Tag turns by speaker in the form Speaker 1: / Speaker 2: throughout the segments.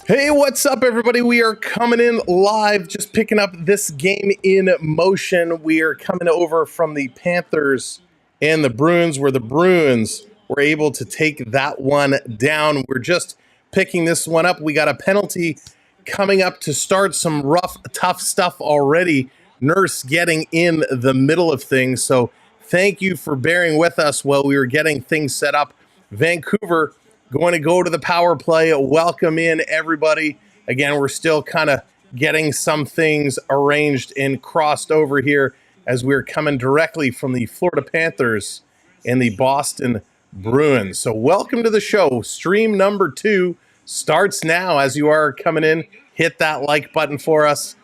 Speaker 1: Hey, what's up, everybody? We are coming in live, just picking up this game in motion. We are coming over from the Panthers and the Bruins, where the Bruins were able to take that one down. We're just picking this one up. We got a penalty coming up to start, some rough, tough stuff already. Nurse getting in the middle of things. So thank you for bearing with us while we were getting things set up. Vancouver going to go to the power play. Welcome in, everybody. Again, we're still kind of getting some things arranged and crossed over here as we're coming directly from the Florida Panthers and the Boston Bruins. So welcome to the show. Stream number 2 starts now. As you are coming in, hit that like button for us.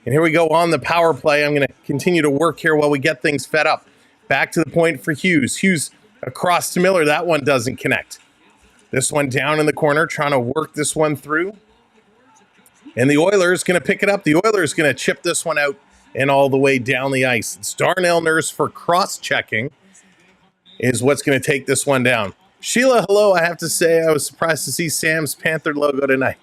Speaker 1: And here we go on the power play. I'm going to continue to work here while we get things fed up. Back to the point for Hughes. Hughes across to Miller. That one doesn't connect. This one down in the corner, trying to work this one through. And the Oilers going to pick it up. The Oilers going to chip this one out and all the way down the ice. It's Darnell Nurse for cross-checking is what's going to take this one down. Sheila, hello. I have to say I was surprised to see Sam's Panther logo tonight.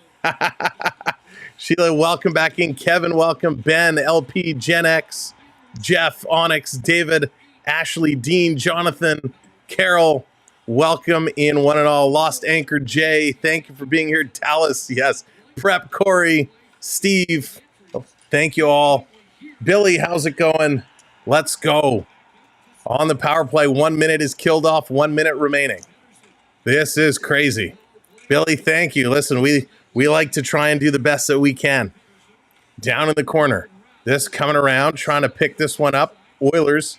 Speaker 1: Sheila, welcome back in. Kevin, welcome. Ben, LP, Gen X, Jeff, Onyx, David, Ashley, Dean, Jonathan, Carol, welcome in one and all. Lost Anchor Jay, thank you for being here. Talus, yes. Prep Corey, Steve, thank you all. Billy, how's it going? Let's go. On the power play, 1 minute is killed off, 1 minute remaining. This is crazy. Billy, thank you. Listen, we like to try and do the best that we can. Down in the corner. This coming around, trying to pick this one up. Oilers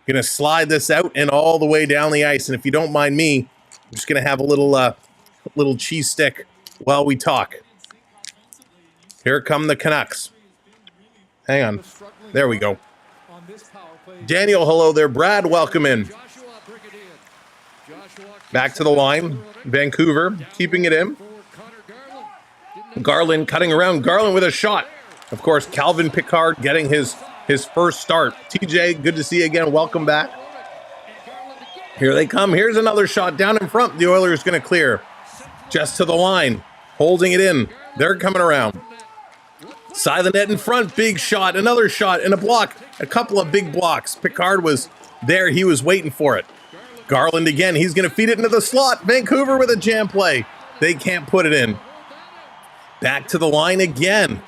Speaker 1: going to slide this out and all the way down the ice. And if you don't mind me, I'm just going to have a little cheese stick while we talk. Here come the Canucks. Hang on. There we go. Daniel, hello there. Brad, welcome in. Back to the line. Vancouver keeping it in. Garland cutting around. Garland with a shot. Of course, Calvin Pickard getting his first start. TJ, good to see you again. Welcome back. Here they come. Here's another shot down in front. The Oilers going to clear. Just to the line. Holding it in. They're coming around. Side of the net in front. Big shot. Another shot and a block. A couple of big blocks. Pickard was there. He was waiting for it. Garland again. He's going to feed it into the slot. Vancouver with a jam play. They can't put it in. Back to the line again.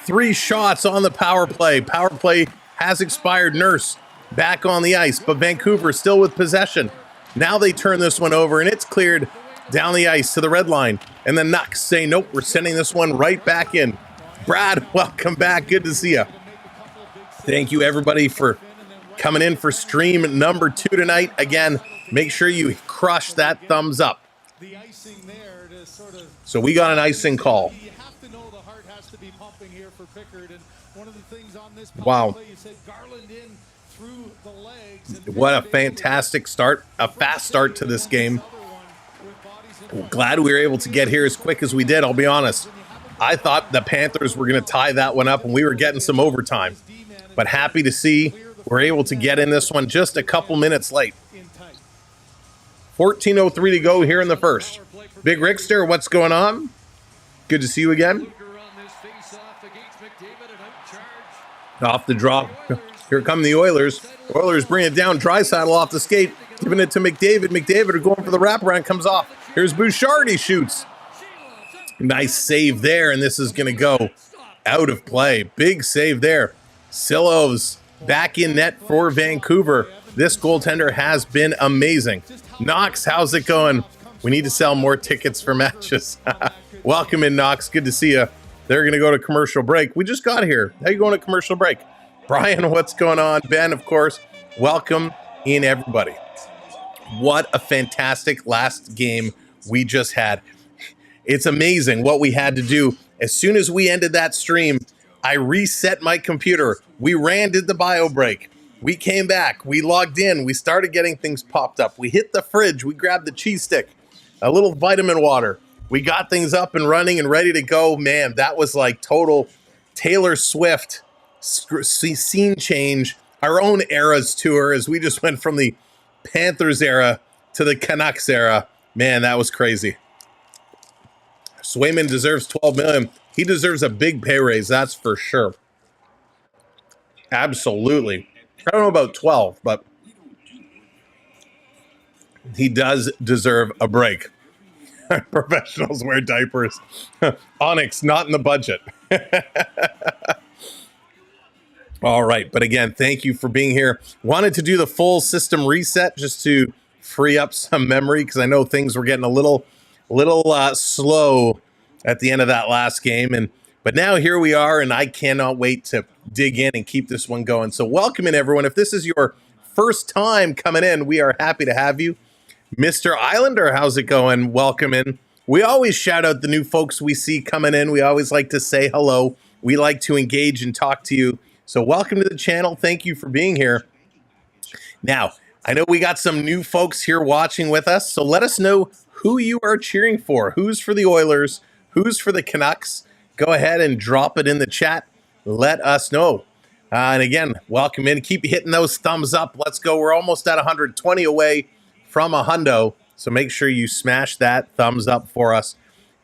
Speaker 1: 3 shots on the power play. Power play has expired. Nurse back on the ice, but Vancouver still with possession. Now they turn this one over, and it's cleared down the ice to the red line. And the Nucks say, nope, we're sending this one right back in. Brad, welcome back. Good to see you. Thank you, everybody, for coming in for stream number 2 tonight. Again, make sure you crush that thumbs up. So we got an icing call. Wow. What a fantastic start. A fast start to this game. Glad we were able to get here as quick as we did, I'll be honest. I thought the Panthers were going to tie that one up and we were getting some overtime. But happy to see we're able to get in this one just a couple minutes late. 14:03 to go here in the first. Big Rickster, what's going on? Good to see you again. Off the drop. Here come the Oilers. Oilers bring it down. Dryshaitl off the skate. Giving it to McDavid. McDavid are going for the wraparound. Comes off. Here's Bouchard. He shoots. Nice save there. And this is going to go out of play. Big save there. Silovs back in net for Vancouver. This goaltender has been amazing. Knox, how's it going? We need to sell more tickets for matches. Welcome in, Knox. Good to see you. They're going to go to commercial break. We just got here. How you going to commercial break? Brian, what's going on? Ben, of course. Welcome in, everybody. What a fantastic last game we just had. It's amazing what we had to do. As soon as we ended that stream, I reset my computer. We did the bio break. We came back. We logged in. We started getting things popped up. We hit the fridge. We grabbed the cheese stick, a little vitamin water. We got things up and running and ready to go. Man, that was like total Taylor Swift scene change. Our own eras tour as we just went from the Panthers era to the Canucks era. Man, that was crazy. Swayman deserves $12 million. He deserves a big pay raise, that's for sure. Absolutely. I don't know about 12, but he does deserve a break. Professionals wear diapers. Onyx, not in the budget. All right. But again, thank you for being here. Wanted to do the full system reset just to free up some memory because I know things were getting a little slow at the end of that last game. But now here we are, and I cannot wait to dig in and keep this one going. So welcome in, everyone. If this is your first time coming in, we are happy to have you. Mr. Islander, how's it going? Welcome in. We always shout out the new folks we see coming in. We always like to say hello. We like to engage and talk to you. So welcome to the channel. Thank you for being here. Now, I know we got some new folks here watching with us, so let us know who you are cheering for. Who's for the Oilers? Who's for the Canucks? Go ahead and drop it in the chat. Let us know. And again, welcome in. Keep hitting those thumbs up. Let's go. We're almost at 120 away from a hundo. So make sure you smash that thumbs up for us.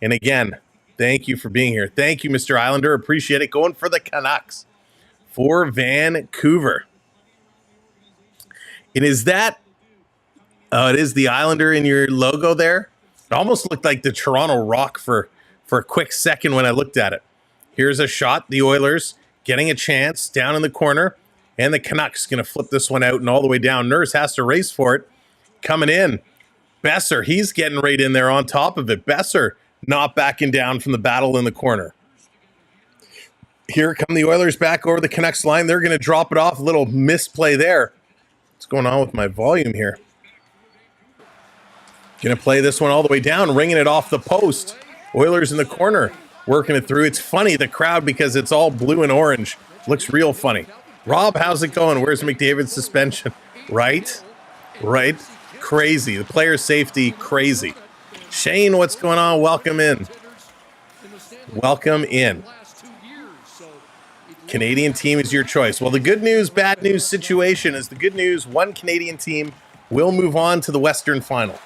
Speaker 1: And again, thank you for being here. Thank you, Mr. Islander. Appreciate it. Going for the Canucks for Vancouver. And is that, it is the Islander in your logo there? It almost looked like the Toronto Rock for a quick second when I looked at it. Here's a shot. The Oilers getting a chance down in the corner. And the Canucks going to flip this one out and all the way down. Nurse has to race for it. Coming in. Besser, he's getting right in there on top of it. Besser not backing down from the battle in the corner. Here come the Oilers back over the Canucks line. They're going to drop it off. A little misplay there. What's going on with my volume here? Going to play this one all the way down, ringing it off the post. Oilers in the corner, working it through. It's funny, the crowd, because it's all blue and orange. Looks real funny. Rob, how's it going? Where's McDavid's suspension? Right? Crazy. The player safety, crazy. Shane, what's going on? Welcome in. Welcome in. Canadian team is your choice. Well, the good news, bad news situation is the good news, one Canadian team will move on to the Western Final.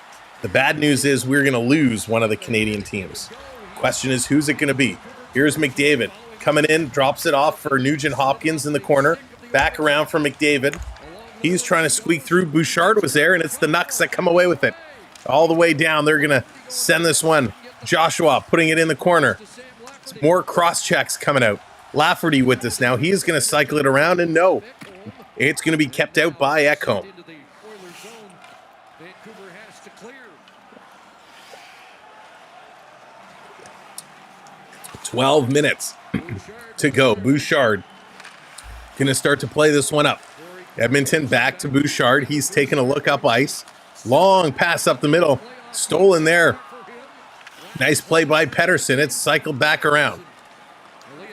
Speaker 1: The bad news is we're going to lose one of the Canadian teams. Question is, who's it going to be? Here's McDavid coming in, drops it off for Nugent Hopkins in the corner. Back around for McDavid. He's trying to squeak through. Bouchard was there, and it's the Nucks that come away with it. All the way down, they're going to send this one. Joshua putting it in the corner. More cross checks coming out. Lafferty with this now. He's going to cycle it around, and no. It's going to be kept out by Ekholm. 12 minutes to go. Bouchard going to start to play this one up. Edmonton back to Bouchard. He's taking a look up ice. Long pass up the middle. Stolen there. Nice play by Pettersson. It's cycled back around.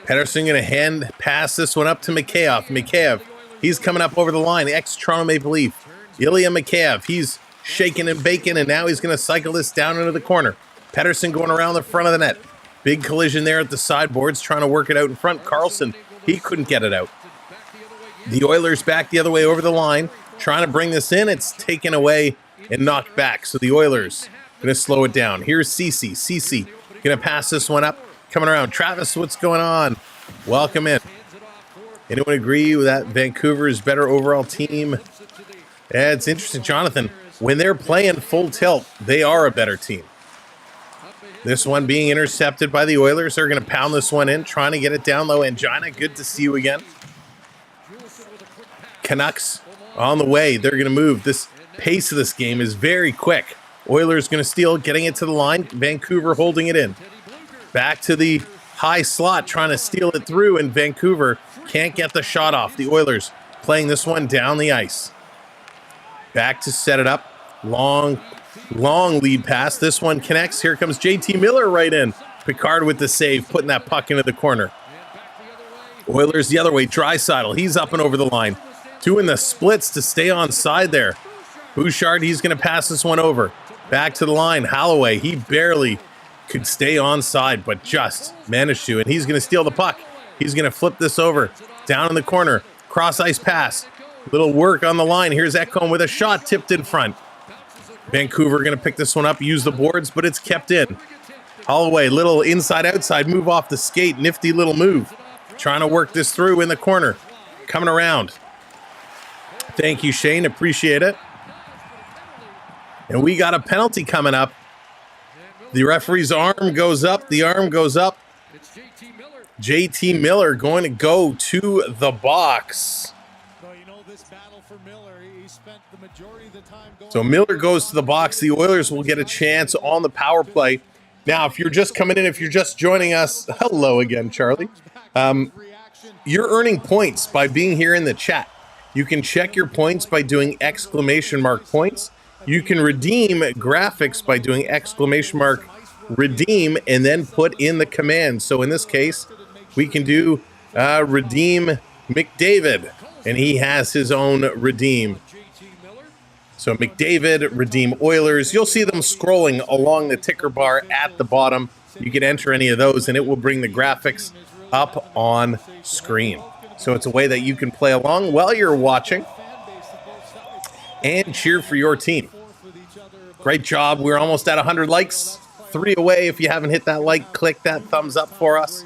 Speaker 1: Pettersson going to hand pass this one up to Mikheyev. Mikheyev, he's coming up over the line. Ex-Toronto Maple Leaf. Ilya Mikheyev, he's shaking and baking, and now he's going to cycle this down into the corner. Pettersson going around the front of the net. Big collision there at the sideboards, trying to work it out in front. Carlson, he couldn't get it out. The Oilers back the other way over the line, trying to bring this in. It's taken away and knocked back. So the Oilers going to slow it down. Here's Ceci. Ceci going to pass this one up. Coming around. Travis, what's going on? Welcome in. Anyone agree with that? Vancouver is better overall team? Yeah, it's interesting, Jonathan. When they're playing full tilt, they are a better team. This one being intercepted by the Oilers. They're going to pound this one in, trying to get it down low. Angina, good to see you again. Canucks on the way. They're going to move. This pace of this game is very quick. Oilers going to steal, getting it to the line. Vancouver holding it in. Back to the high slot, trying to steal it through, and Vancouver can't get the shot off. The Oilers playing this one down the ice. Back to set it up. Long lead pass. This one connects. Here comes JT Miller right in. Picard with the save, putting that puck into the corner. Oilers the other way. Dryshaitl, he's up and over the line. Doing the splits to stay on side there. Bouchard, he's going to pass this one over. Back to the line. Holloway, he barely could stay on side, but just managed to. And he's going to steal the puck. He's going to flip this over. Down in the corner. Cross ice pass. Little work on the line. Here's Ekholm with a shot tipped in front. Vancouver going to pick this one up, use the boards, but it's kept in. Holloway, little inside-outside move off the skate. Nifty little move. Trying to work this through in the corner. Coming around. Thank you, Shane. Appreciate it. And we got a penalty coming up. The referee's arm goes up. The arm goes up. JT Miller going to go to the box. So Miller goes to the box. The Oilers will get a chance on the power play. Now, if you're just coming in, if you're just joining us, hello again, Charlie. You're earning points by being here in the chat. You can check your points by doing exclamation mark points. You can redeem graphics by doing exclamation mark redeem and then put in the command. So in this case, we can do redeem McDavid, and he has his own redeem. So McDavid, redeem Oilers. You'll see them scrolling along the ticker bar at the bottom. You can enter any of those, and it will bring the graphics up on screen. So it's a way that you can play along while you're watching and cheer for your team. Great job. We're almost at 100 likes. 3 away. If you haven't hit that like, click that thumbs up for us.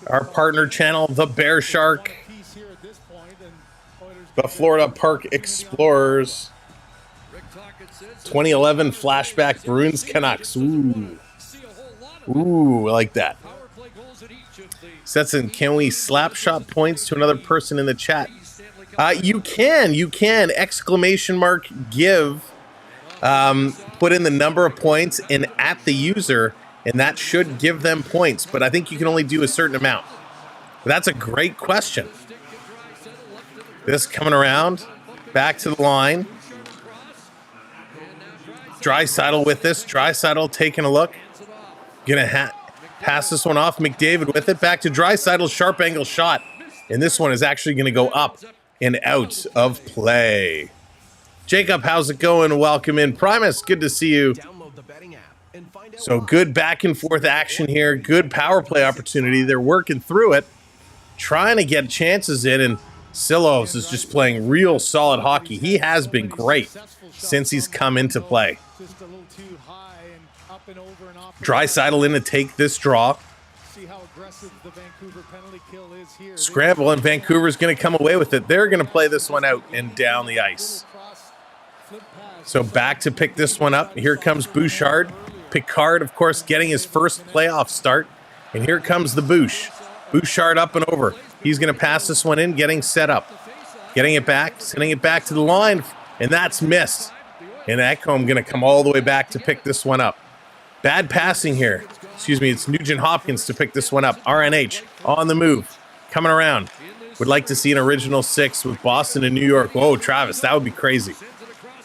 Speaker 1: Our partner channel, The Bear Shark, the Florida Park Explorers, 2011 flashback Bruins Canucks. Ooh, I like that. Setson, can we slap shot points to another person in the chat? You can. Exclamation mark give. Put in the number of points and at the user, and that should give them points. But I think you can only do a certain amount. But that's a great question. This coming around. Back to the line. Dryshaitl with this. Dryshaitl taking a look. Gonna pass this one off. McDavid with it. Back to Dryshaitl. Sharp angle shot. And this one is actually going to go up and out of play. Jacob, how's it going? Welcome in. Primus, good to see you. So good back and forth action here. Good power play opportunity. They're working through it. Trying to get chances in. And Silos is just playing real solid hockey. He has been great since he's come into play. Dryshaitl in to take this draw. Scramble, and Vancouver's going to come away with it. They're going to play this one out and down the ice. So back to pick this one up. Here comes Bouchard. Picard, of course, getting his first playoff start. And here comes the Bouchard up and over. He's going to pass this one in, getting set up. Getting it back, sending it back to the line. And that's missed. And Ekholm going to come all the way back to pick this one up. Bad passing here. Excuse me, it's Nugent Hopkins to pick this one up. RNH on the move. Coming around. Would like to see an original 6 with Boston and New York. Whoa, Travis, that would be crazy.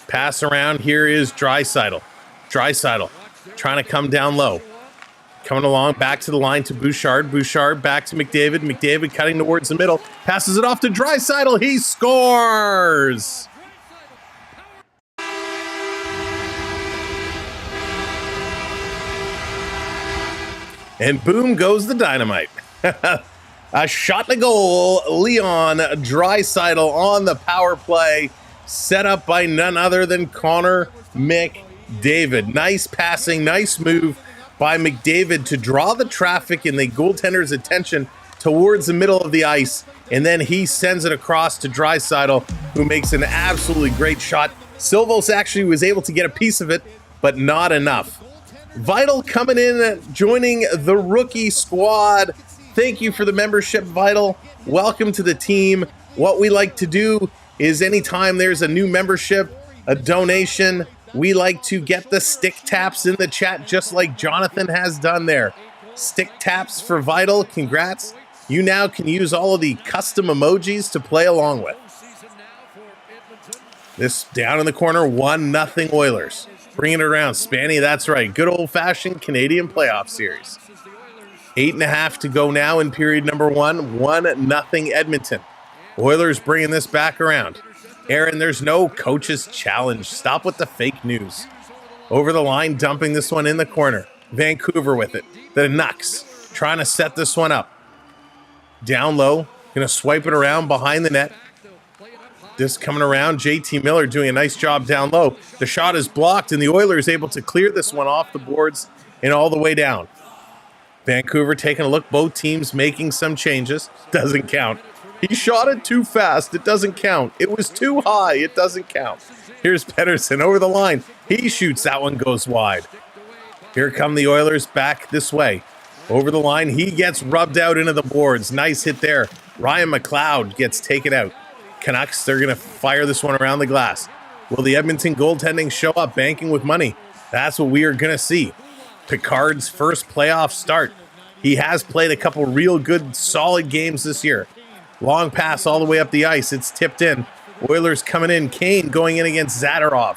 Speaker 1: Pass around. Here is Dryshaitl. Dryshaitl trying to come down low. Coming along, back to the line to Bouchard. Bouchard back to McDavid. McDavid cutting towards the middle. Passes it off to Dryshaitl. He scores! And boom goes the dynamite. A shot to goal. Leon Dryshaitl on the power play. Set up by none other than Connor McDavid. Nice passing, nice move by McDavid to draw the traffic and the goaltender's attention towards the middle of the ice. and then he sends it across to Dryshaitl, who makes an absolutely great shot. Silvos actually was able to get a piece of it, but not enough. Vital coming in, joining the rookie squad. Thank you for the membership, Vital. Welcome to the team. What we like to do is anytime there's a new membership, a donation, we like to get the stick taps in the chat, just like Jonathan has done there. Stick taps for Vital. Congrats. You now can use all of the custom emojis to play along with. This down in the corner, 1-0 Oilers. Bringing it around. Spanny, that's right. Good old-fashioned Canadian playoff series. 8.5 to go now in period number 1. 1-0 Edmonton. Oilers bringing this back around. Aaron, there's no coach's challenge. Stop with the fake news. Over the line, dumping this one in the corner. Vancouver with it. The Canucks trying to set this one up. Down low. Going to swipe it around behind the net. This coming around. JT Miller doing a nice job down low. The shot is blocked, and the Oilers able to clear this one off the boards and all the way down. Vancouver taking a look. Both teams making some changes. Doesn't count. He shot it too fast. It doesn't count. It was too high. It doesn't count. Here's Pettersson over the line. He shoots. That one goes wide. Here come the Oilers back this way. Over the line. He gets rubbed out into the boards. Nice hit there. Ryan McLeod gets taken out. Canucks, they're going to fire this one around the glass. Will the Edmonton goaltending show up banking with money? That's what we are going to see. Picard's first playoff start. He has played a couple real good, solid games this year. Long pass all the way up the ice. It's tipped in. Oilers coming in. Kane going in against Zadorov.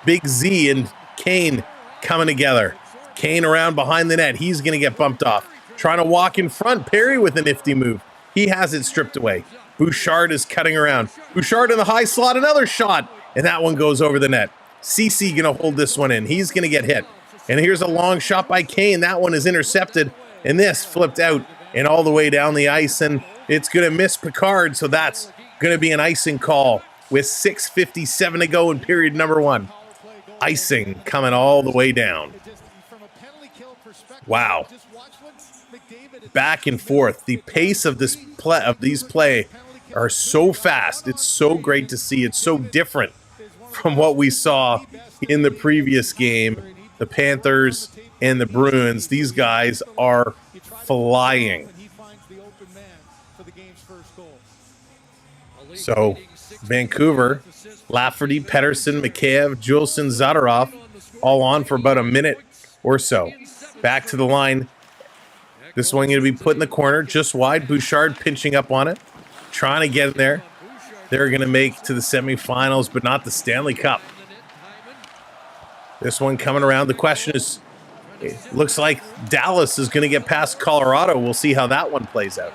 Speaker 1: Big Z and Kane coming together. Kane around behind the net. He's going to get bumped off. Trying to walk in front. Perry with a nifty move. He has it stripped away. Bouchard is cutting around. Bouchard in the high slot. Another shot. And that one goes over the net. CC going to hold this one in. He's going to get hit. And here's a long shot by Kane. That one is intercepted. And this flipped out and all the way down the ice. And it's going to miss Picard. So that's going to be an icing call with 6:57 to go in period number 1. Icing coming all the way down. Wow. Back and forth. The pace of these play are so fast. It's so great to see. It's so different from what we saw in the previous game. The Panthers and the Bruins. These guys are flying. So, Vancouver, Lafferty, Pettersson, Mikheyev, Juleson, Zadorov, all on for about a minute or so. Back to the line. This one going to be put in the corner, just wide. Bouchard pinching up on it, trying to get in there. They're going to make to the semifinals, but not the Stanley Cup. This one coming around. The question is, it looks like Dallas is going to get past Colorado. We'll see how that one plays out.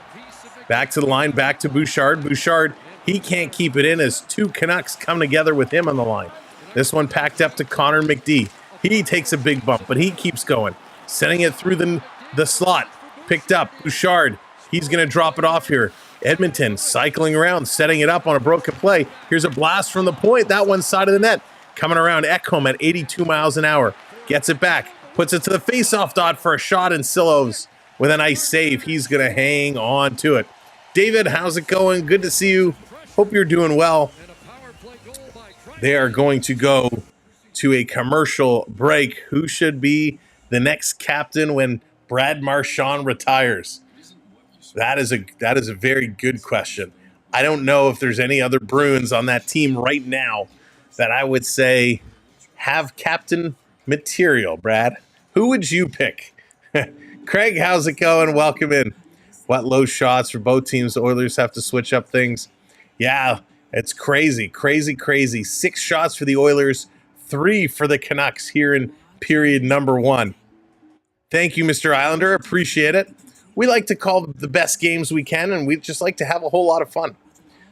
Speaker 1: Back to the line, back to Bouchard. Bouchard, he can't keep it in as two Canucks come together with him on the line. This one packed up to Connor McD. He takes a big bump, but he keeps going. Sending it through the slot. Picked up. Bouchard, he's going to drop it off here. Edmonton cycling around, setting it up on a broken play. Here's a blast from the point. That one side of the net. Coming around Ekholm at 82 miles an hour. Gets it back. Puts it to the faceoff dot for a shot, and Silovs with a nice save. He's going to hang on to it. David, how's it going? Good to see you. Hope you're doing well. They are going to go to a commercial break. Who should be the next captain when Brad Marchand retires? That is a very good question. I don't know if there's any other Bruins on that team right now that I would say have captain material, Brad. Who would you pick? Craig, how's it going? Welcome in. What low shots for both teams. The Oilers have to switch up things. Yeah, it's crazy. 6 shots for the Oilers, 3 for the Canucks here in period number 1. Thank you, Mr. Islander. Appreciate it. We like to call the best games we can, and we just like to have a whole lot of fun.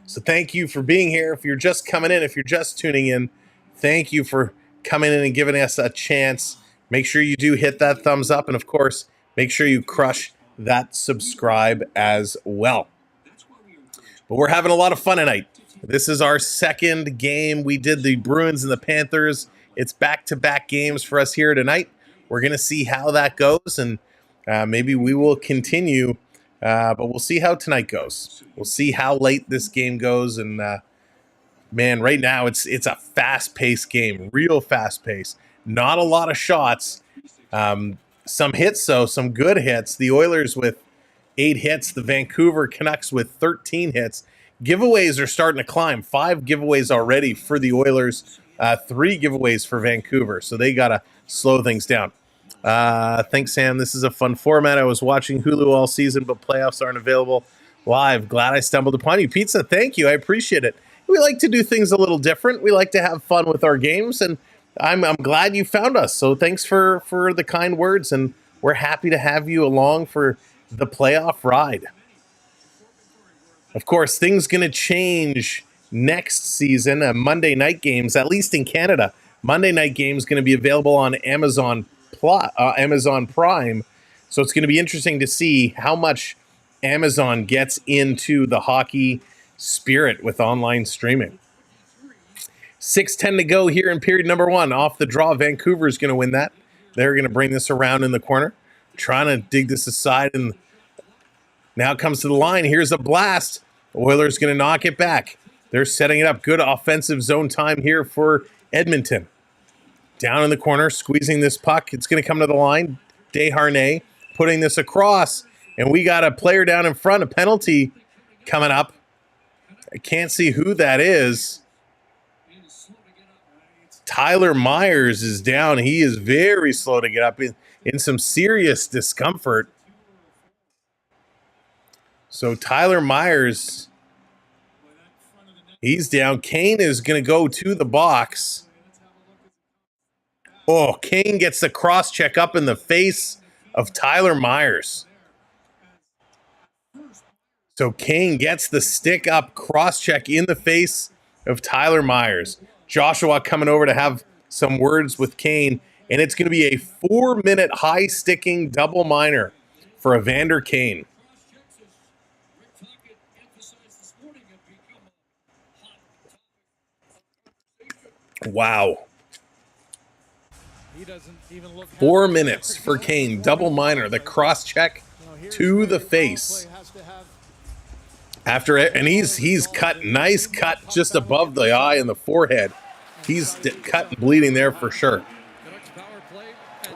Speaker 1: So thank you for being here. If you're just coming in, if you're just tuning in, thank you for coming in and giving us a chance. Make sure you do hit that thumbs up, and of course, make sure you crush that subscribe as well. But we're having a lot of fun tonight. This is our second game. We did the Bruins and the Panthers. It's back-to-back games for us here tonight. We're going to see how that goes, and maybe we will continue But we'll see how tonight goes. We'll see how late this game goes. And man, right now it's a fast-paced game, real fast-paced. Not a lot of shots. Some hits, though, some good hits. The Oilers with 8 hits. The Vancouver Canucks with 13 hits. Giveaways are starting to climb. 5 giveaways already for the Oilers. 3 giveaways for Vancouver. So they got to slow things down. Thanks, Sam. This is a fun format. I was watching Hulu all season, but playoffs aren't available live. Glad I stumbled upon you. Pizza, thank you. I appreciate it. We like to do things a little different. We like to have fun with our games, and I'm glad you found us. So thanks for the kind words, and we're happy to have you along for the playoff ride. Of course, things going to change next season. Monday night games, at least in Canada. Monday night games going to be available on Amazon Prime. So it's going to be interesting to see how much Amazon gets into the hockey spirit with online streaming. 6:10 to go here in period number 1. Off the draw, Vancouver is going to win that. They're going to bring this around in the corner, trying to dig this aside, and now it comes to the line. Here's a blast. The Oilers going to knock it back. They're setting it up. Good offensive zone time here for Edmonton. Down in the corner, squeezing this puck. It's going to come to the line. Desharnais putting this across, and we got a player down in front, a penalty coming up. I can't see who that is. Tyler Myers is down. He is very slow to get up in some serious discomfort. So Tyler Myers, he's down. Kane is going to go to the box. Oh, Kane gets the cross check up in the face of Tyler Myers. So Kane gets the stick up cross check in the face of Tyler Myers. Joshua coming over to have some words with Kane, and it's going to be a 4-minute high-sticking double minor for Evander Kane. Wow. 4 minutes for Kane, double minor, the cross check to the face. After it, and he's cut, nice cut just above the eye and the forehead. He's cut and bleeding there for sure.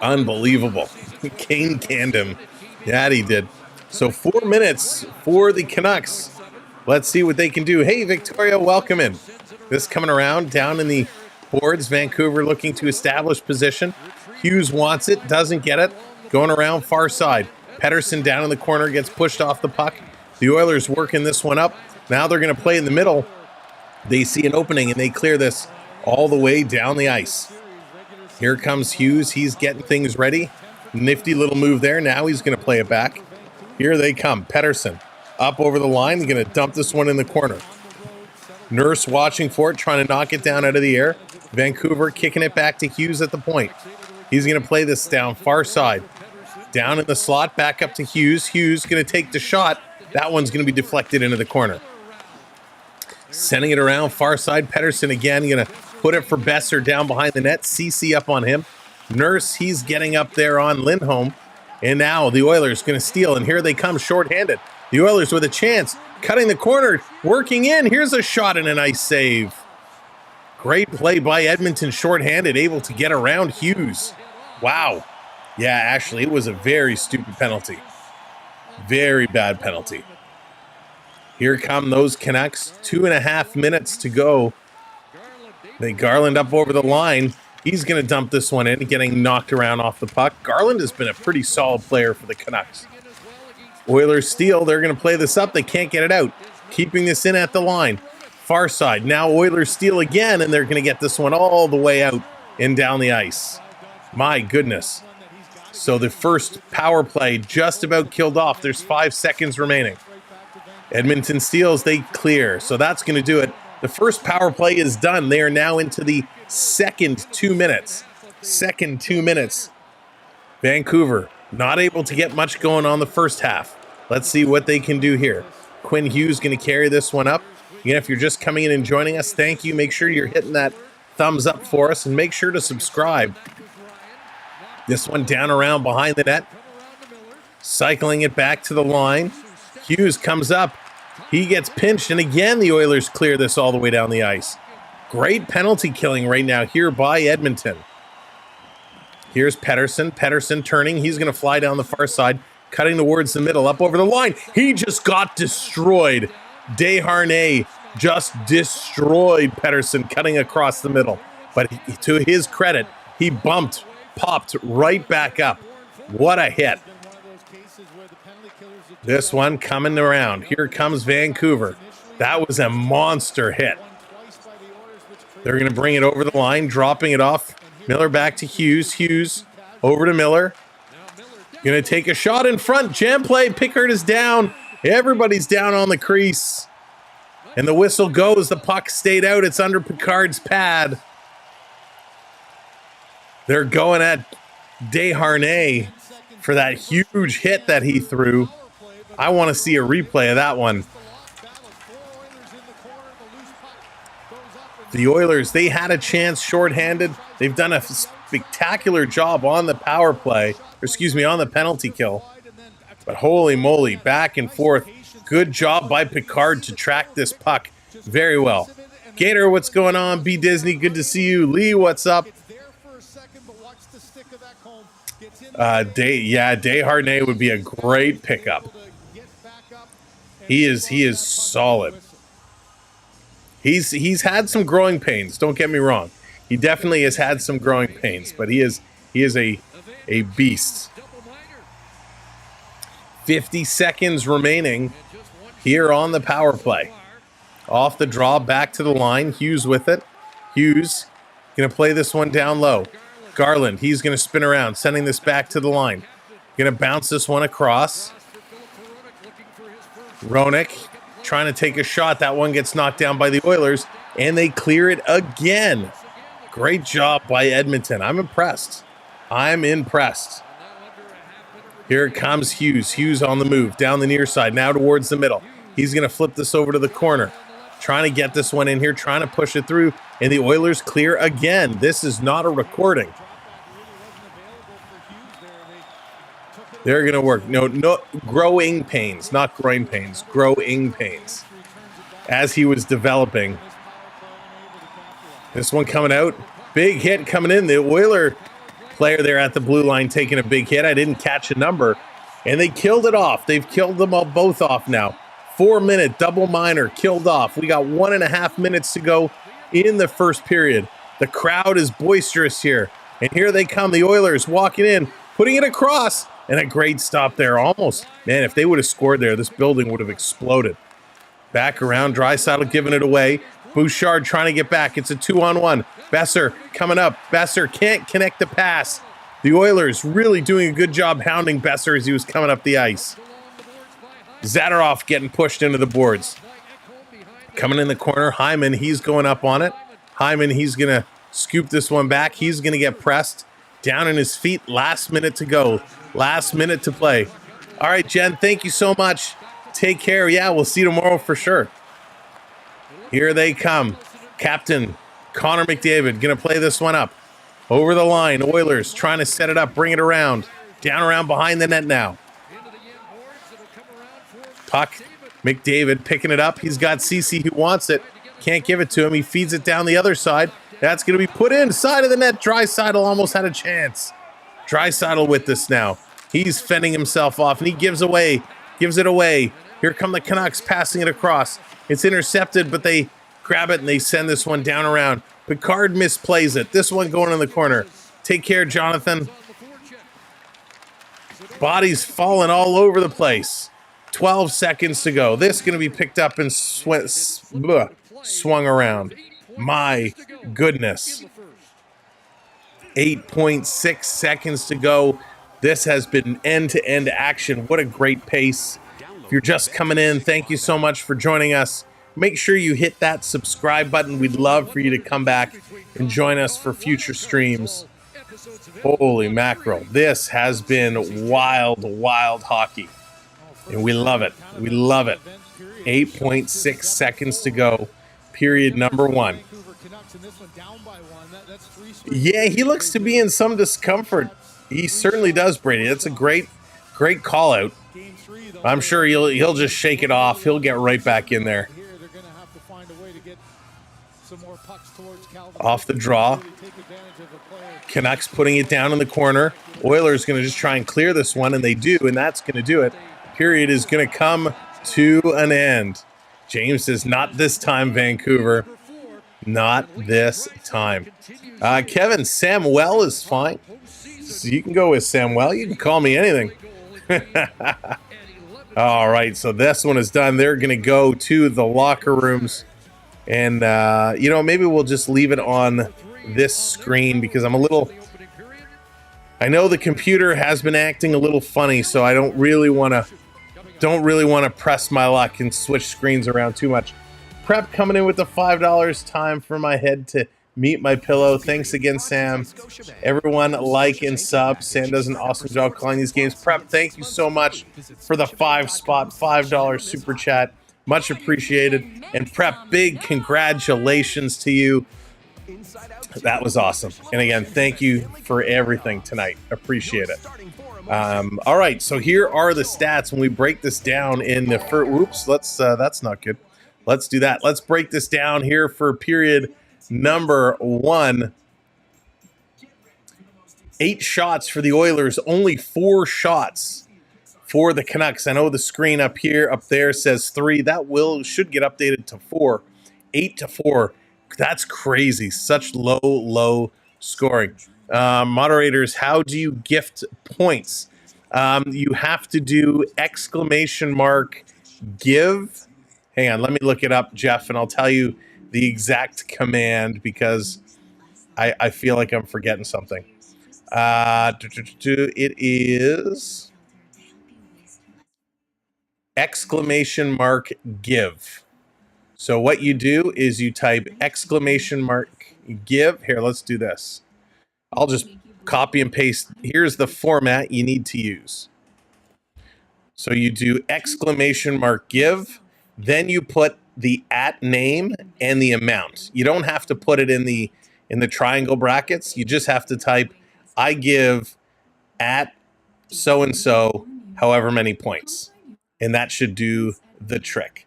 Speaker 1: Unbelievable. Kane canned him. Yeah, he did. So 4 minutes for the Canucks. Let's see what they can do. Hey, Victoria, welcome in. This coming around down in the boards. Vancouver looking to establish position. Hughes wants it, doesn't get it. Going around far side. Pettersson down in the corner, gets pushed off the puck. The Oilers working this one up. Now they're going to play in the middle. They see an opening and they clear this all the way down the ice. Here comes Hughes. He's getting things ready. Nifty little move there. Now he's going to play it back. Here they come. Pettersson up over the line. Going to dump this one in the corner. Nurse watching for it, trying to knock it down out of the air. Vancouver kicking it back to Hughes at the point. He's going to play this down far side. Down in the slot, back up to Hughes. Hughes going to take the shot. That one's going to be deflected into the corner. Sending it around far side. Pettersson again going to put it for Besser down behind the net. CC up on him. Nurse, he's getting up there on Lindholm. And now the Oilers going to steal. And here they come shorthanded. The Oilers with a chance. Cutting the corner. Working in. Here's a shot and a nice save. Great play by Edmonton shorthanded. Able to get around Hughes. Wow. Yeah, actually, it was a very stupid penalty. Very bad penalty. Here come those Canucks. 2.5 minutes to go. They Garland up over the line. He's going to dump this one in, getting knocked around off the puck. Garland has been a pretty solid player for the Canucks. Oilers steal. They're going to play this up. They can't get it out. Keeping this in at the line. Far side. Now Oilers steal again, and they're going to get this one all the way out and down the ice. My goodness. So the first power play just about killed off. There's 5 seconds remaining. Edmonton steals, they clear. So that's going to do it. The first power play is done. They are now into the second 2 minutes. Second 2 minutes. Vancouver not able to get much going on the first half. Let's see what they can do here. Quinn Hughes going to carry this one up. Again, if you're just coming in and joining us, thank you. Make sure you're hitting that thumbs up for us and make sure to subscribe. This one down around behind the net. Cycling it back to the line. Hughes comes up. He gets pinched, and again, the Oilers clear this all the way down the ice. Great penalty killing right now here by Edmonton. Here's Pettersson. Pettersson turning. He's going to fly down the far side, cutting towards the middle, up over the line. He just got destroyed. Desharnais just destroyed Pettersson, cutting across the middle. But to his credit, he popped right back up. What a hit. This one coming around. Here comes Vancouver. That was a monster hit. They're going to bring it over the line, dropping it off. Miller back to Hughes. Hughes over to Miller. Going to take a shot in front. Jam play. Pickard is down. Everybody's down on the crease. And the whistle goes. The puck stayed out. It's under Pickard's pad. They're going at Desharnais for that huge hit that he threw. I want to see a replay of that one. The Oilers, they had a chance shorthanded. They've done a spectacular job on the power play, on the penalty kill. But holy moly, back and forth. Good job by Pickard to track this puck very well. Gator, what's going on? B. Disney, good to see you. Lee, what's up? Desharnais would be a great pickup. He is solid. He's had some growing pains. Don't get me wrong. He definitely has had some growing pains, but he is a beast. 50 seconds remaining here on the power play. Off the draw, back to the line. Hughes with it. Hughes going to play this one down low. Garland, he's going to spin around, sending this back to the line. Going to bounce this one across. Roenick trying to take a shot. That one gets knocked down by the Oilers, and they clear it again. Great job by Edmonton. I'm impressed. Here comes Hughes. Hughes on the move, down the near side, now towards the middle. He's going to flip this over to the corner. Trying to get this one in here, trying to push it through, and the Oilers clear again. This is not a recording. They're going to work. No, growing pains, not groin pains, growing pains. As he was developing. This one coming out. Big hit coming in. The Oiler player there at the blue line taking a big hit. I didn't catch a number. And they killed it off. They've killed them all both off now. 4-minute double minor killed off. We got 1.5 minutes to go in the first period. The crowd is boisterous here. And here they come. The Oilers walking in, putting it across. And a great stop there. Almost, man, if they would have scored there, this building would have exploded. Back around, Dryshaitl giving it away. Bouchard trying to get back. It's a 2-on-1. Besser coming up. Besser can't connect the pass. The Oilers really doing a good job hounding Besser as he was coming up the ice. Zadorov getting pushed into the boards. Coming in the corner, Hyman, he's going up on it. Hyman, he's going to scoop this one back. He's going to get pressed down in his feet. Last minute to go. Last minute to play. All right, Jen, thank you so much. Take care. Yeah, we'll see you tomorrow for sure. Here they come. Captain Connor McDavid going to play this one up. Over the line. Oilers trying to set it up, bring it around. Down around behind the net now. Puck. McDavid picking it up. He's got Ceci who wants it. Can't give it to him. He feeds it down the other side. That's going to be put inside of the net. Dryshaitl almost had a chance. Dryshaitl with this now. He's fending himself off, and he gives it away. Here come the Canucks passing it across. It's intercepted, but they grab it, and they send this one down around. Pickard misplays it. This one going in the corner. Take care, Jonathan. Bodies falling all over the place. 12 seconds to go. This is going to be picked up and swung around. My goodness. 8.6 seconds to go. This has been end-to-end action. What a great pace. If you're just coming in, thank you so much for joining us. Make sure you hit that subscribe button. We'd love for you to come back and join us for future streams. Holy mackerel. This has been wild, wild hockey. And we love it. We love it. 8.6 seconds to go. Period number 1. Yeah, he looks to be in some discomfort. He certainly does, Brady. That's a great call out. I'm sure he'll just shake it off. He'll get right back in there. Off the draw. Canucks putting it down in the corner. Oilers going to just try and clear this one, and they do, and that's going to do it. Period is going to come to an end. James says, not this time, Vancouver. Not this time. Kevin, Samuel is fine. So you can go with Samuel. You can call me anything. All right, so this one is done. They're going to go to the locker rooms. And, maybe we'll just leave it on this screen because I'm a little... I know the computer has been acting a little funny, so I don't really want to press my luck and switch screens around too much. Prep coming in with the $5. Time for my head to meet my pillow. Thanks again, Sam. Everyone like and sub. Sam does an awesome job calling these games. Prep, thank you so much for the $5 super chat. Much appreciated. And Prep, big congratulations to you. That was awesome. And again, thank you for everything tonight. Appreciate it. All right, so here are the stats when we break this down in the first. Whoops, that's not good. Let's do that. Let's break this down here for period number 1. 8 shots for the Oilers, only 4 shots for the Canucks. I know the screen up there says 3. That should get updated to 4. 8-4. That's crazy. Such low scoring. Moderators, how do you gift points? You have to do !give. Hang on, let me look it up, Jeff, and I'll tell you the exact command because I feel like I'm forgetting something. It is !give. So what you do is you type !give. Here, let's do this. I'll just copy and paste. Here's the format you need to use. So you do !give. Then you put the @name and the amount. You don't have to put it in the triangle brackets. You just have to type I give @so-and-so however many points. And that should do the trick.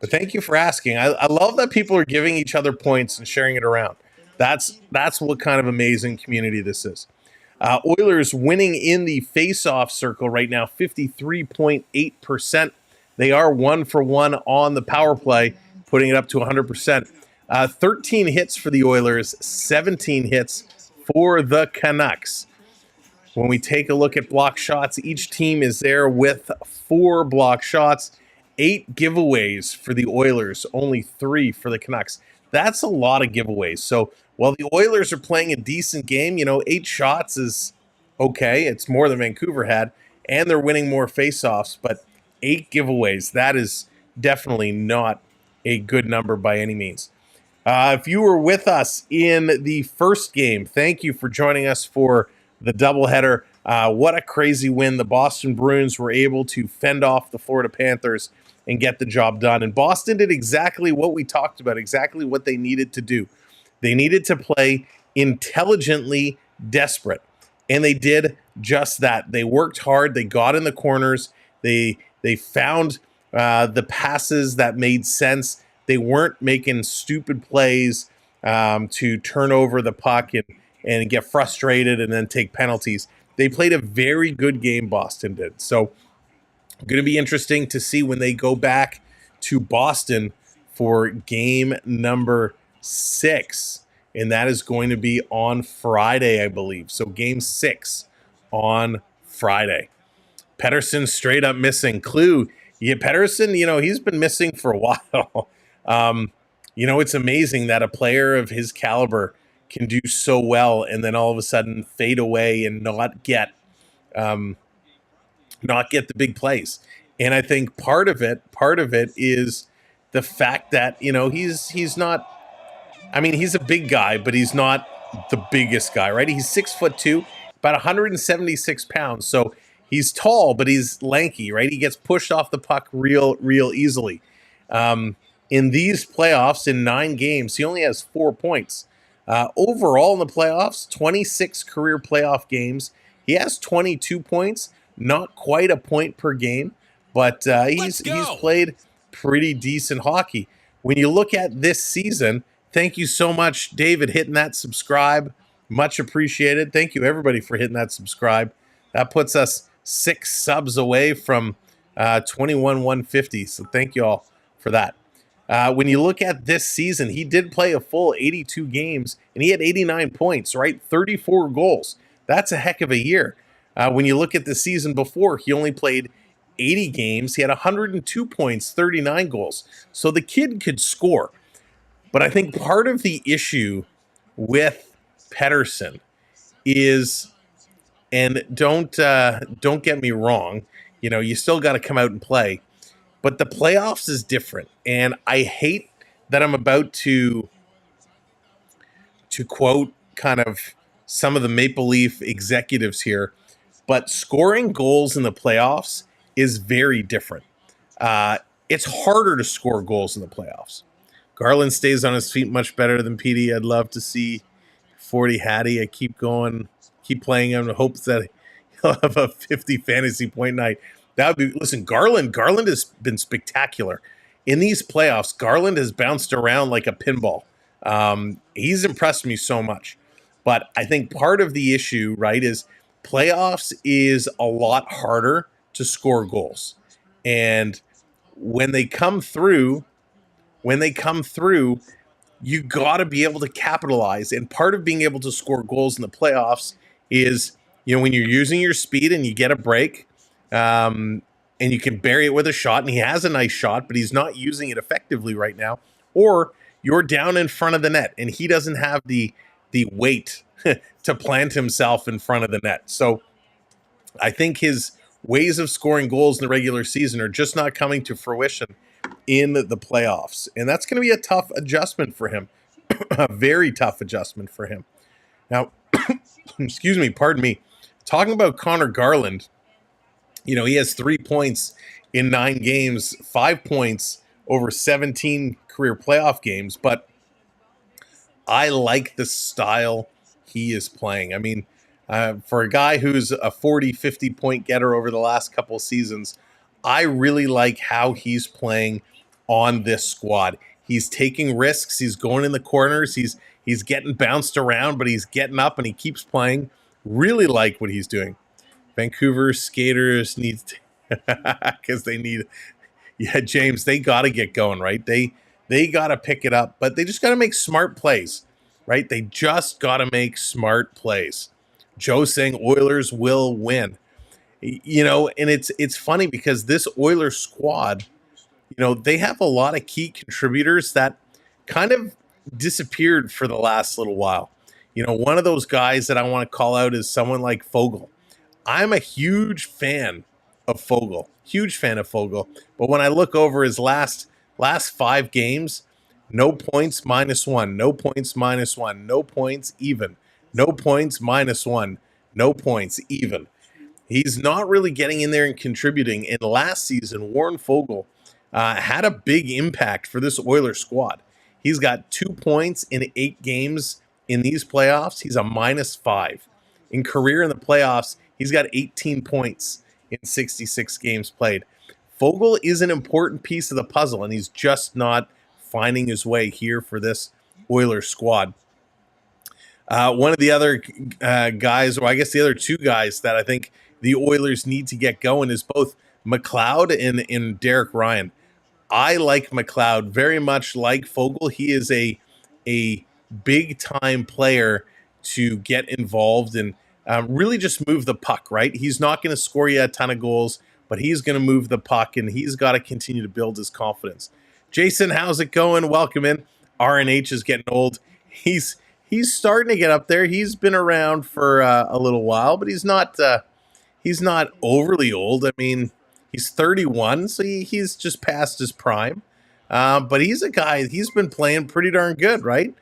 Speaker 1: But thank you for asking. I love that people are giving each other points and sharing it around. That's what kind of amazing community this is. Oilers winning in the face-off circle right now, 53.8%. They are 1 for 1 on the power play, putting it up to 100%. 13 hits for the Oilers, 17 hits for the Canucks. When we take a look at block shots, each team is there with 4 block shots, 8 giveaways for the Oilers, only 3 for the Canucks. That's a lot of giveaways. So while the Oilers are playing a decent game, 8 shots is okay. It's more than Vancouver had, and they're winning more faceoffs, but 8 giveaways, that is definitely not a good number by any means. If you were with us in the first game, thank you for joining us for the doubleheader. What a crazy win. The Boston Bruins were able to fend off the Florida Panthers and get the job done. And Boston did exactly what we talked about, exactly what they needed to do. They needed to play intelligently desperate. And they did just that. They worked hard. They got in the corners. They found the passes that made sense. They weren't making stupid plays to turn over the puck and get frustrated and then take penalties. They played a very good game, Boston did. So going to be interesting to see when they go back to Boston for game number 6. And that is going to be on Friday, I believe. So game 6 on Friday. Pettersson straight up missing. Clue. Yeah, Pettersson, he's been missing for a while. It's amazing that a player of his caliber can do so well and then all of a sudden fade away and not get the big plays. And I think part of it is the fact that, he's not, he's a big guy, but he's not the biggest guy, right? He's 6'2", about 176 pounds. So he's tall, but he's lanky, right? He gets pushed off the puck real easily. In these playoffs, in 9 games, he only has 4 points. Overall in the playoffs, 26 career playoff games. He has 22 points, not quite a point per game, but he's played pretty decent hockey. When you look at this season, thank you so much, David, hitting that subscribe. Much appreciated. Thank you, everybody, for hitting that subscribe. That puts us 6 subs away from 21,150. So thank you all for that. When you look at this season, he did play a full 82 games, and he had 89 points, right? 34 goals. That's a heck of a year. When you look at the season before, he only played 80 games. He had 102 points, 39 goals. So the kid could score. But I think part of the issue with Pettersson is, and don't get me wrong, you still got to come out and play, but the playoffs is different. And I hate that I'm about to quote kind of some of the Maple Leaf executives here, but scoring goals in the playoffs is very different. It's harder to score goals in the playoffs. Garland stays on his feet much better than PD. I'd love to see 40 Hattie. I keep playing him in hopes that he'll have a 50 fantasy point night. That would be, listen, Garland has been spectacular. In these playoffs, Garland has bounced around like a pinball. He's impressed me so much. But I think part of the issue, right, is playoffs is a lot harder to score goals. And when they come through, you got to be able to capitalize. And part of being able to score goals in the playoffs is, when you're using your speed and you get a break, and you can bury it with a shot, and he has a nice shot, but he's not using it effectively right now, or you're down in front of the net and he doesn't have the weight to plant himself in front of the net. So I think his ways of scoring goals in the regular season are just not coming to fruition in the playoffs. And that's going to be a tough adjustment for him. A very tough adjustment for him. Now, excuse me, pardon me. Talking about Connor Garland, he has 3 points in 9 games, 5 points over 17 career playoff games, but I like the style he is playing. I mean, for a guy who's a 40, 50 point getter over the last couple seasons, I really like how he's playing on this squad. He's taking risks. He's going in the corners. He's getting bounced around, but he's getting up and he keeps playing. Really like what he's doing. Vancouver skaters need to, because they need, James, they got to get going, right? They got to pick it up, but they just got to make smart plays, right? They just got to make smart plays. Joe saying Oilers will win. And it's funny because this Oilers squad, they have a lot of key contributors that kind of disappeared for the last little while. One of those guys that I want to call out is someone like Fogle. I'm a huge fan of Fogle. But when I look over his last 5 games, no points, -1, no points, -1, no points, even, no points, -1, no points, even. He's not really getting in there and contributing. And last season, Warren Fogle had a big impact for this Oilers squad. He's got 2 points in 8 games in these playoffs. He's a -5. In career in the playoffs, he's got 18 points in 66 games played. Fogle is an important piece of the puzzle, and he's just not finding his way here for this Oilers squad. One of the other guys, or I guess the other 2 guys that I think the Oilers need to get going is both McLeod and Derek Ryan. I like McLeod very much like Fogle. He is a big-time player to get involved and really just move the puck, right? He's not going to score you a ton of goals, but he's going to move the puck, and he's got to continue to build his confidence. Jason, how's it going? Welcome in. RNH is getting old. He's starting to get up there. He's been around for a little while, but he's not overly old. I mean, he's 31, so he's just past his prime. But he's a guy, he's been playing pretty darn good, right?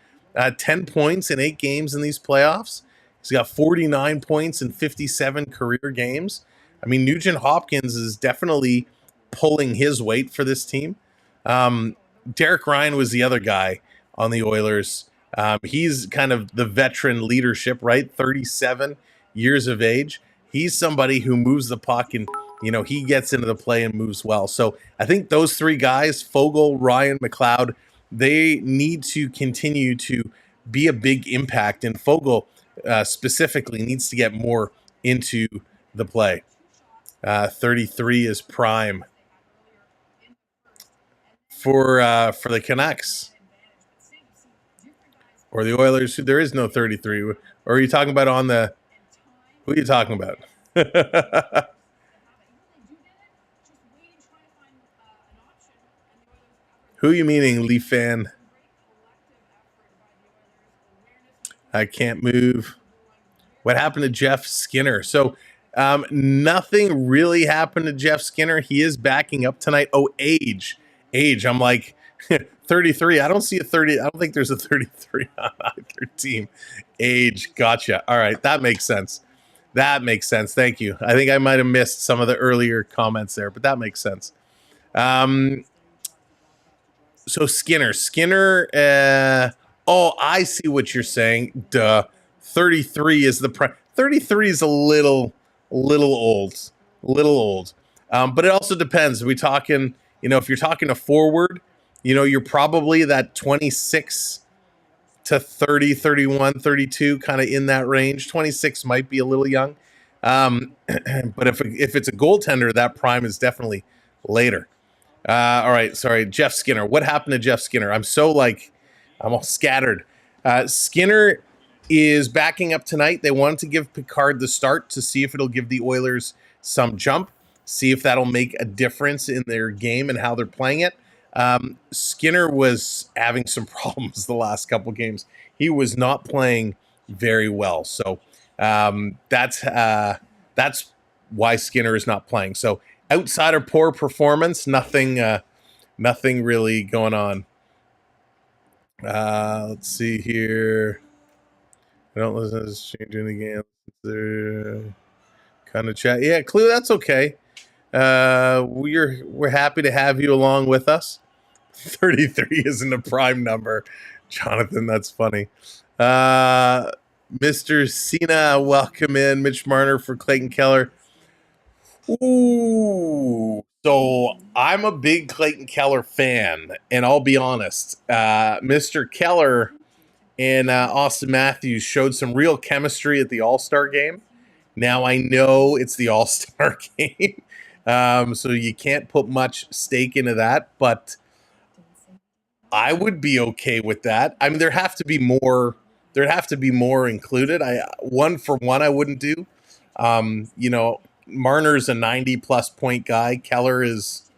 Speaker 1: 10 points in 8 games in these playoffs. He's got 49 points in 57 career games. I mean, Nugent Hopkins is definitely pulling his weight for this team. Derek Ryan was the other guy on the Oilers. He's kind of the veteran leadership, right? 37 years of age. he's somebody who moves the puck and, he gets into the play and moves well. So I think those three guys, Fogle, Ryan, McLeod, they need to continue to be a big impact. And Fogle specifically needs to get more into the play. 33 is prime for the Canucks. Or the Oilers. There is no 33. Or are you talking about on the... Who are you talking about? Who are you meaning, Leaf fan? I can't move. What happened to Jeff Skinner? So nothing really happened to Jeff Skinner. He is backing up tonight. Oh, age. I'm like 33. I don't see a 30. I don't think there's a 33 on either team. Age. Gotcha. All right. That makes sense. Thank you. I think I might have missed some of the earlier comments there, but that makes sense. So Skinner. I see what you're saying. Duh. 33 is the 33 is a little old. But it also depends. Are we talking, if you're talking a forward, you're probably that 26 to 30, 31, 32, kind of in that range. 26 might be a little young. But if it's a goaltender, that prime is definitely later. All right. Sorry. Jeff Skinner. What happened to Jeff Skinner? I'm all scattered. Skinner is backing up tonight. They wanted to give Picard the start to see if it'll give the Oilers some jump, see if that'll make a difference in their game and how they're playing it. Skinner was having some problems the last couple games. He was not playing very well. So that's why Skinner is not playing. So outside of poor performance, nothing really going on. Let's see here. I don't listen to this changing again. There kind of chat. Yeah, Clue, that's okay. We're happy to have you along with us. 33 isn't a prime number. Jonathan, that's funny. Mr. Cena, welcome in. Mitch Marner for Clayton Keller. Ooh. So I'm a big Clayton Keller fan, and I'll be honest. Mr. Keller and Austin Matthews showed some real chemistry at the All-Star game. Now I know it's the All-Star game, so you can't put much stake into that, but I would be okay with that. I mean, there'd have to be more included. One for one, I wouldn't do. Marner's a 90-plus point guy. Keller is,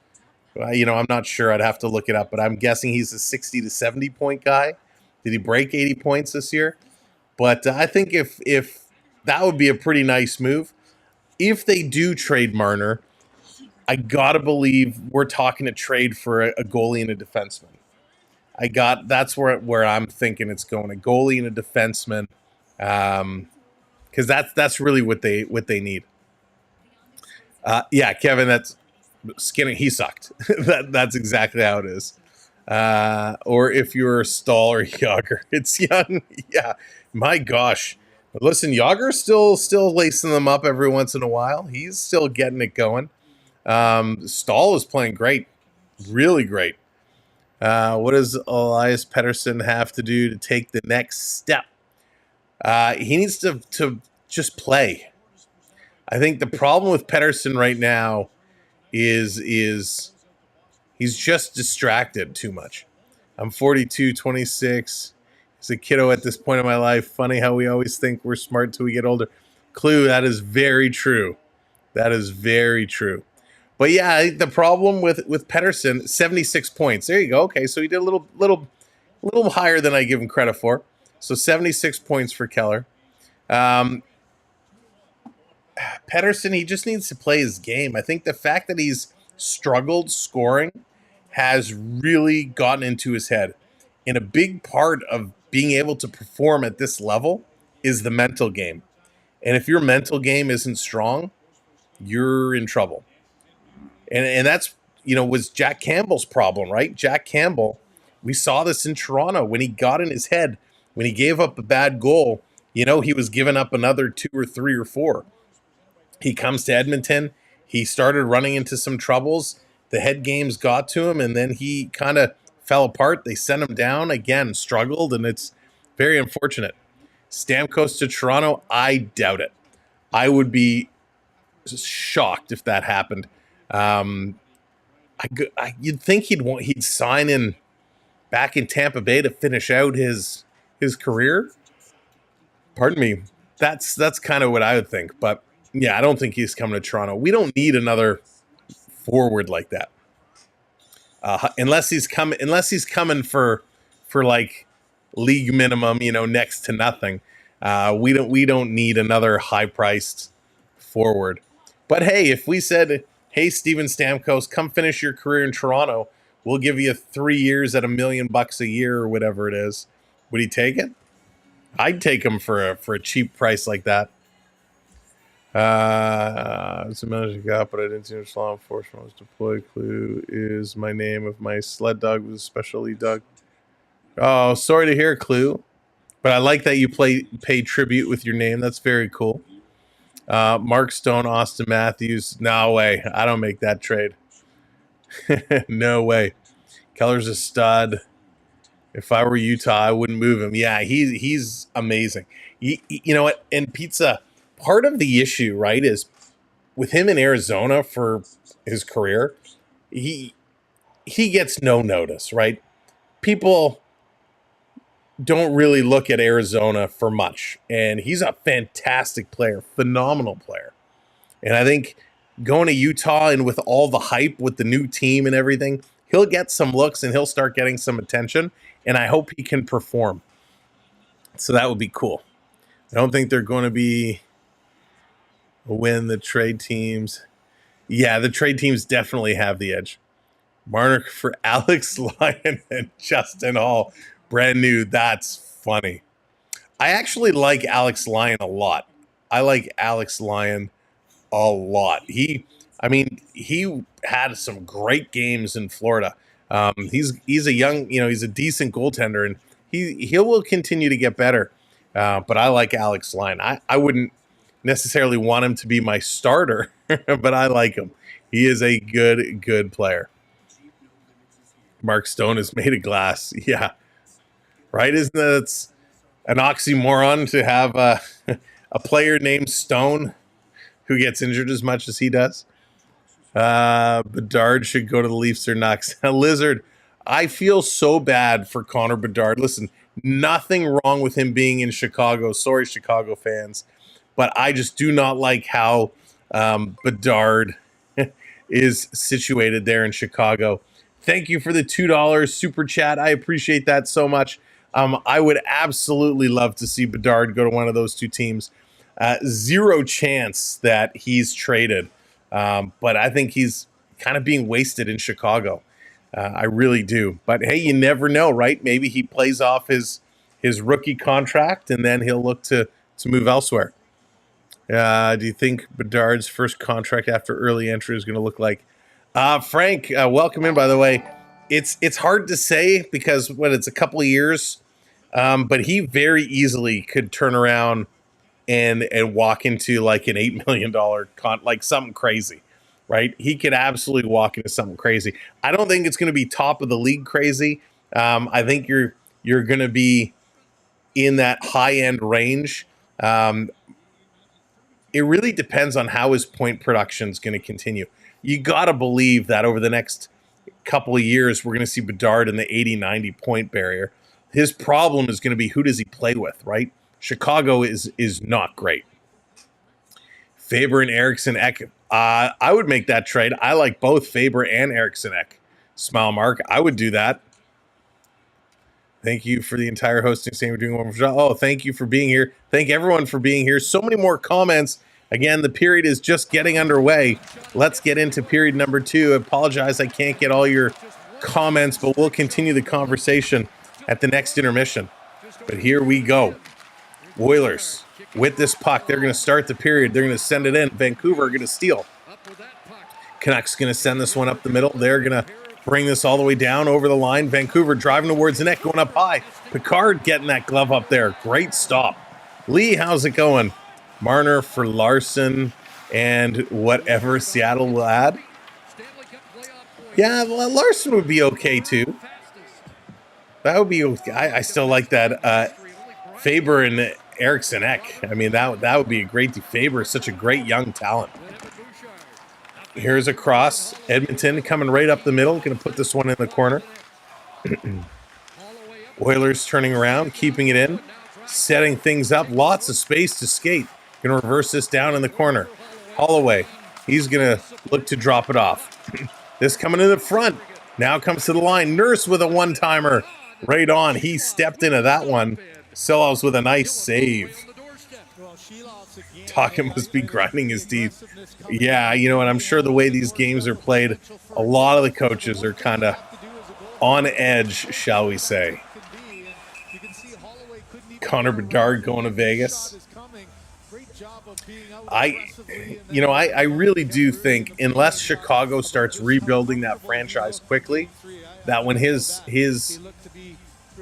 Speaker 1: I'm not sure. I'd have to look it up, but I'm guessing he's a 60 to 70 point guy. Did he break 80 points this year? But I think if that would be a pretty nice move. If they do trade Marner, I gotta believe we're talking a trade for a goalie and a defenseman. That's where I'm thinking it's going, a goalie and a defenseman, because that's really what they need. Yeah, Kevin, that's Skinner. He sucked. That's exactly how it is. Or if you're Stahl or Yager, it's young. Yeah, my gosh. But listen, Yager's still lacing them up every once in a while. He's still getting it going. Stahl is playing great, really great. What does Elias Pettersson have to do to take the next step? He needs to just play. I think the problem with Pettersson right now is he's just distracted too much. I'm 42, 26. He's a kiddo at this point in my life. Funny how we always think we're smart till we get older. Clue, that is very true. That is very true. But yeah, the problem with Pettersson, 76 points. There you go. Okay, so he did a little higher than I give him credit for. So 76 points for Keller. Pettersson, he just needs to play his game. I think the fact that he's struggled scoring has really gotten into his head. And a big part of being able to perform at this level is the mental game. And if your mental game isn't strong, you're in trouble. And that's, was Jack Campbell's problem, right? Jack Campbell, we saw this in Toronto when he got in his head, when he gave up a bad goal, he was giving up another 2 or 3 or 4. He comes to Edmonton. He started running into some troubles. The head games got to him, and then he kind of fell apart. They sent him down again, struggled, and it's very unfortunate. Stamkos to Toronto, I doubt it. I would be shocked if that happened. You'd think he'd sign in back in Tampa Bay to finish out his career. Pardon me. That's kind of what I would think, but yeah, I don't think he's coming to Toronto. We don't need another forward like that, unless he's coming for like league minimum, next to nothing. We don't need another high priced forward. But hey, if we said, hey, Steven Stamkos, come finish your career in Toronto, we'll give you 3 years at $1 million a year or whatever it is, would he take it? I'd take him for a cheap price like that. It's a manager got, but I didn't see much law enforcement was deployed. Clue is my name of my sled dog was a special lead dog. Oh, sorry to hear, Clue. But I like that you pay tribute with your name. That's very cool. Mark Stone, Austin Matthews. No way. I don't make that trade. No way. Keller's a stud. If I were Utah, I wouldn't move him. Yeah, he's amazing. You know what? And Pizza, part of the issue, right, is with him in Arizona for his career, he gets no notice, right? People don't really look at Arizona for much. And he's a fantastic player, phenomenal player. And I think going to Utah and with all the hype with the new team and everything, he'll get some looks and he'll start getting some attention. And I hope he can perform. So that would be cool. I don't think they're going to be win the trade teams. Yeah, the trade teams definitely have the edge. Marner for Alex Lyon and Justin Hall. Brand new. That's funny. I actually like Alex Lyon a lot. He had some great games in Florida. He's a young, he's a decent goaltender, and he will continue to get better. But I like Alex Lyon. I wouldn't necessarily want him to be my starter, but I like him. He is a good player. Mark Stone is made of glass. Yeah. Right? Isn't that an oxymoron to have a player named Stone who gets injured as much as he does? Bedard should go to the Leafs or Canucks. Lizard, I feel so bad for Connor Bedard. Listen, nothing wrong with him being in Chicago. Sorry, Chicago fans. But I just do not like how Bedard is situated there in Chicago. Thank you for the $2 super chat. I appreciate that so much. I would absolutely love to see Bedard go to one of those two teams. Zero chance that he's traded. But I think he's kind of being wasted in Chicago. I really do. But hey, you never know, right? Maybe he plays off his rookie contract and then he'll look to move elsewhere. Do you think Bedard's first contract after early entry is going to look like? Frank, welcome in, by the way. It's hard to say because it's a couple of years, but he very easily could turn around and walk into like an $8 million like something crazy, right? He could absolutely walk into something crazy. I don't think it's going to be top of the league crazy. I think you're going to be in that high end range. It really depends on how his point production is going to continue. You got to believe that over the next couple of years, we're going to see Bedard in the 80-90 point barrier. His problem is going to be who does he play with, right? Chicago is not great. Faber and Eriksson Ek. I would make that trade. I like both Faber and Eriksson Ek. Smile Mark. I would do that. Thank you for the entire hosting. Saying we're doing one for job. Oh, thank you for being here. Thank everyone for being here. So many more comments. Again, the period is just getting underway. Let's get into period number 2. I apologize I can't get all your comments, but we'll continue the conversation at the next intermission. But here we go. Oilers with this puck. They're going to start the period. They're going to send it in. Vancouver are going to steal. Canucks going to send this one up the middle. They're going to bring this all the way down over the line. Vancouver driving towards the net, going up high. Picard getting that glove up there. Great stop. Lee, how's it going? Marner for Larson and whatever Seattle will add. Yeah, well, Larson would be okay too. That would be okay. I still like that Faber and Eriksson Ek. I mean, that would be a great. Faber is such a great young talent. Here's a cross. Edmonton coming right up the middle. Going to put this one in the corner. Oilers turning around, keeping it in, setting things up. Lots of space to skate. Going to reverse this down in the corner. Holloway. He's going to look to drop it off. This coming in the front. Now comes to the line. Nurse with a one-timer. Right on. He stepped into that one. Sellows with a nice save. Talkin must be grinding his teeth. Yeah, you know what? I'm sure the way these games are played, a lot of the coaches are kind of on edge, shall we say. Connor Bedard going to Vegas. I really do think, unless Chicago starts rebuilding that franchise quickly, that when his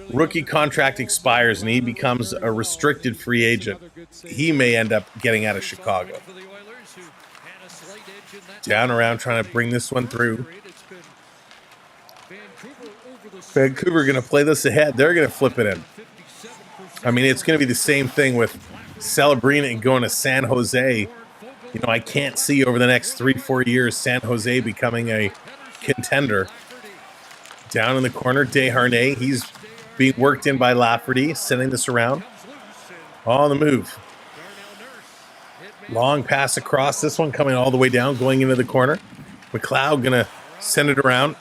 Speaker 1: rookie contract expires and he becomes a restricted free agent, he may end up getting out of Chicago. Down around trying to bring this one through. Vancouver going to play this ahead. They're going to flip it in. I mean, it's going to be the same thing with Celebrini and going to San Jose. You know, I can't see over the next 3-4 years San Jose becoming a contender. Down in the corner, Desharnais. He's being worked in by Lafferty, sending this around. On the move. Long pass across. This one coming all the way down, going into the corner. McLeod going to send it around.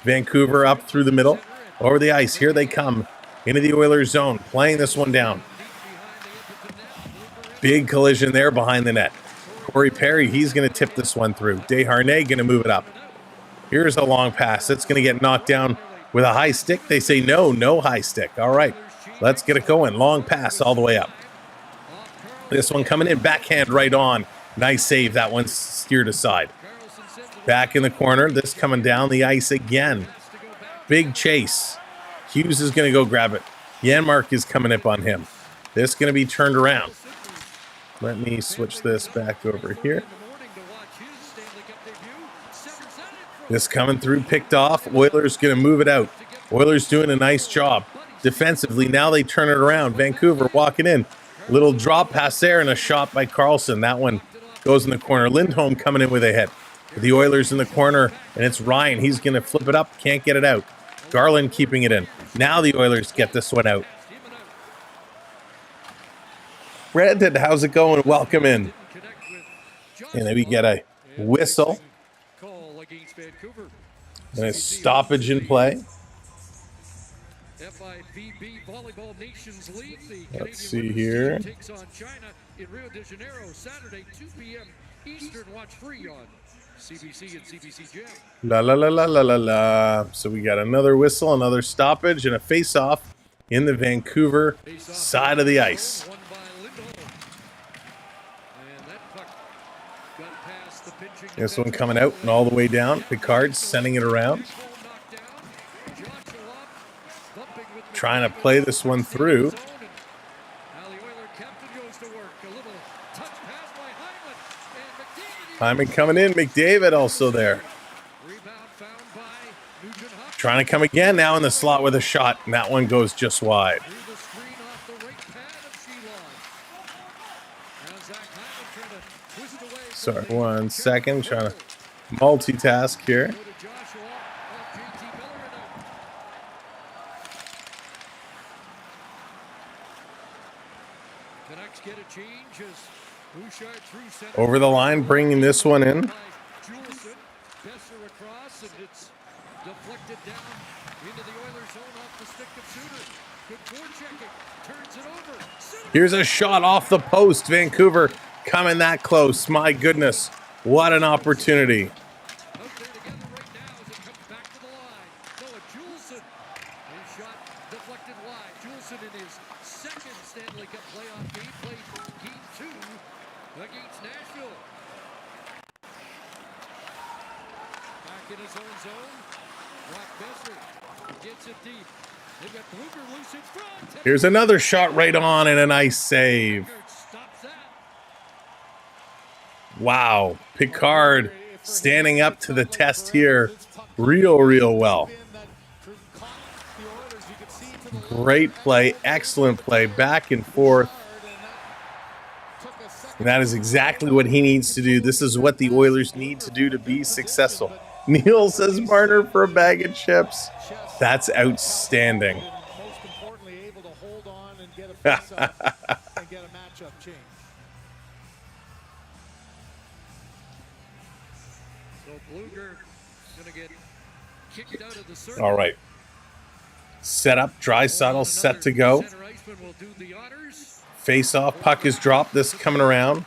Speaker 1: Vancouver up through the middle. Over the ice. Here they come. Into the Oilers zone. Playing this one down. Big collision there behind the net. Corey Perry, he's going to tip this one through. Desharnais going to move it up. Here's a long pass. It's going to get knocked down with a high stick. They say no high stick. All right, let's get it going. Long pass all the way up. This one coming in, backhand right on. Nice save. That one's steered aside. Back in the corner. This coming down the ice again. Big chase. Hughes is going to go grab it. Janmark is coming up on him. This is going to be turned around. Let me switch this back over here. This coming through, picked off. Oilers going to move it out. Oilers doing a nice job. Defensively, now they turn it around. Vancouver walking in. Little drop pass there and a shot by Carlson. That one goes in the corner. Lindholm coming in with a hit. The Oilers in the corner, and it's Ryan. He's going to flip it up. Can't get it out. Garland keeping it in. Now the Oilers get this one out. Brandon, how's it going? Welcome in. And then we get a whistle. And a stoppage in play. Let's see here. La la la la la la la. So we got another whistle, another stoppage, and a face-off in the Vancouver side of the ice. This one coming out and all the way down. Picard sending it around. Trying to play this one through. Hyman coming in. McDavid also there. Trying to come again now in the slot with a shot. And that one goes just wide. Sorry, 1 second. Trying to multitask here. Over the line, bringing this one in. Here's a shot off the post. Vancouver coming that close. My goodness, what an opportunity. Here's another shot right on and a nice save. Wow, Picard standing up to the test here real well. Great play, excellent play, back and forth. And that is exactly what he needs to do. This is what the Oilers need to do to be successful. Neil says Marner for a bag of chips. That's outstanding.
Speaker 2: Most importantly, able to hold on and get a face-off and get a matchup change. So Bluger gonna get kicked out of the circle.
Speaker 1: All right. Set up, Dryshaitl set to go.
Speaker 2: Center iceman will do the honors.
Speaker 1: Face off, puck is dropped. This coming around.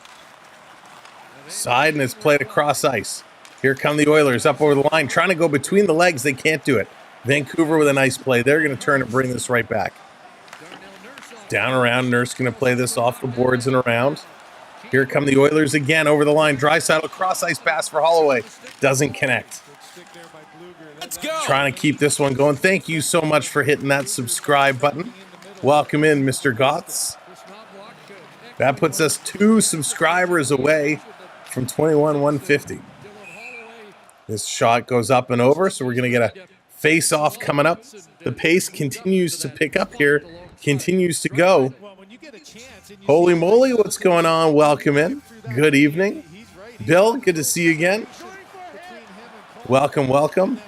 Speaker 1: Side, and it's played across ice. Here come the Oilers up over the line, trying to go between the legs. They can't do it. Vancouver with a nice play. They're going to turn and bring this right back. Down around, Nurse going to play this off the boards and around. Here come the Oilers again over the line. Dryshaitl cross ice pass for Holloway. Doesn't connect.
Speaker 3: Let's go.
Speaker 1: Trying to keep this one going. Thank you so much for hitting that subscribe button. Welcome in, Mr. Gotts. That puts us 2 subscribers away from 21,150. This shot goes up and over, so we're going to get a face-off coming up. The pace continues to pick up here, continues to go. Holy moly, what's going on? Welcome in. Good evening. Bill, good to see you again. Welcome, welcome.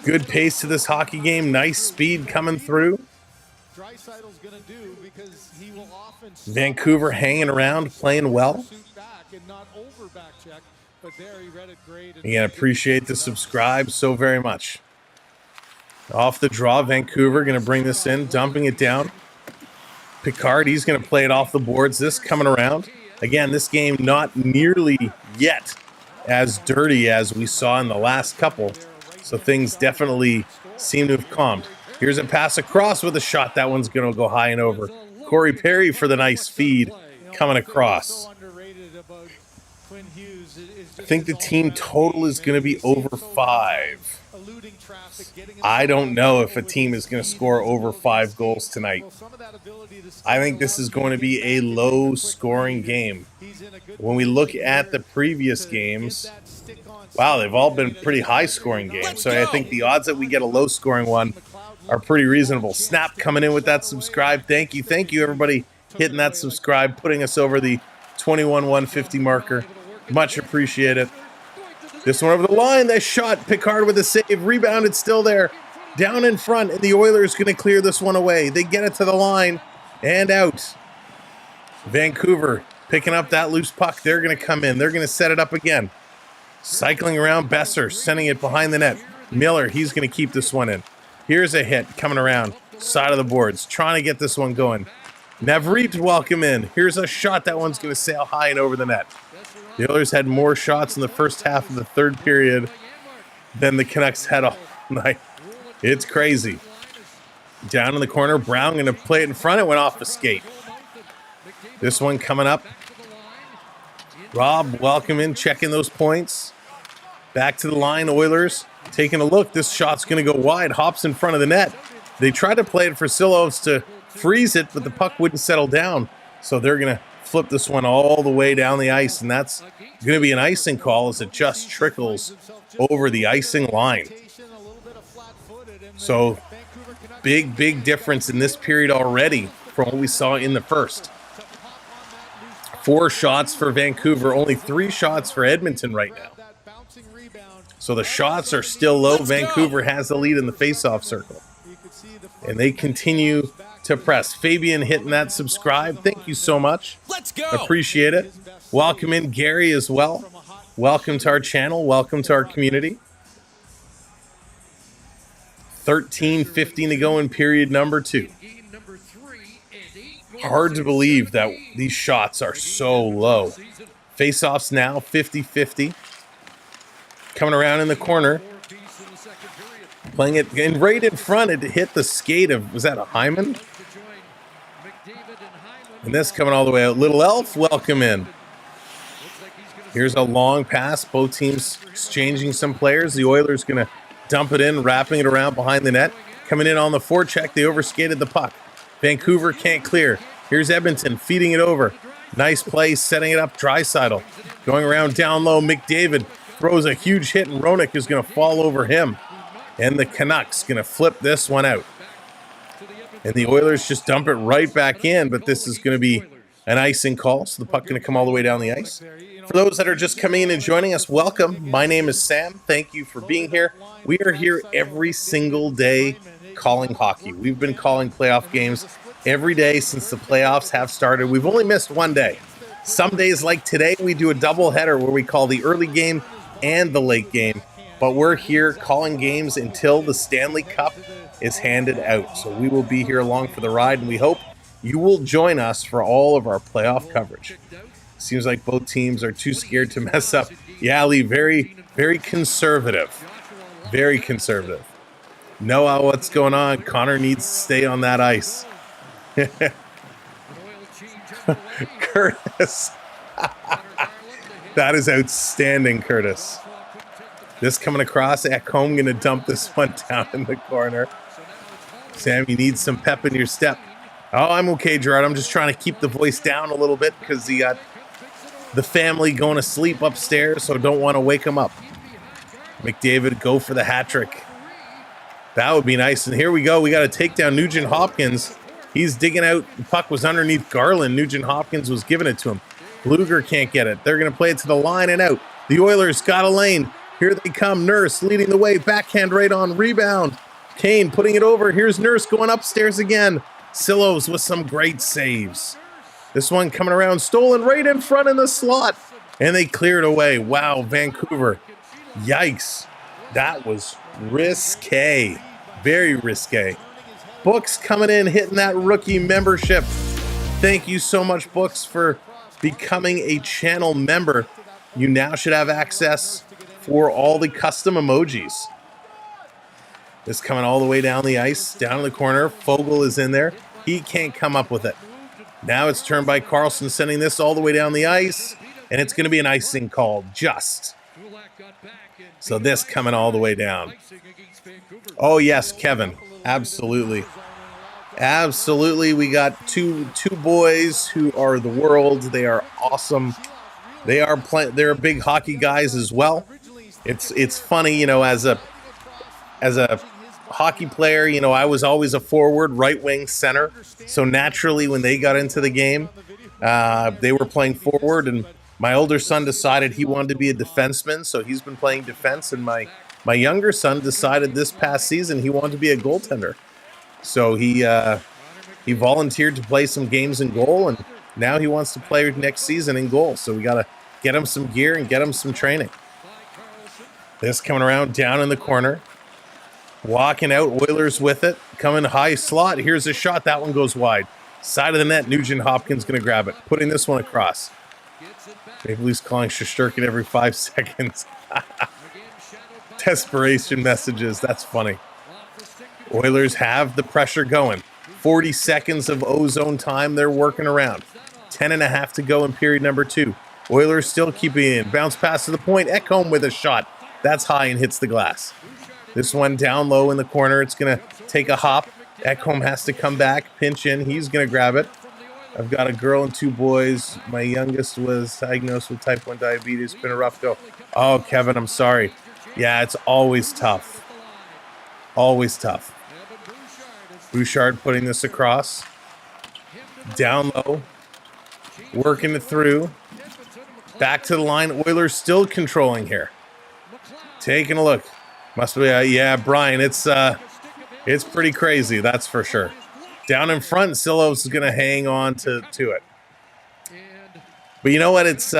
Speaker 1: Good pace to this hockey game. Nice speed coming through. Vancouver hanging around, playing well. Again, appreciate the subscribe so very much. Off the draw, Vancouver going to bring this in, dumping it down. Picard, he's going to play it off the boards. This coming around. Again, this game not nearly yet as dirty as we saw in the last couple. So things definitely seem to have calmed. Here's a pass across with a shot. That one's going to go high and over. Corey Perry for the nice feed coming across. I think the team total is going to be over 5. I don't know if a team is going to score over 5 goals tonight. I think this is going to be a low-scoring game. When we look at the previous games, wow, they've all been pretty high-scoring games. So I think the odds that we get a low-scoring one are pretty reasonable. Snap coming in with that subscribe. Thank you, everybody, hitting that subscribe, putting us over the 21,150 marker. Much appreciated. This one over the line. That shot. Picard with a save. Rebounded, still there. Down in front, and the Oilers going to clear this one away. They get it to the line and out. Vancouver picking up that loose puck. They're going to come in. They're going to set it up again. Cycling around, Besser sending it behind the net. Miller, he's going to keep this one in. Here's a hit coming around. Side of the boards. Trying to get this one going. Navreet, welcome in. Here's a shot. That one's going to sail high and over the net. The Oilers had more shots in the first half of the third period than the Canucks had all night. It's crazy. Down in the corner, Brown going to play it in front. It went off the skate. This one coming up. Rob, welcome in, checking those points. Back to the line, Oilers. Taking a look. This shot's going to go wide. Hops in front of the net. They tried to play it for Silovs to freeze it, but the puck wouldn't settle down. So they're going to flip this one all the way down the ice, and that's going to be an icing call as it just trickles over the icing line. So big difference in this period already from what we saw in the first. 4 shots for Vancouver, only 3 shots for Edmonton right now. So the shots are still low. Vancouver has the lead in the face-off circle. And they continue to press. Fabian hitting that subscribe. Thank you so much.
Speaker 3: Let's go.
Speaker 1: Appreciate it. Welcome in Gary as well. Welcome to our channel. Welcome to our community. 13:15 to go in period number 2. Hard to believe that these shots are so low. Face-offs now 50-50. Coming around in the corner. Playing it and right in front. It hit the skate of, was that a Hyman? And this coming all the way out. Little Elf, welcome in. Here's a long pass. Both teams exchanging some players. The Oilers going to dump it in, wrapping it around behind the net. Coming in on the forecheck, they overskated the puck. Vancouver can't clear. Here's Edmonton feeding it over. Nice play, setting it up. Dryshaitl going around down low. McDavid throws a huge hit, and Roenick is going to fall over him. And the Canucks going to flip this one out. And the Oilers just dump it right back in, but this is going to be an icing call, so the puck going to come all the way down the ice. For those that are just coming in and joining us, welcome. My name is Sam. Thank you for being here. We are here every single day calling hockey. We've been calling playoff games every day since the playoffs have started. We've only missed one day. Some days like today, we do a doubleheader where we call the early game and the late game. But we're here calling games until the Stanley Cup is handed out. So we will be here along for the ride, and we hope you will join us for all of our playoff coverage. Seems like both teams are too scared to mess up. Yeah, Lee, very, very conservative. Very conservative. Know what's going on. Connor needs to stay on that ice. Curtis. That is outstanding, Curtis. This coming across. Ekholm going to dump this one down in the corner. Sam, you need some pep in your step. Oh, I'm okay, Gerard. I'm just trying to keep the voice down a little bit because you got the family going to sleep upstairs, so don't want to wake them up. McDavid, go for the hat trick. That would be nice. And here we go. We got to take down Nugent Hopkins. He's digging out. The puck was underneath Garland. Nugent Hopkins was giving it to him. Blueger can't get it. They're going to play it to the line and out. The Oilers got a lane. Here they come. Nurse leading the way. Backhand right on. Rebound. Kane putting it over. Here's Nurse going upstairs again. Silos with some great saves. This one coming around, stolen right in front in the slot. And they cleared away. Wow, Vancouver. Yikes. That was risque. Very risque. Books coming in, hitting that rookie membership. Thank you so much, Books, for becoming a channel member. You now should have access for all the custom emojis. This coming all the way down the ice, down in the corner. Fogle is in there. He can't come up with it. Now it's turned by Carlson, sending this all the way down the ice, and it's going to be an icing call, just. So this coming all the way down. Oh, yes, Kevin. Absolutely. Absolutely. We got two boys who are the world. They are awesome. They're big hockey guys as well. It's funny, you know, as a hockey player, you know, I was always a forward, right wing, center. So naturally, when they got into the game, they were playing forward, and my older son decided he wanted to be a defenseman, so he's been playing defense, and my younger son decided this past season he wanted to be a goaltender. So he volunteered to play some games in goal, and now he wants to play next season in goal. So we got to get him some gear and get him some training. This coming around down in the corner. Walking out, Oilers with it. Coming high slot. Here's a shot. That one goes wide. Side of the net, Nugent Hopkins going to grab it. Putting this one across. Maple Leafs calling Shesterkin every 5 seconds. Desperation messages. That's funny. Oilers have the pressure going. 40 seconds of ozone time. They're working around. 10.5 to go in period number 2. Oilers still keeping it in. Bounce pass to the point. Ekholm with a shot. That's high and hits the glass. This one down low in the corner. It's going to take a hop. Ekholm has to come back, pinch in. He's going to grab it. I've got a girl and 2 boys. My youngest was diagnosed with type 1 diabetes. It's been a rough go. Oh, Kevin, I'm sorry. Yeah, it's always tough. Always tough. Bouchard putting this across. Down low. Working it through. Back to the line. Oilers still controlling here. Taking a look. Must be, yeah, Brian, it's pretty crazy, that's for sure. Down in front, Silos is going to hang on to it. But you know what? It's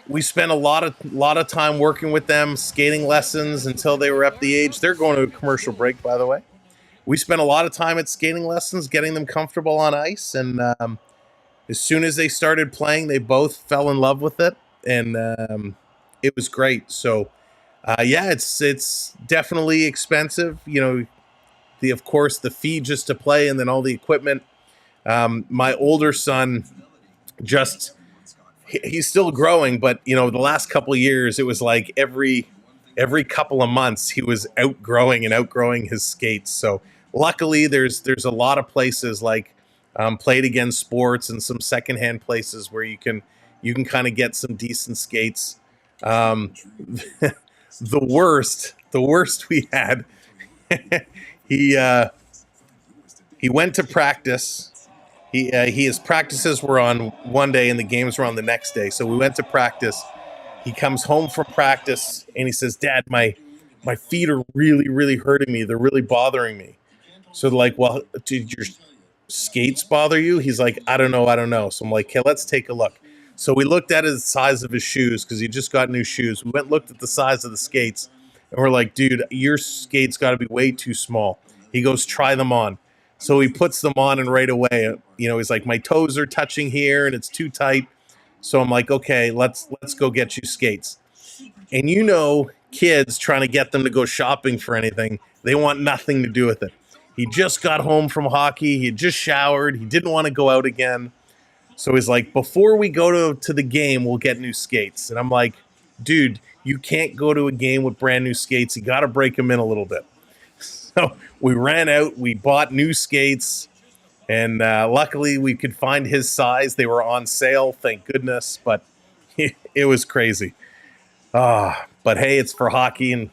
Speaker 1: we spent a lot of time working with them, skating lessons until they were up the age. They're going to a commercial break, by the way. We spent a lot of time at skating lessons, getting them comfortable on ice, and as soon as they started playing, they both fell in love with it, and it was great. So. Yeah, it's definitely expensive. You know, of course, the fee just to play and then all the equipment. My older son he's still growing, but, you know, the last couple of years, it was like every couple of months he was outgrowing his skates. So luckily there's a lot of places like Played against sports and some secondhand places where you can kind of get some decent skates. The worst we had. he went to practice. His practices were on one day and the games were on the next day. So we went to practice. He comes home from practice and he says, "Dad, my feet are really, really hurting me. They're really bothering me." So they're like, "Well, did your skates bother you?" He's like, I don't know. So I'm like, "Okay, let's take a look." So we looked at the size of his shoes because he just got new shoes. We went and looked at the size of the skates and we're like, "Dude, your skates got to be way too small." He goes, "Try them on." So he puts them on and right away, he's like, "My toes are touching here and it's too tight." So I'm like, "Okay, let's go get you skates." And kids trying to get them to go shopping for anything, they want nothing to do with it. He just got home from hockey. He had just showered. He didn't want to go out again. So he's like, "Before we go to the game, we'll get new skates." And I'm like, "Dude, you can't go to a game with brand new skates. You got to break them in a little bit." So we ran out. We bought new skates. And luckily, we could find his size. They were on sale, thank goodness. But it was crazy. But hey, it's for hockey, and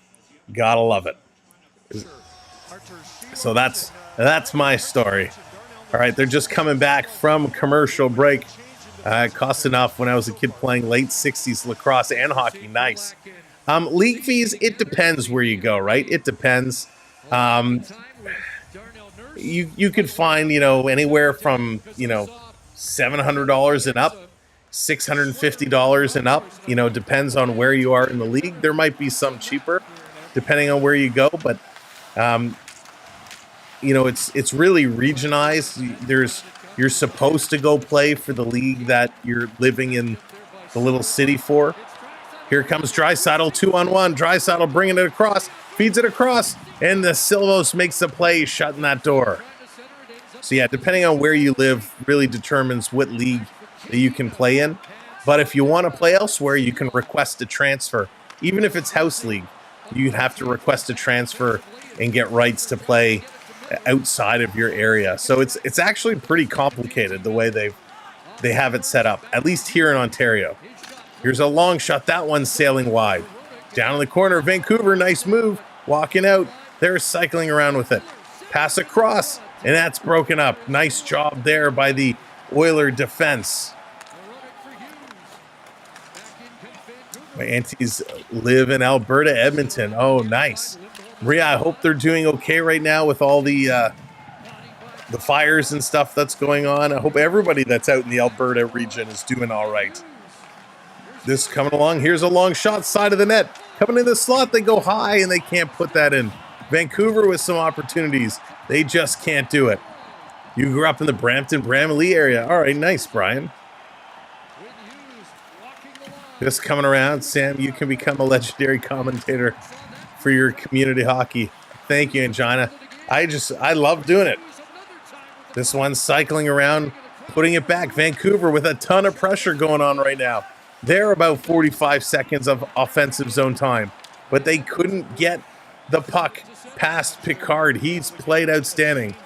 Speaker 1: gotta love it. So that's my story. All right, they're just coming back from commercial break. It cost enough when I was a kid playing late 60s lacrosse and hockey. Nice. League fees, it depends where you go, right? It depends. You could find, anywhere from, $700 and up, $650 and up, depends on where you are in the league. There might be some cheaper depending on where you go, but it's really regionalized. You're supposed to go play for the league that you're living in the little city for. Here comes Dryshaitl 2-on-1. Dryshaitl bringing it across, feeds it across, and the Silvos makes the play, shutting that door. So yeah, depending on where you live really determines what league that you can play in. But if you want to play elsewhere, you can request a transfer. Even if it's house league, you have to request a transfer and get rights to play outside of your area. So it's actually pretty complicated the way they have it set up, at least here in Ontario. Here's a long shot. That one's sailing wide. Down in the corner, Vancouver, nice move. Walking out. They're cycling around with it. Pass across, and that's broken up. Nice job there by the Oiler defense. My aunties live in Alberta, Edmonton. Oh, nice. Maria, I hope they're doing okay right now with all the fires and stuff that's going on. I hope everybody that's out in the Alberta region is doing all right. This coming along. Here's a long shot, side of the net. Coming in the slot, they go high and they can't put that in. Vancouver with some opportunities. They just can't do it. You grew up in the Brampton, Bramalea area. All right, nice, Brian. Just coming around. Sam, you can become a legendary commentator for your community hockey. Thank you, Angina. I love doing it. This one's cycling around, putting it back. Vancouver with a ton of pressure going on right now. They're about 45 seconds of offensive zone time, but they couldn't get the puck past Picard. He's played outstanding.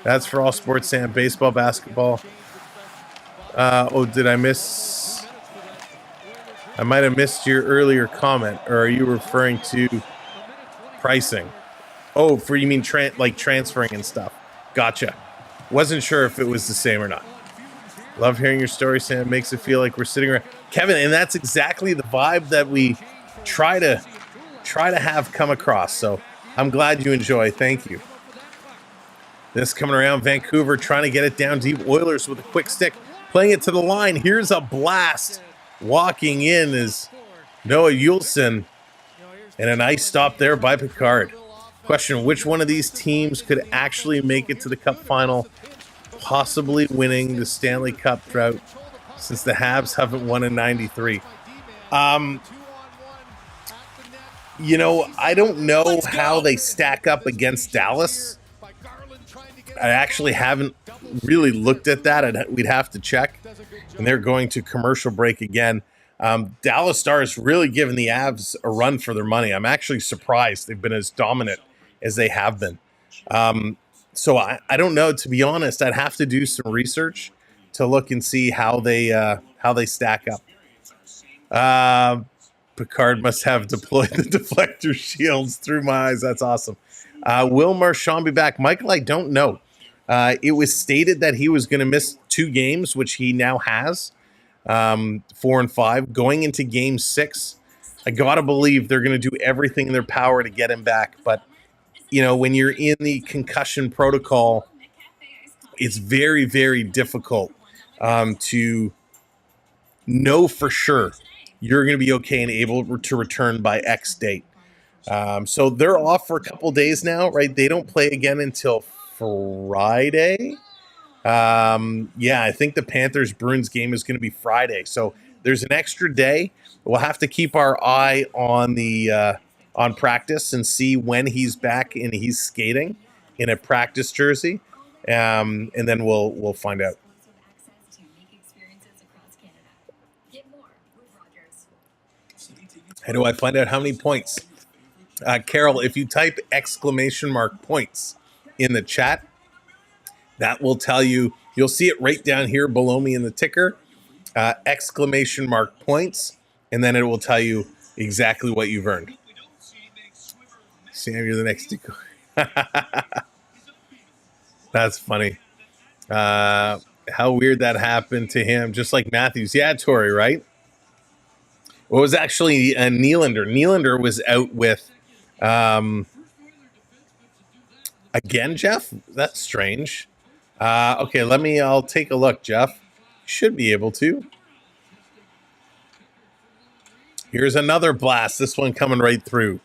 Speaker 1: That's for all sports, Sam. Baseball, basketball. Did I miss? I might have missed your earlier comment, or are you referring to pricing? Oh, you mean transferring and stuff. Gotcha. Wasn't sure if it was the same or not. Love hearing your story, Sam. Makes it feel like we're sitting around. Kevin, and that's exactly the vibe that we try to have come across. So I'm glad you enjoy. Thank you. This coming around, Vancouver trying to get it down deep. Oilers with a quick stick, playing it to the line. Here's a blast. Walking in is Noah Juleson, and a nice stop there by Picard. Question, which one of these teams could actually make it to the Cup final, possibly winning the Stanley Cup drought, since the Habs haven't won in 93? I don't know how they stack up against Dallas. I actually haven't really looked at that. We'd have to check. And they're going to commercial break again. Dallas Stars really giving the Avs a run for their money. I'm actually surprised they've been as dominant as they have been. So I don't know. To be honest, I'd have to do some research to look and see how they stack up. Picard must have deployed the deflector shields through my eyes. That's awesome. Will Marchand be back? Michael, I don't know. It was stated that he was going to miss 2 games, which he now has, 4 and 5. Going into game 6, I got to believe they're going to do everything in their power to get him back. But, when you're in the concussion protocol, it's very, very difficult to know for sure you're going to be okay and able to return by X date. So they're off for a couple days now, right? They don't play again until Friday. I think the Panthers-Bruins game is going to be Friday. So there's an extra day. We'll have to keep our eye on the on practice and see when he's back and he's skating in a practice jersey. And then we'll find out. How do I find out how many points? Carol, if you type ! points in the chat, that will tell you. You'll see it right down here below me in the ticker, ! Points, and then it will tell you exactly what you've earned. Sam, you're the next to go. That's funny. How weird that happened to him, just like Matthews. Yeah, Tori, right? Well, it was actually Nylander. Nylander was out with, again, Jeff? That's strange. Okay, I'll take a look, Jeff. Should be able to. Here's another blast. This one coming right through.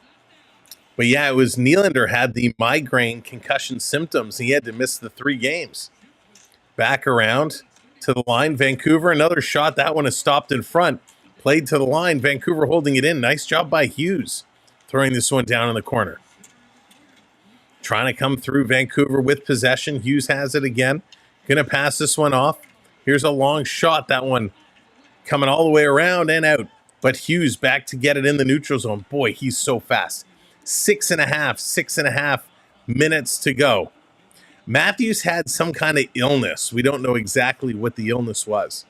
Speaker 1: But yeah, it was Nylander had the migraine concussion symptoms. He had to miss the 3 games. Back around to the line. Vancouver, another shot. That one is stopped in front. Played to the line. Vancouver holding it in. Nice job by Hughes. Throwing this one down in the corner. Trying to come through Vancouver with possession. Hughes has it again. Going to pass this one off. Here's a long shot. That one coming all the way around and out. But Hughes back to get it in the neutral zone. Boy, he's so fast. 6.5 minutes to go. Matthews had some kind of illness. We don't know exactly what the illness was.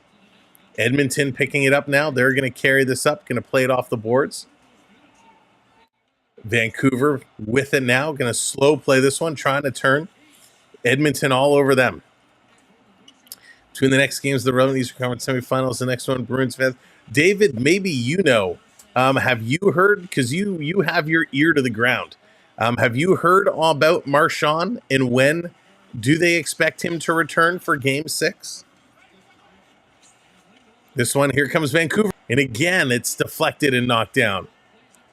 Speaker 1: Edmonton picking it up now. They're going to carry this up, going to play it off the boards. Vancouver with it now, going to slow play this one, trying to turn. Edmonton all over them. Between the next games, the Rowan Eastern Conference semifinals, the next one, Bruins fans. David, maybe have you heard, because you have your ear to the ground, have you heard all about Marchand, and when do they expect him to return for game 6? This one, here comes Vancouver. And again, it's deflected and knocked down.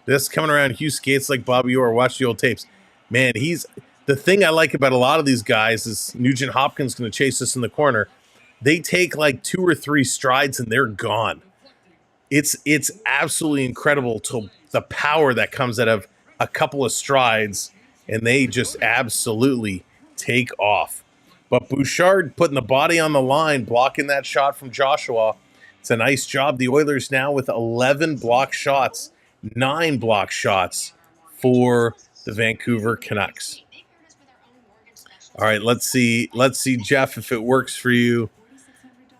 Speaker 1: This coming around, Hughes skates like Bobby Orr. Watch the old tapes. Man, the thing I like about a lot of these guys is Nugent Hopkins going to chase us in the corner. They take like 2 or 3 strides and they're gone. It's absolutely incredible to the power that comes out of a couple of strides, and they just absolutely take off. But Bouchard putting the body on the line, blocking that shot from Joshua. It's a nice job. The Oilers now with 11 block shots, 9 block shots for the Vancouver Canucks. All right, let's see, Jeff, if it works for you,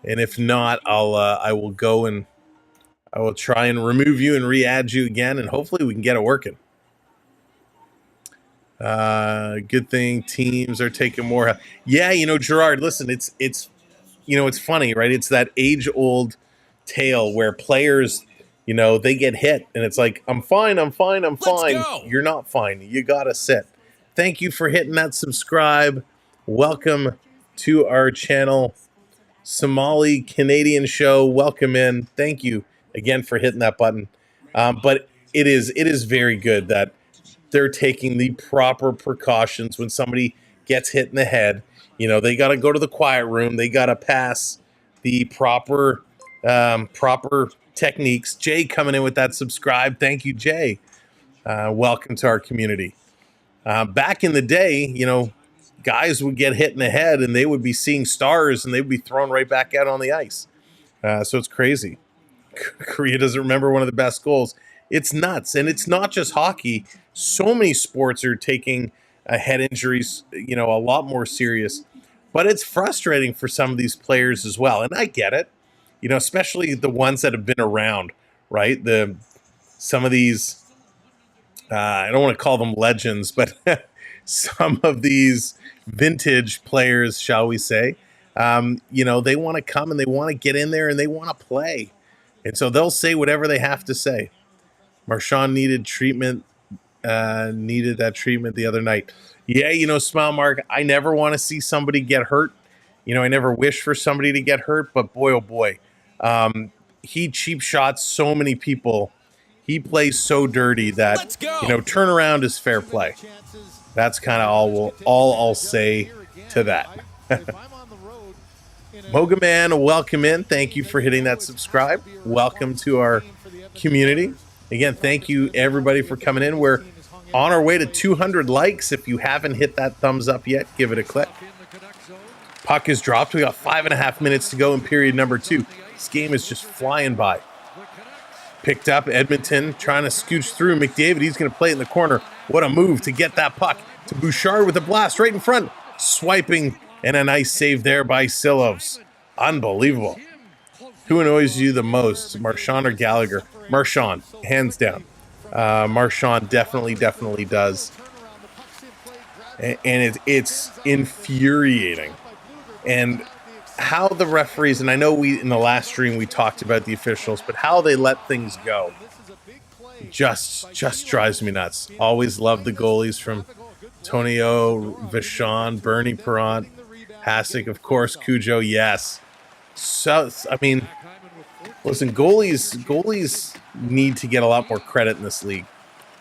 Speaker 1: and if not, I will go and I will try and remove you and re-add you again, and hopefully we can get it working. Good thing teams are taking more. Yeah, Gerard, listen, it's it's funny, right? It's that age-old tale where players, they get hit, and it's like, I'm fine.
Speaker 3: Let's go.
Speaker 1: You're not fine. You got to sit. Thank you for hitting that subscribe. Welcome to our channel. Somali Canadian show. Welcome in. Thank you again for hitting that button. But it is very good that they're taking the proper precautions when somebody gets hit in the head. They got to go to the quiet room. They got to pass the proper techniques. Jay coming in with that subscribe. Thank you, Jay. Welcome to our community. Back in the day, guys would get hit in the head and they would be seeing stars and they would be thrown right back out on the ice. So it's crazy. Korea doesn't remember one of the best goals. It's nuts. And it's not just hockey. So many sports are taking head injuries, you know, a lot more serious. But it's frustrating for some of these players as well, and I get it. You know, especially the ones that have been around, right? Some of these, I don't want to call them legends, but some of these vintage players, shall we say, you know, they want to come and they want to get in there and they want to play. And so they'll say whatever they have to say. Marchand needed that treatment the other night. Yeah, you know, Smile Mark, I never want to see somebody get hurt. You know, I never wish for somebody to get hurt, but boy, oh boy. He cheap shots so many people. He plays so dirty that, you know, turnaround is fair play. That's kind of all I'll say to that. Mogaman, welcome in. Thank you for hitting that subscribe. Welcome to our community. Again, thank you everybody for coming in. We're on our way to 200 likes. If you haven't hit that thumbs up yet, give it a click. Puck is dropped. We got 5.5 minutes to go in period number 2. This game is just flying by. Picked up, Edmonton trying to scooch through. McDavid, he's going to play it in the corner. What a move to get that puck to Bouchard with a blast right in front. Swiping, and a nice save there by Silovs. Unbelievable. Who annoys you the most, Marchand or Gallagher? Marchand, hands down. Marchand definitely does. And it's infuriating. And how the referees, and I know in the last stream we talked about the officials, but how they let things go just drives me nuts. Always love the goalies from Tonio, Vachon, Bernie Perrant, Hasek, of course, Cujo, yes. So, I mean, listen, goalies need to get a lot more credit in this league.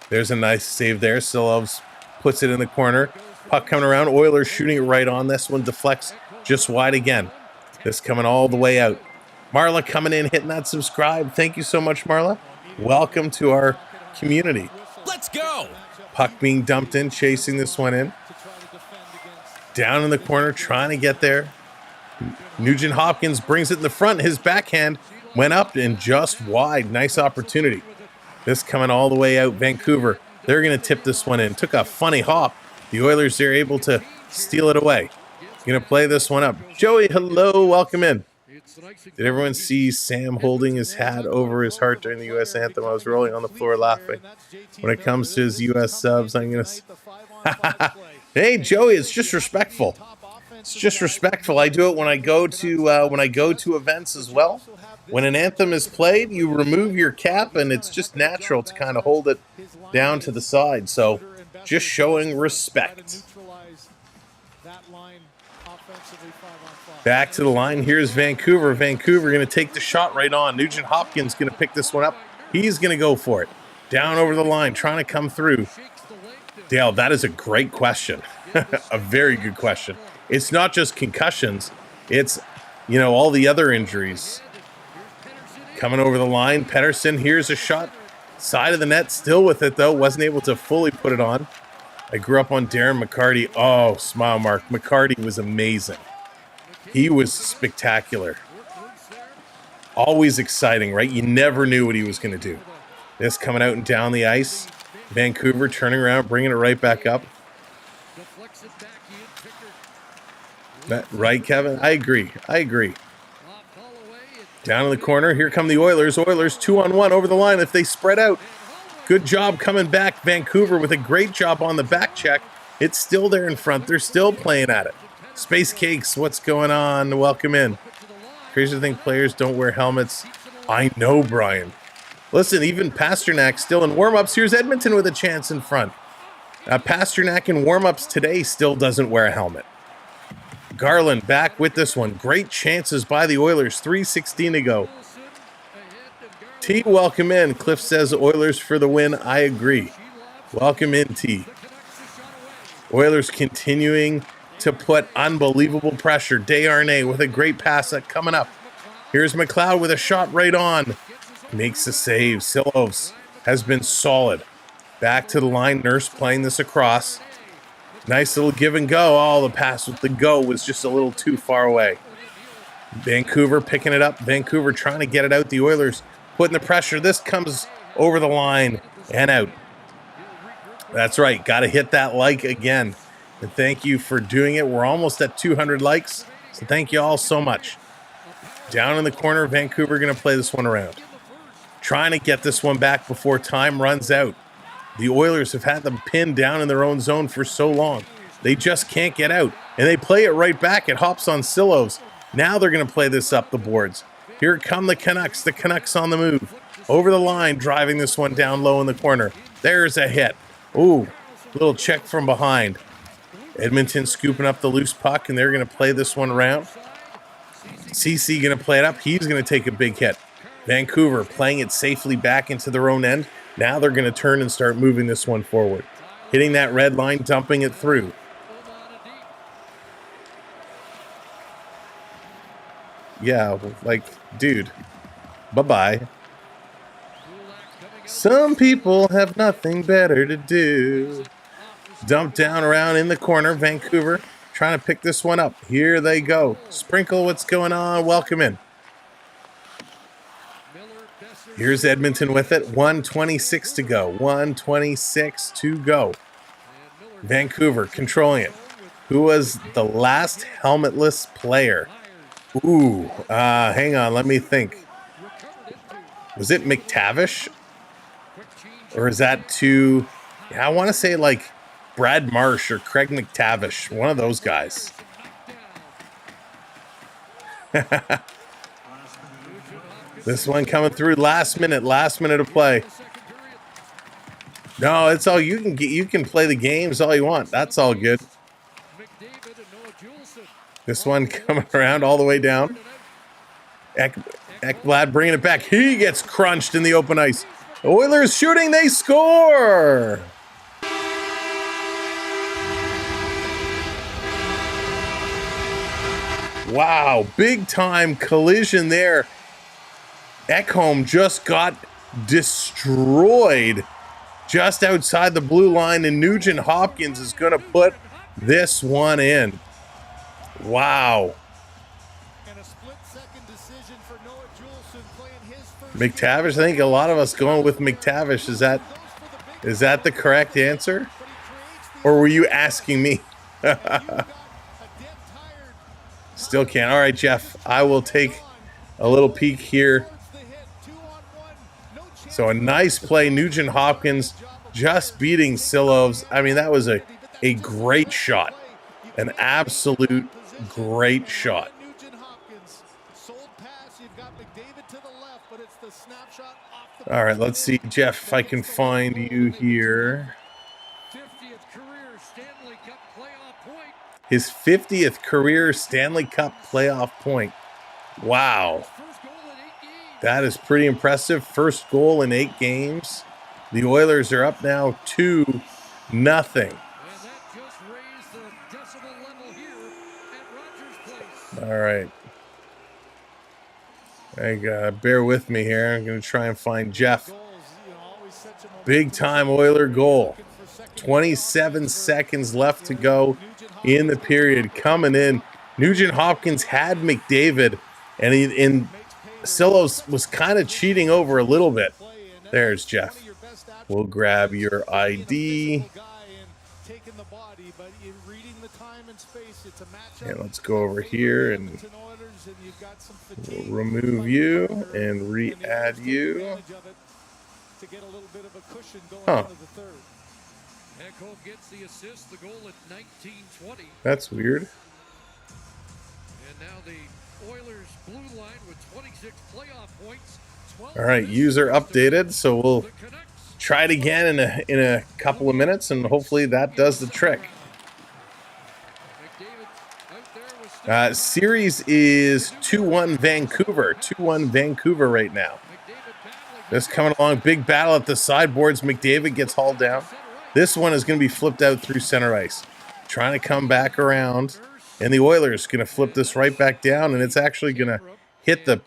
Speaker 1: There's a nice save there. Silovs puts it in the corner. Puck coming around. Oilers shooting it right on. This one deflects just wide again. This coming all the way out. Marla coming in, hitting that subscribe. Thank you so much, Marla. Welcome to our community.
Speaker 3: Let's go.
Speaker 1: Puck being dumped in, chasing this one in. Down in the corner, trying to get there. Nugent Hopkins brings it in the front. His backhand went up and just wide. Nice opportunity. This coming all the way out. Vancouver, they're going to tip this one in. Took a funny hop. The Oilers, they're able to steal it away. Going to play this one up. Joey, hello. Welcome in. Did everyone see Sam holding his hat over his heart during the U.S. anthem? I was rolling on the floor laughing. When it comes to his U.S. subs, I'm going to... Hey, Joey, it's just respectful. It's just respectful. I do it when I go to events as well. When an anthem is played, you remove your cap, and it's just natural to kind of hold it down to the side. So, just showing respect. Back to the line. Here's Vancouver. Vancouver going to take the shot right on. Nugent Hopkins going to pick this one up. He's going to go for it. Down over the line, trying to come through. Dale, that is a great question. A very good question. It's not just concussions. It's, you know, all the other injuries. Coming over the line. Pettersson, here's a shot. Side of the net, still with it, though. Wasn't able to fully put it on. I grew up on Darren McCarty. Oh, smile mark. McCarty was amazing. He was spectacular. Always exciting, right? You never knew what he was going to do. This coming out and down the ice. Vancouver turning around, bringing it right back up. Right, Kevin? I agree. Down in the corner. Here come the Oilers. Oilers 2-on-1 over the line if they spread out. Good job coming back. Vancouver with a great job on the back check. It's still there in front. They're still playing at it. Space Cakes, what's going on? Welcome in. Crazy to think players don't wear helmets. I know, Brian. Listen, even Pasternak still in warm-ups. Here's Edmonton with a chance in front. Pasternak in warm-ups today still doesn't wear a helmet. Garland back with this one. Great chances by the Oilers. 3:16 to go. T, welcome in. Cliff says Oilers for the win. I agree. Welcome in, T. Oilers continuing to put unbelievable pressure. Desharnais with a great pass coming up. Here's McLeod with a shot right on. Makes the save. Silovs has been solid. Back to the line. Nurse playing this across. Nice little give and go. Oh, the pass with the go was just a little too far away. Vancouver picking it up. Vancouver trying to get it out. The Oilers putting the pressure. This comes over the line and out. That's right. Got to hit that like again. And thank you for doing it. We're almost at 200 likes. So thank you all so much. Down in the corner, Vancouver going to play this one around. Trying to get this one back before time runs out. The Oilers have had them pinned down in their own zone for so long. They just can't get out. And they play it right back. It hops on Silos. Now they're going to play this up the boards. Here come the Canucks. The Canucks on the move. Over the line, driving this one down low in the corner. There's a hit. Ooh, little check from behind. Edmonton scooping up the loose puck, and they're going to play this one around. CC going to play it up. He's going to take a big hit. Vancouver playing it safely back into their own end. Now they're going to turn and start moving this one forward. Hitting that red line, dumping it through. Yeah, like, dude, bye-bye. Some people have nothing better to do. Dump down around in the corner, Vancouver trying to pick this one up. Here they go. Sprinkle, what's going on? Welcome in. Here's Edmonton with it. 1:26 to go. 1:26 to go. Vancouver controlling it. Who was the last helmetless player? Ooh, hang on, let me think. Was it McTavish? Or is that too... Yeah, I want to say like Brad Marsh or Craig McTavish. One of those guys. This one coming through last minute of play. No, it's all you can get. You can play the games all you want. That's all good. This one coming around all the way down. Ekblad bringing it back. He gets crunched in the open ice. The Oilers shooting. They score. Wow, big time collision there. Ekholm just got destroyed just outside the blue line, and Nugent Hopkins is going to put this one in. Wow. McTavish, I think a lot of us going with McTavish. Is that the correct answer? Or were you asking me? Still can't. All right, Jeff, I will take a little peek here. So a nice play. Nugent Hopkins just beating Silos. I mean, that was a great shot. An absolute great shot. All right, let's see, Jeff, if I can find you here. His 50th career Stanley Cup playoff point. Wow. That is pretty impressive. First goal in 8 games. The Oilers are up now 2-0. All right. Bear with me here. I'm going to try and find Jeff. Big time Oiler goal. 27 seconds left to go in the period. Coming in. Nugent Hopkins had McDavid, and Silos was kind of cheating over a little bit. There's Jeff. We'll grab your ID. And let's go over here and we'll remove you and re-add you. Huh. That's weird.
Speaker 2: And now the Oilers blue line with 26 playoff points.
Speaker 1: All right, user updated, so we'll try it again in a couple of minutes, and hopefully that does the trick. Series is 2-1 Vancouver. 2-1 Vancouver right now. This coming along, big battle at the sideboards. McDavid gets hauled down. This one is going to be flipped out through center ice. Trying to come back around. And the Oilers going to flip this right back down, and it's actually going to hit the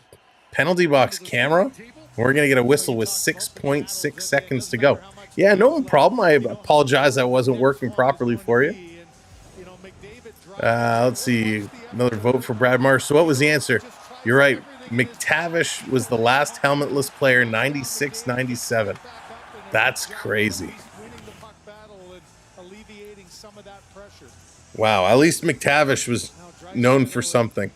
Speaker 1: penalty box camera. We're going to get a whistle with 6.6 seconds to go. Yeah, no problem. I apologize I wasn't working properly for you. Let's see. Another vote for Brad Marsh. So what was the answer? You're right. McTavish was the last helmetless player, 96-97. That's crazy. Wow, at least McTavish was known for something.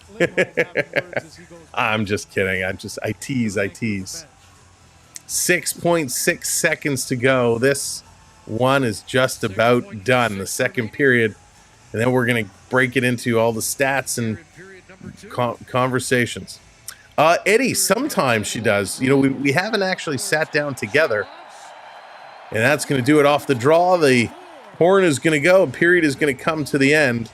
Speaker 1: I'm just kidding. I tease. 6.6 seconds to go. This one is just about done, the second period. And then we're going to break it into all the stats and conversations. Eddie, sometimes she does. You know, we haven't actually sat down together. And that's going to do it off the draw. The horn is going to go. Period is going to come to the end.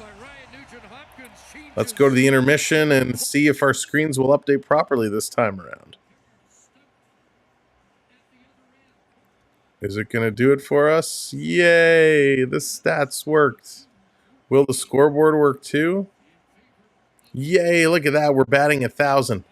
Speaker 1: Let's go to the intermission and see if our screens will update properly this time around. Is it going to do it for us? Yay! The stats worked. Will the scoreboard work too? Yay! Look at that. We're batting 1,000.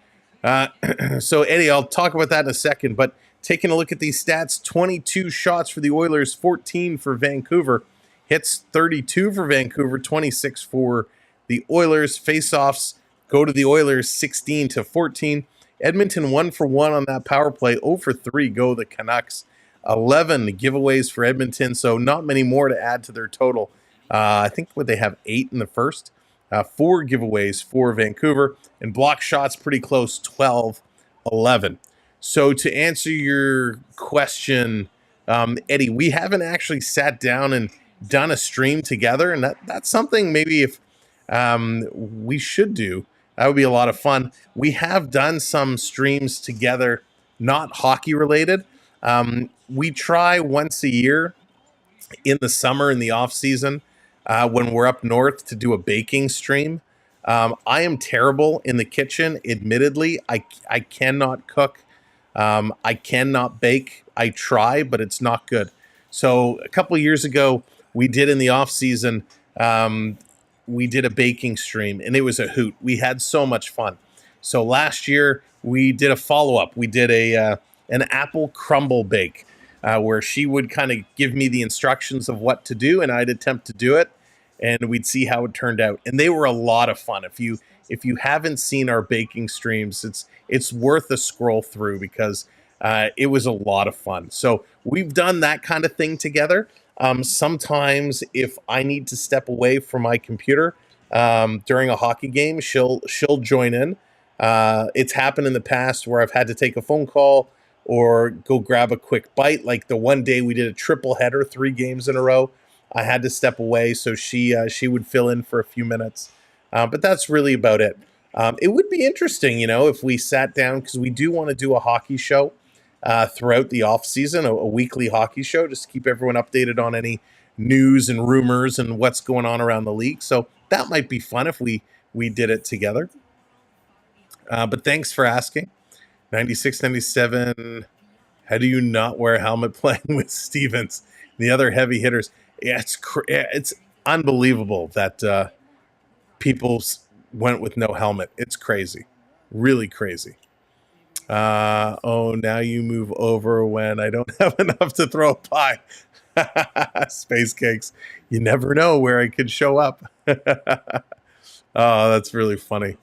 Speaker 1: So, Eddie, I'll talk about that in a second. But taking a look at these stats, 22 shots for the Oilers, 14 for Vancouver. Hits 32 for Vancouver, 26 for the Oilers. Face-offs go to the Oilers, 16-14. Edmonton 1 for 1 on that power play. 0 for 3 go the Canucks. 11 giveaways for Edmonton, so not many more to add to their total. I think they have 8 in the first. 4 giveaways for Vancouver, and block shots pretty close, 12-11. So to answer your question, Eddie, we haven't actually sat down and done a stream together, and that's something maybe if we should do. That would be a lot of fun. We have done some streams together, not hockey related. We try once a year in the summer, in the off season, when we're up north to do a baking stream. I am terrible in the kitchen. Admittedly, I cannot cook. I cannot bake. I try, but it's not good. So a couple of years ago, we did in the off season, we did a baking stream, and it was a hoot. We had so much fun. So last year, we did a follow-up. We did an apple crumble bake, where she would kind of give me the instructions of what to do, and I'd attempt to do it, and we'd see how it turned out. And they were a lot of fun. If you haven't seen our baking streams, it's worth a scroll through because it was a lot of fun. So we've done that kind of thing together. Sometimes if I need to step away from my computer during a hockey game, she'll join in. It's happened in the past where I've had to take a phone call or go grab a quick bite. Like the one day we did a triple header, 3 games in a row. I had to step away, so she would fill in for a few minutes. But that's really about it. It would be interesting, if we sat down, because we do want to do a hockey show throughout the off season, a weekly hockey show, just to keep everyone updated on any news and rumors and what's going on around the league. So that might be fun if we did it together. But thanks for asking. 96, 97, how do you not wear a helmet playing with Stevens? The other heavy hitters. Yeah, it's unbelievable that people went with no helmet. It's crazy. Really crazy. Now you move over when I don't have enough to throw a pie. Space cakes. You never know where I could show up. Oh, that's really funny.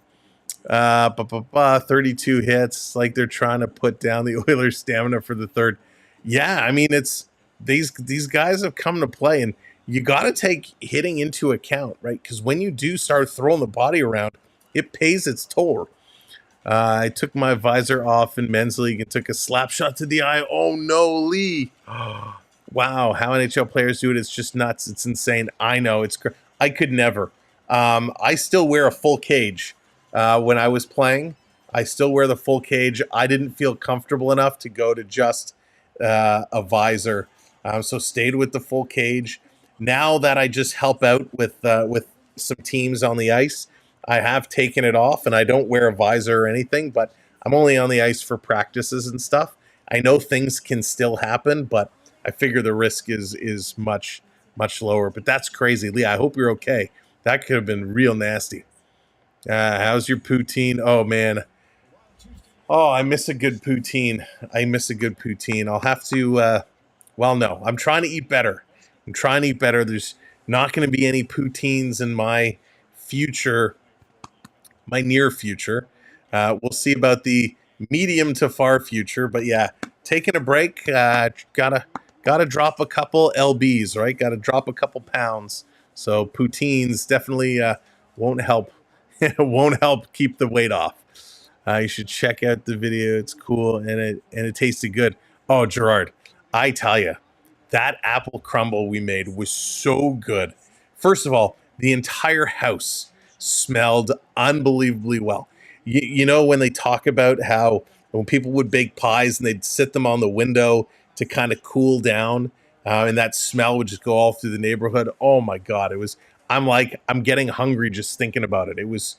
Speaker 1: 32 hits, like they're trying to put down the Oilers' stamina for the third. Yeah, I mean, it's these guys have come to play, and you got to take hitting into account, right? Because when you do start throwing the body around, it pays its toll. I took my visor off in men's league and took a slap shot to the eye. Oh no, Lee! Wow, how NHL players do it, it's just nuts. It's insane. I know, I could never. I still wear a full cage. When I was playing, I still wear the full cage. I didn't feel comfortable enough to go to just a visor, so stayed with the full cage. Now that I just help out with some teams on the ice, I have taken it off, and I don't wear a visor or anything, but I'm only on the ice for practices and stuff. I know things can still happen, but I figure the risk is much, much lower. But that's crazy. Lee, I hope you're okay. That could have been real nasty. How's your poutine? Oh, man. Oh, I miss a good poutine. I'll have to, no, I'm trying to eat better. There's not going to be any poutines in my near future. We'll see about the medium to far future. But yeah, taking a break. Gotta drop a couple lbs, right? Gotta drop a couple pounds. So poutines definitely won't help won't help keep the weight off. You should check out the video. It's cool and it tasted good. Oh, Gerard, I tell you, that apple crumble we made was so good. First of all, the entire house smelled unbelievably well. You know, when they talk about how when people would bake pies and they'd sit them on the window to kind of cool down, and that smell would just go all through the neighborhood. Oh my God, it was. I'm getting hungry just thinking about it. It was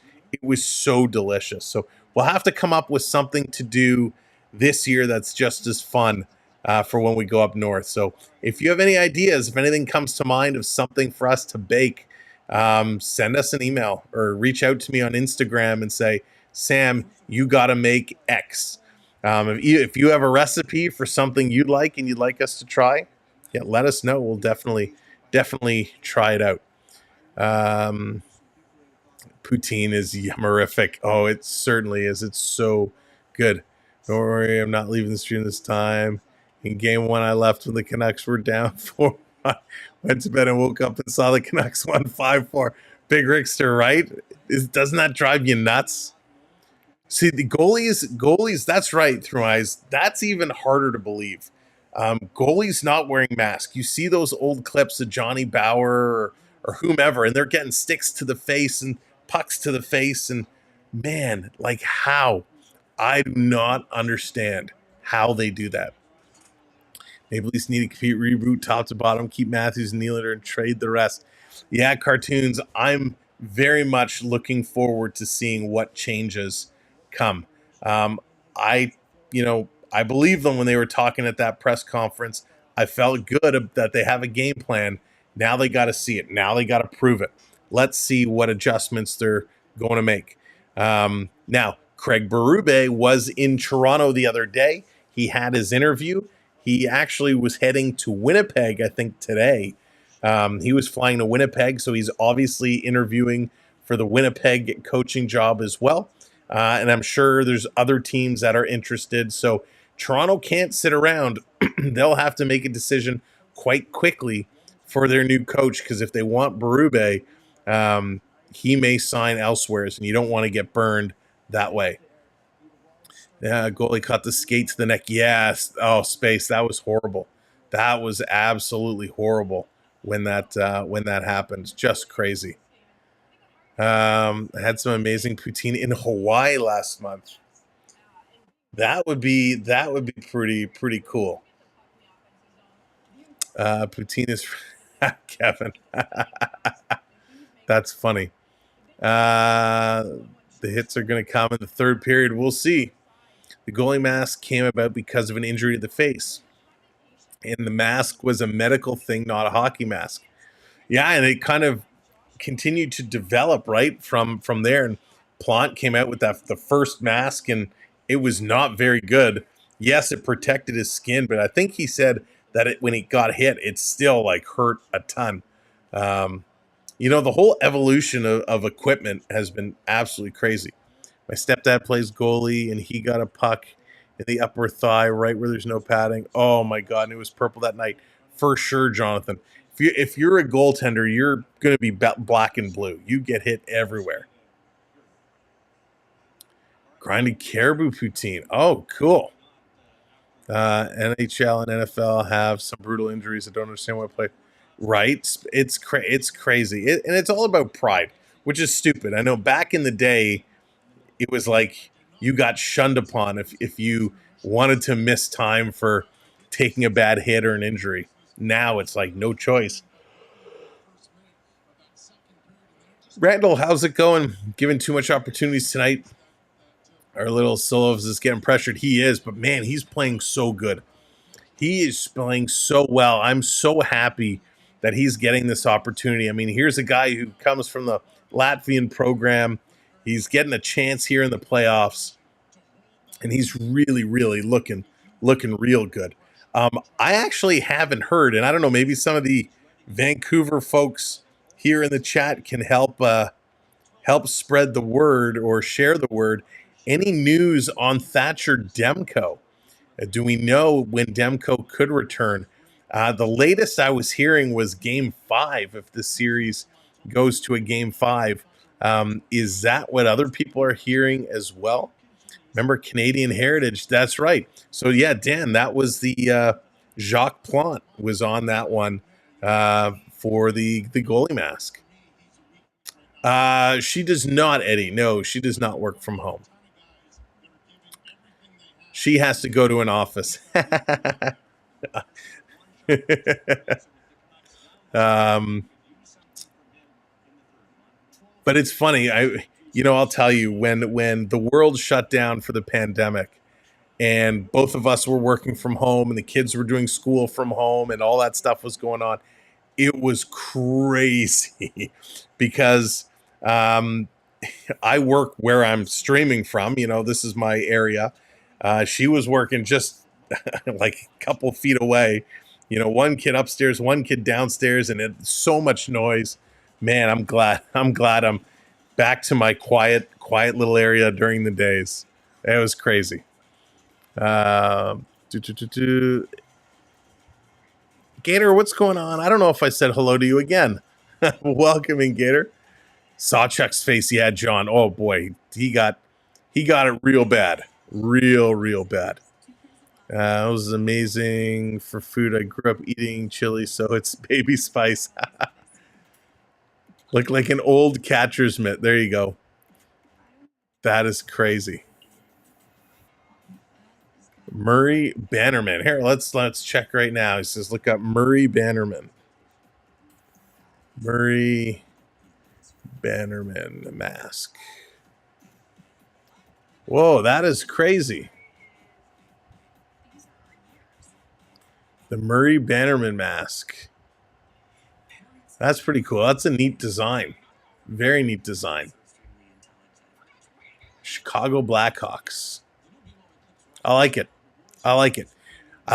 Speaker 1: so delicious. So we'll have to come up with something to do this year that's just as fun for when we go up north. So if you have any ideas, if anything comes to mind of something for us to bake, send us an email or reach out to me on Instagram and say, Sam, you got to make X. If you have a recipe for something you'd like and you'd like us to try, yeah, let us know. We'll definitely try it out. Poutine is yummerific. Oh, it certainly is. It's so good. Don't worry, I'm not leaving the stream this time. In game one, I left when the Canucks were down 4-1. Went to bed and woke up and saw the Canucks won 5-4. Big Rickster, right? Doesn't that drive you nuts? See, the goalies, that's right, Through Eyes. That's even harder to believe. Goalies not wearing masks. You see those old clips of Johnny Bower or whomever, and they're getting sticks to the face and pucks to the face. And man, like how? I do not understand how they do that. Maple Leafs need a complete reboot top to bottom, keep Matthews and Nylander and trade the rest. Yeah, cartoons, I'm very much looking forward to seeing what changes come. I believe them when they were talking at that press conference. I felt good that they have a game plan. Now they got to see it. Now they got to prove it. Let's see what adjustments they're going to make. Now, Craig Berube was in Toronto the other day. He had his interview. He actually was heading to Winnipeg, I think, today. He was flying to Winnipeg, so he's obviously interviewing for the Winnipeg coaching job as well. And I'm sure there's other teams that are interested. So Toronto can't sit around. They'll have to make a decision quite quickly for their new coach, because if they want Berube, he may sign elsewhere, and you don't want to get burned that way. Yeah, goalie caught the skate to the neck. Yes. Oh, Space. That was horrible. That was absolutely horrible when that happened. Just crazy. I had some amazing poutine in Hawaii last month. That would be pretty cool. Poutine is Kevin. That's funny. The hits are going to come in the third period. We'll see. The goalie mask came about because of an injury to the face. And the mask was a medical thing, not a hockey mask. Yeah, and it kind of continued to develop right from there. And Plante came out with the first mask, and it was not very good. Yes, it protected his skin, but I think he said that when he got hit, it still like hurt a ton. The whole evolution of equipment has been absolutely crazy. My stepdad plays goalie, and he got a puck in the upper thigh right where there's no padding. Oh, my God, and it was purple that night. For sure, Jonathan. If you're a goaltender, you're going to be black and blue. You get hit everywhere. Grinded caribou poutine. Oh, cool. NHL and NFL have some brutal injuries. I don't understand why I play. Right? It's crazy. And it's all about pride, which is stupid. I know back in the day, it was like you got shunned upon if you wanted to miss time for taking a bad hit or an injury. Now it's like no choice. Randall, how's it going? Given too much opportunities tonight. Our little Solovs is getting pressured. He is, but man, he's playing so good. He is playing so well. I'm so happy that he's getting this opportunity. I mean, here's a guy who comes from the Latvian program. He's getting a chance here in the playoffs, and he's really, really looking real good. I actually haven't heard, and I don't know, maybe some of the Vancouver folks here in the chat can help spread the word or share the word. Any news on Thatcher Demko? Do we know when Demko could return? The latest I was hearing was Game 5. If the series goes to a Game 5, is that what other people are hearing as well? Remember Canadian Heritage? That's right. So yeah, Dan, that was the Jacques Plante was on that one for the goalie mask. She does not, Eddie. No, she does not work from home. She has to go to an office. But it's funny. I'll tell you, when the world shut down for the pandemic, and both of us were working from home, and the kids were doing school from home, and all that stuff was going on, it was crazy because I work where I'm streaming from. This is my area. She was working just like a couple feet away. One kid upstairs, one kid downstairs, and it's so much noise. Man, I'm glad I'm back to my quiet little area during the days. It was crazy. Gator, what's going on? I don't know if I said hello to you again. Welcome in, Gator. Sawchuck's face, yeah, John. Oh boy, he got it real bad, real bad. It was amazing for food. I grew up eating chili, so it's baby spice. Look like an old catcher's mitt. There you go. That is crazy. Murray Bannerman. Here, let's check right now. He says, look up Murray Bannerman. Murray Bannerman mask. Whoa, that is crazy. The Murray Bannerman mask. That's pretty cool. That's a neat design. Very neat design. Chicago Blackhawks. I like it. I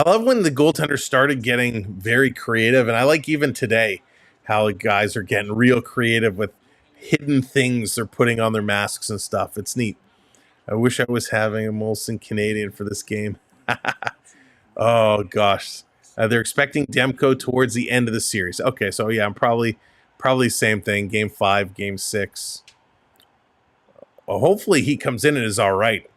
Speaker 1: love when the goaltenders started getting very creative, and I like even today how the guys are getting real creative with hidden things they're putting on their masks and stuff. It's neat. I wish I was having a Molson Canadian for this game. Oh, gosh. They're expecting Demko towards the end of the series. Okay, so yeah, I'm probably same thing. Game 5, Game 6. Well, hopefully he comes in and is all right.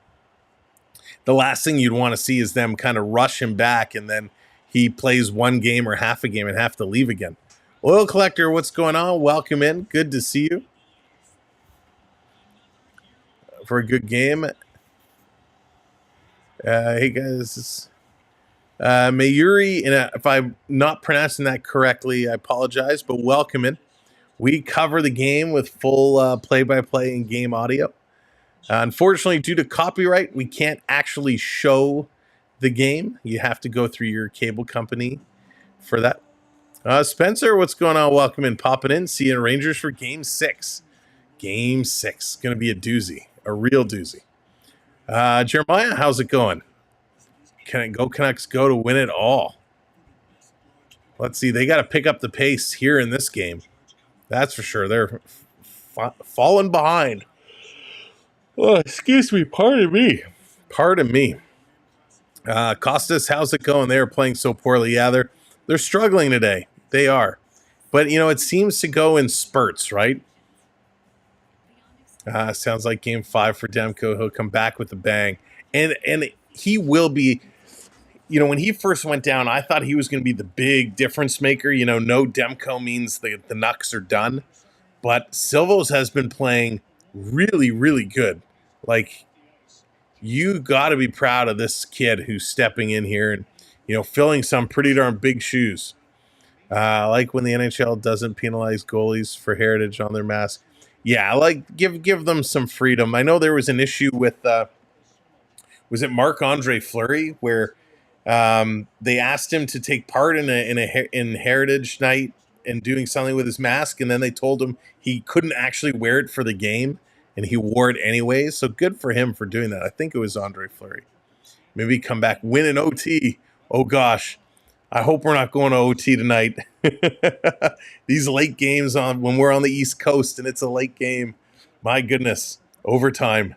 Speaker 1: The last thing you'd want to see is them kind of rush him back, and then he plays one game or half a game and have to leave again. Oil Collector, what's going on? Welcome in. Good to see you. For a good game. Hey, guys. Mayuri, if I'm not pronouncing that correctly, I apologize, but welcome in. We cover the game with full play-by-play and game audio. Unfortunately, due to copyright, we can't actually show the game. You have to go through your cable company for that. Spencer, what's going on? Welcome in. Popping in. See you in Rangers for Game 6. Game 6. Going to be a doozy. A real doozy. Jeremiah, how's it going? Can it go Canucks go to win it all? Let's see. They got to pick up the pace here in this game. That's for sure. They're falling behind. Oh, excuse me. Pardon me. Costas, how's it going? They're playing so poorly. Yeah, they're struggling today. They are. But, it seems to go in spurts, right? Sounds like Game 5 for Demko. He'll come back with a bang. And he will be... when he first went down, I thought he was going to be the big difference maker. No Demko means the Nucks are done. But Silvos has been playing really, really good. Like, you got to be proud of this kid who's stepping in here and, filling some pretty darn big shoes. I like when the NHL doesn't penalize goalies for heritage on their mask. Yeah, I like give them some freedom. I know there was an issue with, was it Marc-Andre Fleury, where they asked him to take part in Heritage Night and doing something with his mask, and then they told him he couldn't actually wear it for the game, and he wore it anyways. So good for him for doing that. I think it was Andre Fleury. Maybe come back, win an OT. Oh gosh, I hope we're not going to OT tonight. These late games when we're on the East Coast and it's a late game. My goodness, overtime.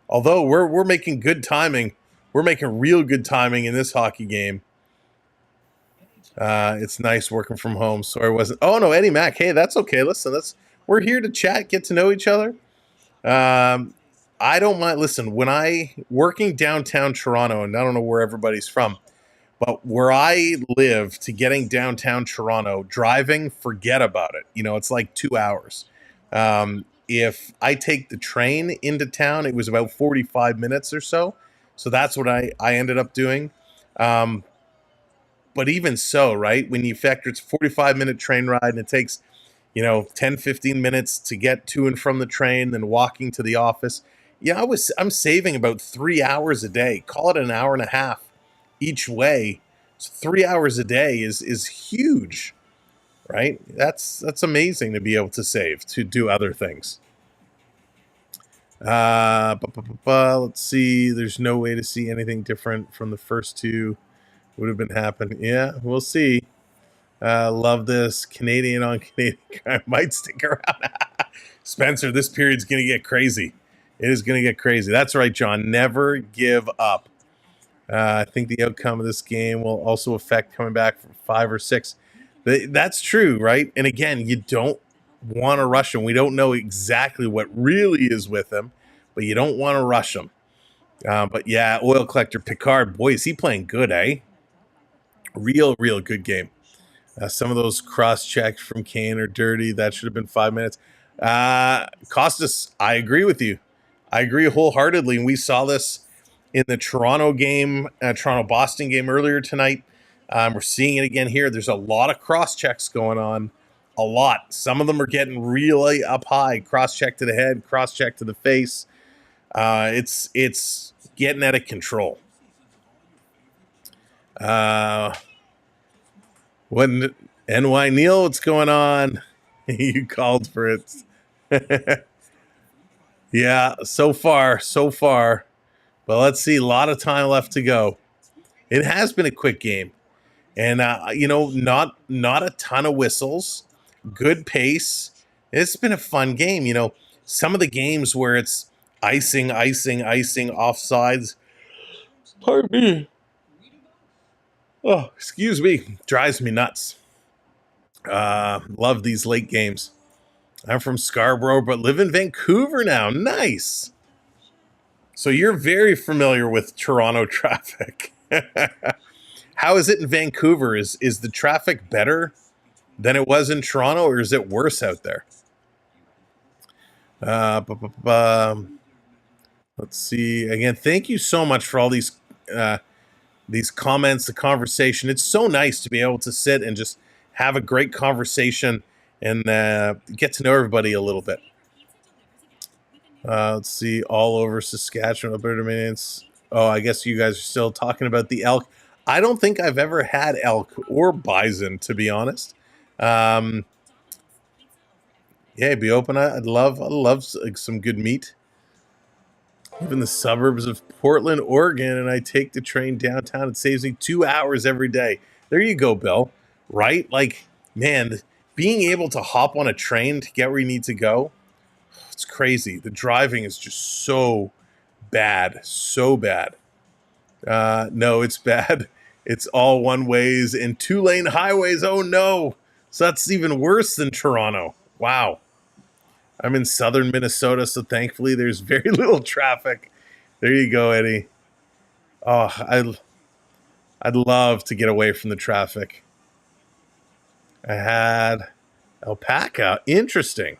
Speaker 1: Although we're making good timing. We're making real good timing in this hockey game. It's nice working from home. Sorry, I wasn't. Oh no, Eddie Mac. Hey, that's okay. Listen, we're here to chat, get to know each other. I don't mind. Listen, when I working downtown Toronto, and I don't know where everybody's from, but where I live to getting downtown Toronto, driving, forget about it. It's like 2 hours. If I take the train into town, it was about 45 minutes or so. So that's what I ended up doing. But even so, right, when you factor it's a 45-minute train ride and it takes, 10, 15 minutes to get to and from the train, then walking to the office. Yeah, I'm saving about 3 hours a day. Call it an hour and a half each way. So 3 hours a day is huge, right? That's amazing to be able to save to do other things. Let's see. There's no way to see anything different from the first two. Would have been happening. Yeah, we'll see. Love this. Canadian on Canadian crime might stick around. Spencer, this period's going to get crazy. It is going to get crazy. That's right, John. Never give up. I think the outcome of this game will also affect coming back from 5 or 6. That's true, right? And again, you don't want to rush him. We don't know exactly what really is with him, but you don't want to rush him. But yeah, Oil Collector Picard, boy, is he playing good, eh? Real good game. Some of those cross checks from Kane are dirty. That should have been 5 minutes. Costas, I agree with you. I agree wholeheartedly. And we saw this in the Toronto game, Toronto-Boston game earlier tonight. We're seeing it again here. There's a lot of cross checks going on. A lot. Some of them are getting really up high. Cross check to the head, cross check to the face. It's getting out of control. When NY Neil, what's going on? You called for it. Yeah, so far. But let's see, a lot of time left to go. It has been a quick game. And, not a ton of whistles. Good pace. It's been a fun game. Some of the games where it's icing, offsides. Pardon me. Oh, excuse me. Drives me nuts. Love these late games. I'm from Scarborough, but live in Vancouver now. Nice. So you're very familiar with Toronto traffic. How is it in Vancouver? Is the traffic better than it was in Toronto, or is it worse out there? Let's see. Again, thank you so much for all these comments, the conversation. It's so nice to be able to sit and just have a great conversation and get to know everybody a little bit. Let's see. All over Saskatchewan, Alberta, Minutes. Oh, I guess you guys are still talking about the elk. I don't think I've ever had elk or bison, to be honest. Yeah, be open. I'd love some good meat. Live in the suburbs of Portland, Oregon, and I take the train downtown. It saves me 2 hours every day. There you go, Bill. Right? Like, man, being able to hop on a train to get where you need to go, it's crazy. The driving is just so bad. So bad. No, it's bad. It's all one ways and 2-lane highways. Oh, no. So that's even worse than Toronto. Wow. I'm in southern Minnesota, so thankfully there's very little traffic. There you go, Eddie. Oh, I'd love to get away from the traffic. I had alpaca. Interesting.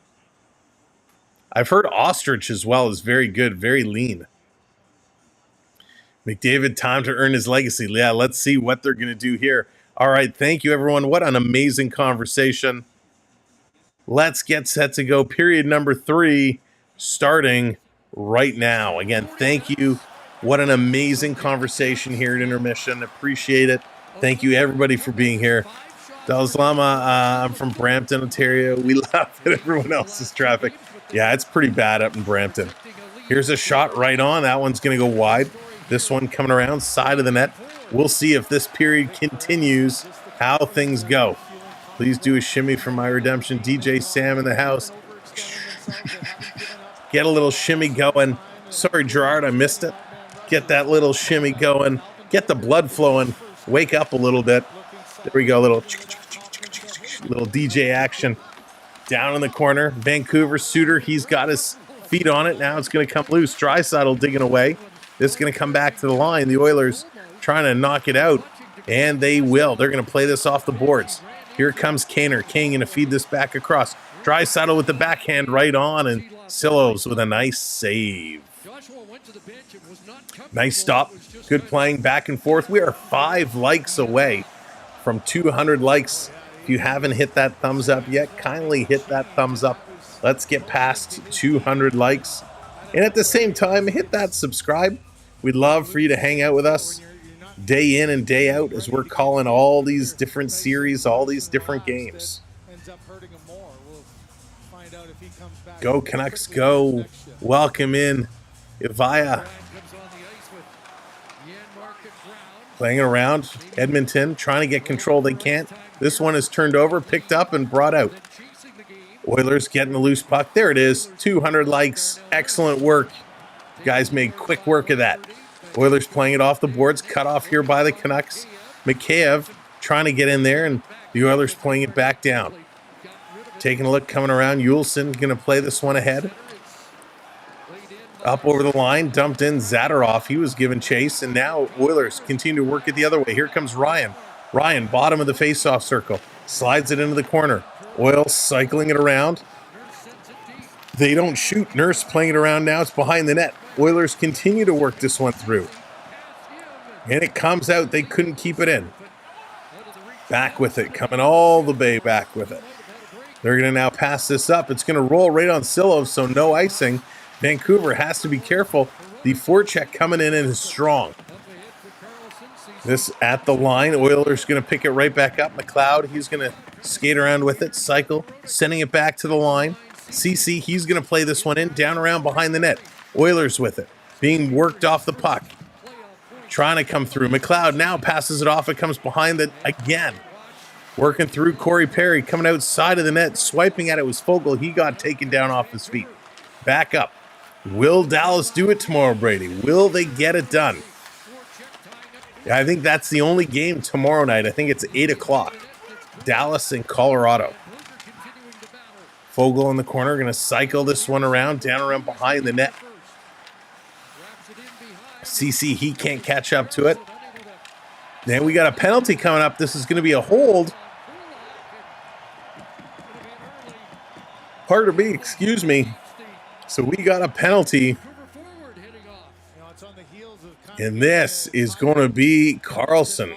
Speaker 1: I've heard ostrich as well is very good, very lean. McDavid, time to earn his legacy. Yeah, let's see what they're going to do here. All right, thank you, everyone. What an amazing conversation. Let's get set to go. Period number 3 starting right now. Again, thank you. What an amazing conversation here at Intermission. Appreciate it. Thank you, everybody, for being here. Dallas Lama, I'm from Brampton, Ontario. We laugh at everyone else's traffic. Yeah, it's pretty bad up in Brampton. Here's a shot right on. That one's going to go wide. This one coming around, side of the net. We'll see if this period continues, how things go. Please do a shimmy for my redemption. DJ Sam in the house. Get a little shimmy going. Sorry, Gerard, I missed it. Get that little shimmy going. Get the blood flowing. Wake up a little bit. There we go, little DJ action down in the corner. Vancouver Suter, he's got his feet on it. Now it's going to come loose. Dryshaitl digging away. This is going to come back to the line. The Oilers trying to knock it out, and they will. They're going to play this off the boards. Here comes Kaner. Kane going to feed this back across. Dryshaitl with the backhand right on, and Silovs with a nice save. Nice stop. Good playing back and forth. We are 5 likes away from 200 likes. If you haven't hit that thumbs up yet, kindly hit that thumbs up. Let's get past 200 likes. And at the same time, hit that subscribe. We'd love for you to hang out with us day in and day out as we're calling all these different series, all these different games. Go Canucks, go. Welcome in Ivaya. Playing around. Edmonton trying to get control. They can't. This one is turned over, picked up, and brought out. Oilers getting the loose puck. There it is. 200 likes. Excellent work. You guys made quick work of that. Oilers playing it off the boards. Cut off here by the Canucks. Mikheyev trying to get in there, and the Oilers playing it back down. Taking a look, coming around. Yulson going to play this one ahead. Up over the line, dumped in Zadorov. He was given chase, and now Oilers continue to work it the other way. Here comes Ryan. Ryan, bottom of the faceoff circle. Slides it into the corner. Oil cycling it around. They don't shoot. Nurse playing it around now. It's behind the net. Oilers continue to work this one through. And it comes out. They couldn't keep it in. Back with it. Coming all the way back with it. They're going to now pass this up. It's going to roll right on Silovs, so no icing. Vancouver has to be careful. The forecheck coming in and is strong. This at the line. Oilers going to pick it right back up. McLeod, he's going to skate around with it. Cycle, sending it back to the line. CC, he's going to play this one in. Down around behind the net. Oilers with it. Being worked off the puck. Trying to come through. McLeod now passes it off. It comes behind it again. Working through Corey Perry. Coming outside of the net. Swiping at it was Fogle. He got taken down off his feet. Back up. Will Dallas do it tomorrow, Brady? Will they get it done? Yeah, I think that's the only game tomorrow night. I think it's 8 o'clock. Dallas and Colorado. Fogle in the corner. Going to cycle this one around. Down around behind the net. CC, he can't catch up to it. Then we got a penalty coming up. This is going to be a hold. Pardon me, excuse me. So we got a penalty. And this is going to be Carlson.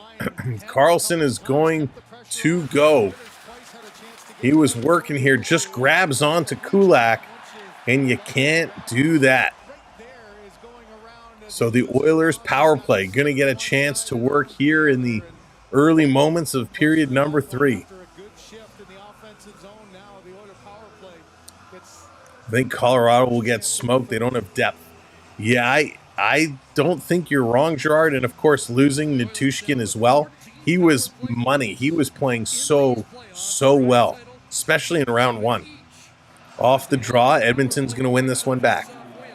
Speaker 1: Carlson is going to go. He was working here, just grabs onto Kulak, and you can't do that. So the Oilers power play going to get a chance to work here in the early moments of period number 3. I think Colorado will get smoked. They don't have depth. Yeah, I don't think you're wrong, Gerard. And, of course, losing Natushkin as well. He was money. He was playing so well, especially in round 1. Off the draw, Edmonton's going to win this one back.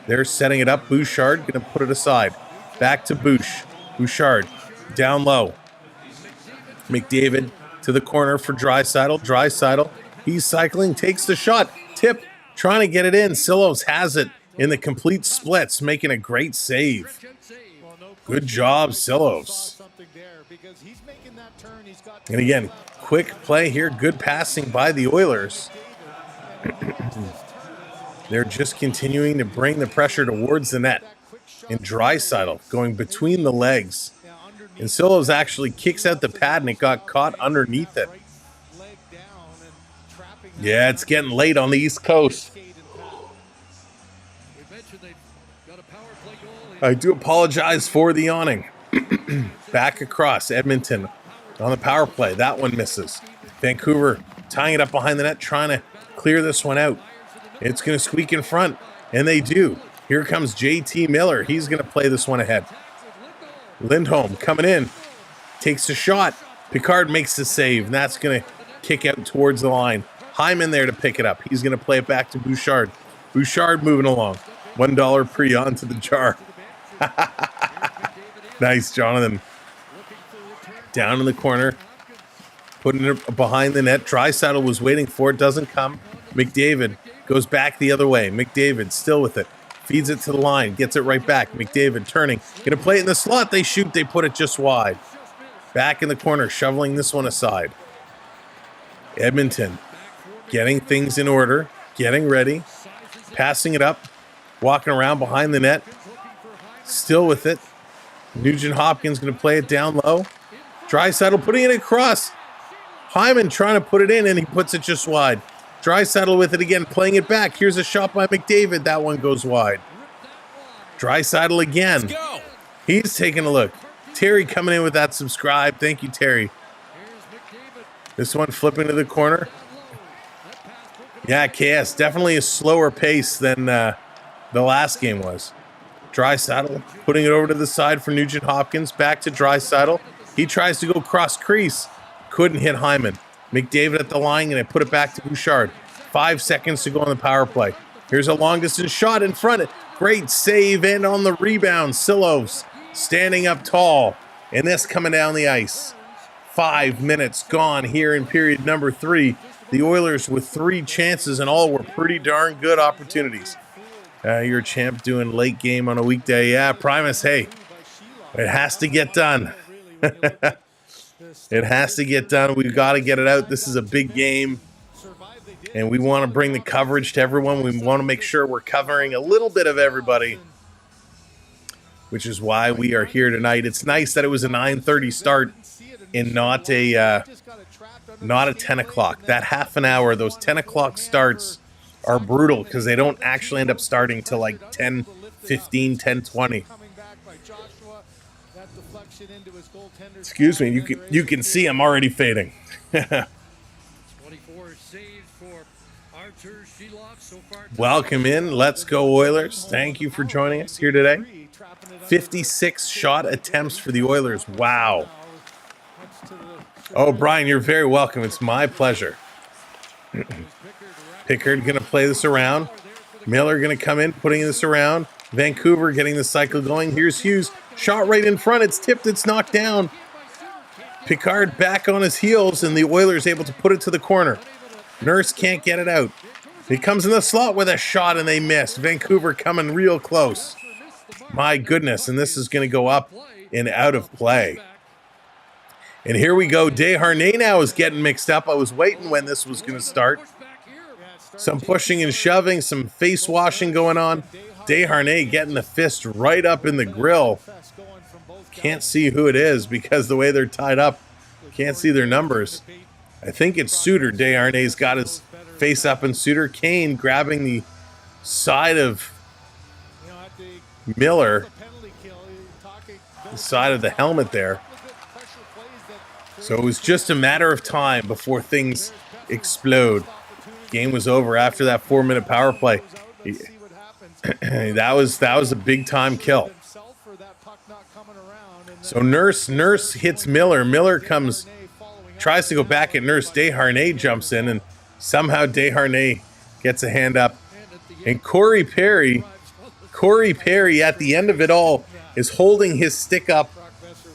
Speaker 1: They're setting it up. Bouchard going to put it aside. Back to Bouchard down low. McDavid to the corner for Dryshaitl. Dryshaitl, he's cycling, takes the shot. Tip. Trying to get it in. Silovs has it in the complete splits, making a great save. Good job, Silovs. And again, quick play here. Good passing by the Oilers. They're just continuing to bring the pressure towards the net. And Dryshaitl going between the legs. And Silovs actually kicks out the pad and it got caught underneath it. Yeah, it's getting late on the East Coast. I do apologize for the yawning. Back across, Edmonton on the power play. That one misses. Vancouver tying it up behind the net, trying to clear this one out. It's going to squeak in front, and they do. Here comes JT Miller. He's going to play this one ahead. Lindholm coming in. Takes a shot. Picard makes the save, and that's going to kick out towards the line. Hyman there to pick it up. He's going to play it back to Bouchard. Bouchard moving along. $1 pre onto the jar. Nice, Jonathan. Down in the corner. Putting it behind the net. Dryshaitl was waiting for it. Doesn't come. McDavid goes back the other way. McDavid still with it. Feeds it to the line. Gets it right back. McDavid turning. Going to play it in the slot. They shoot. They put it just wide. Back in the corner. Shoveling this one aside. Edmonton getting things in order. Getting ready. Passing it up. Walking around behind the net. Still with it. Nugent Hopkins going to play it down low. Dryshaitl putting it across. Hyman trying to put it in, and he puts it just wide. Dryshaitl with it again, playing it back. Here's a shot by McDavid. That one goes wide. Dryshaitl again. He's taking a look. Terry coming in with that subscribe. Thank you, Terry. This one flipping to the corner. Yeah, KS, definitely a slower pace than the last game was. Dryshaitl putting it over to the side for Nugent Hopkins. Back to Dryshaitl. He tries to go cross crease. Couldn't hit Hyman. McDavid at the line, and I put it back to Bouchard. 5 seconds to go on the power play. Here's a long distance shot in front. Great save, and on the rebound, Silovs standing up tall. And this coming down the ice. 5 minutes gone here in period number 3. The Oilers with 3 chances, and all were pretty darn good opportunities. You're a champ doing late game on a weekday. Yeah, Primus, hey, it has to get done. It has to get done. We've got to get it out. This is a big game, and we want to bring the coverage to everyone. We want to make sure we're covering a little bit of everybody, which is why we are here tonight. It's nice that it was a 9:30 start and not a 10 o'clock. That half an hour, those 10 o'clock starts are brutal because they don't actually end up starting till like 10:15, 10:20. Excuse me, you can see I'm already fading.
Speaker 2: 24 saves for Artur Shilov so far.
Speaker 1: Welcome in. Let's go Oilers. Thank you for joining us here today. 56 shot attempts for the Oilers. Wow. Oh, Brian, you're very welcome. It's my pleasure. Pickard going to play this around. Miller going to come in, putting this around. Vancouver getting the cycle going. Here's Hughes. Shot right in front. It's tipped. It's knocked down. Pickard back on his heels, and the Oilers able to put it to the corner. Nurse can't get it out. He comes in the slot with a shot, and they missed. Vancouver coming real close. My goodness, and this is going to go up and out of play. And here we go. Desharnais now is getting mixed up. I was waiting when this was going to start. Some pushing and shoving, some face washing going on. Desharnais getting the fist right up in the grill. Can't see who it is because the way they're tied up, can't see their numbers. I think it's Suter. Desharnais got his face up in Suter. Kane grabbing the side of Miller, the side of the helmet there. So it was just a matter of time before things explode. Game was over after that 4-minute power play. that was a big time kill. So Nurse hits Miller. Miller tries to go back at Nurse. Desharnais jumps in, and somehow Desharnais gets a hand up. And Corey Perry at the end of it all is holding his stick up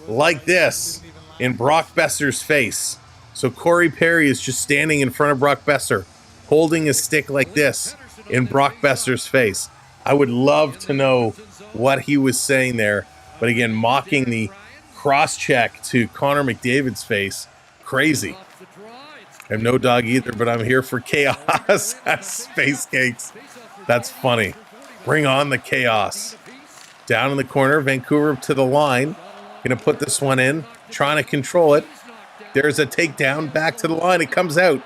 Speaker 1: like this in Brock Besser's face. So Corey Perry is just standing in front of Brock Besser, holding his stick like this in Brock Besser's face. I would love to know what he was saying there. But again, mocking the cross-check to Connor McDavid's face. Crazy. I have no dog either, but I'm here for chaos. Space cakes. That's funny. Bring on the chaos. Down in the corner, Vancouver to the line. Going to put this one in. Trying to control it. There's a takedown. Back to the line. It comes out.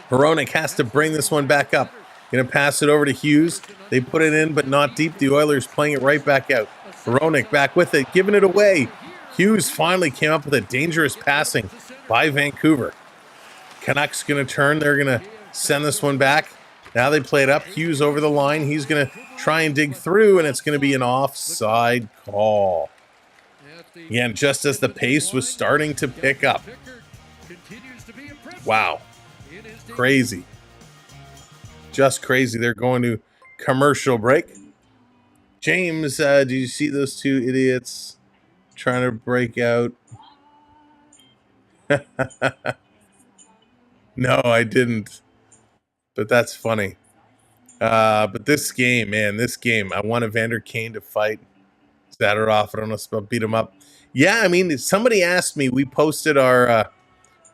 Speaker 1: Hronek has to bring this one back up. Going to pass it over to Hughes. They put it in, but not deep. The Oilers playing it right back out. Hronek back with it, giving it away. Hughes finally came up with a dangerous passing by Vancouver. Canucks going to turn. They're going to send this one back. Now they play it up. Hughes over the line. He's going to try and dig through, and it's going to be an offside call. Again, just as the pace was starting to pick up. Wow. Crazy. Just crazy. They're going to commercial break. James, do you see those two idiots trying to break out? No, I didn't. But that's funny. But this game, man, I want Evander Kane to fight Zadorov. I don't know if I'll beat him up. Yeah, I mean, somebody asked me. We posted our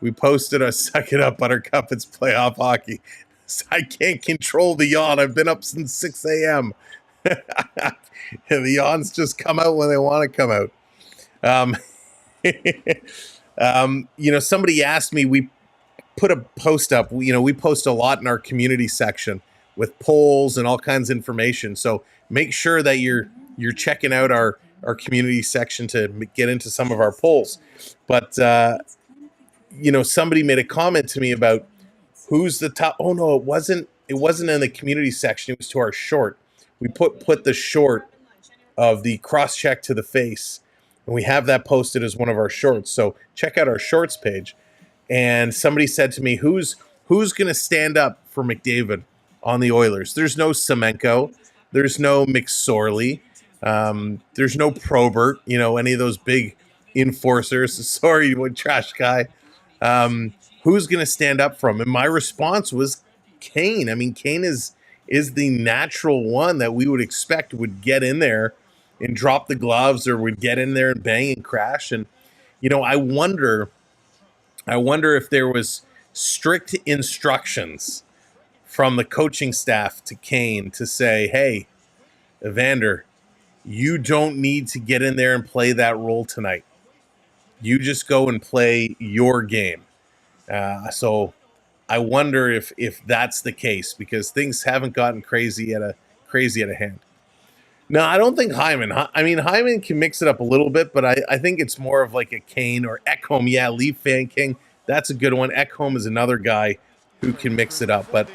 Speaker 1: Suck It Up Buttercup. It's playoff hockey. So I can't control the yawn. I've been up since 6 a.m. And the yawns just come out when they want to come out. Somebody asked me. We put a post up. We post a lot in our community section with polls and all kinds of information. So make sure that you're checking out our community section to get into some of our polls. But somebody made a comment to me about who's the top. Oh no, it wasn't in the community section. It was to our short. We put the short of the cross check to the face, and we have that posted as one of our shorts. So check out our shorts page. And somebody said to me, who's going to stand up for McDavid on the Oilers? There's no Semenko. There's no McSorley. There's no Probert, any of those big enforcers. Sorry, what trash guy. Who's going to stand up for him? And my response was Kane. I mean, Kane is the natural one that we would expect would get in there and drop the gloves, or would get in there and bang and crash. And, I wonder if there was strict instructions from the coaching staff to Kane to say, hey, Evander, you don't need to get in there and play that role tonight. You just go and play your game. So I wonder if that's the case, because things haven't gotten crazy out of hand. No, I don't think Hyman. I mean, Hyman can mix it up a little bit, but I think it's more of like a Kane or Ekholm. Yeah, Leaf Fan King. That's a good one. Ekholm is another guy who can mix it up. But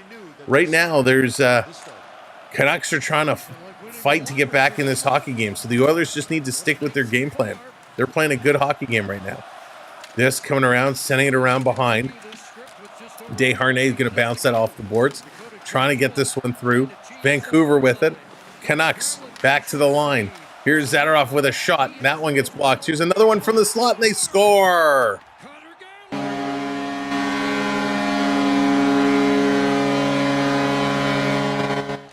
Speaker 1: right now, there's Canucks are trying to fight to get back in this hockey game. So the Oilers just need to stick with their game plan. They're playing a good hockey game right now. This coming around, sending it around behind. Desharnais is going to bounce that off the boards. Trying to get this one through. Vancouver with it. Canucks back to the line. Here's Zadorov with a shot. That one gets blocked. Here's another one from the slot, and they score.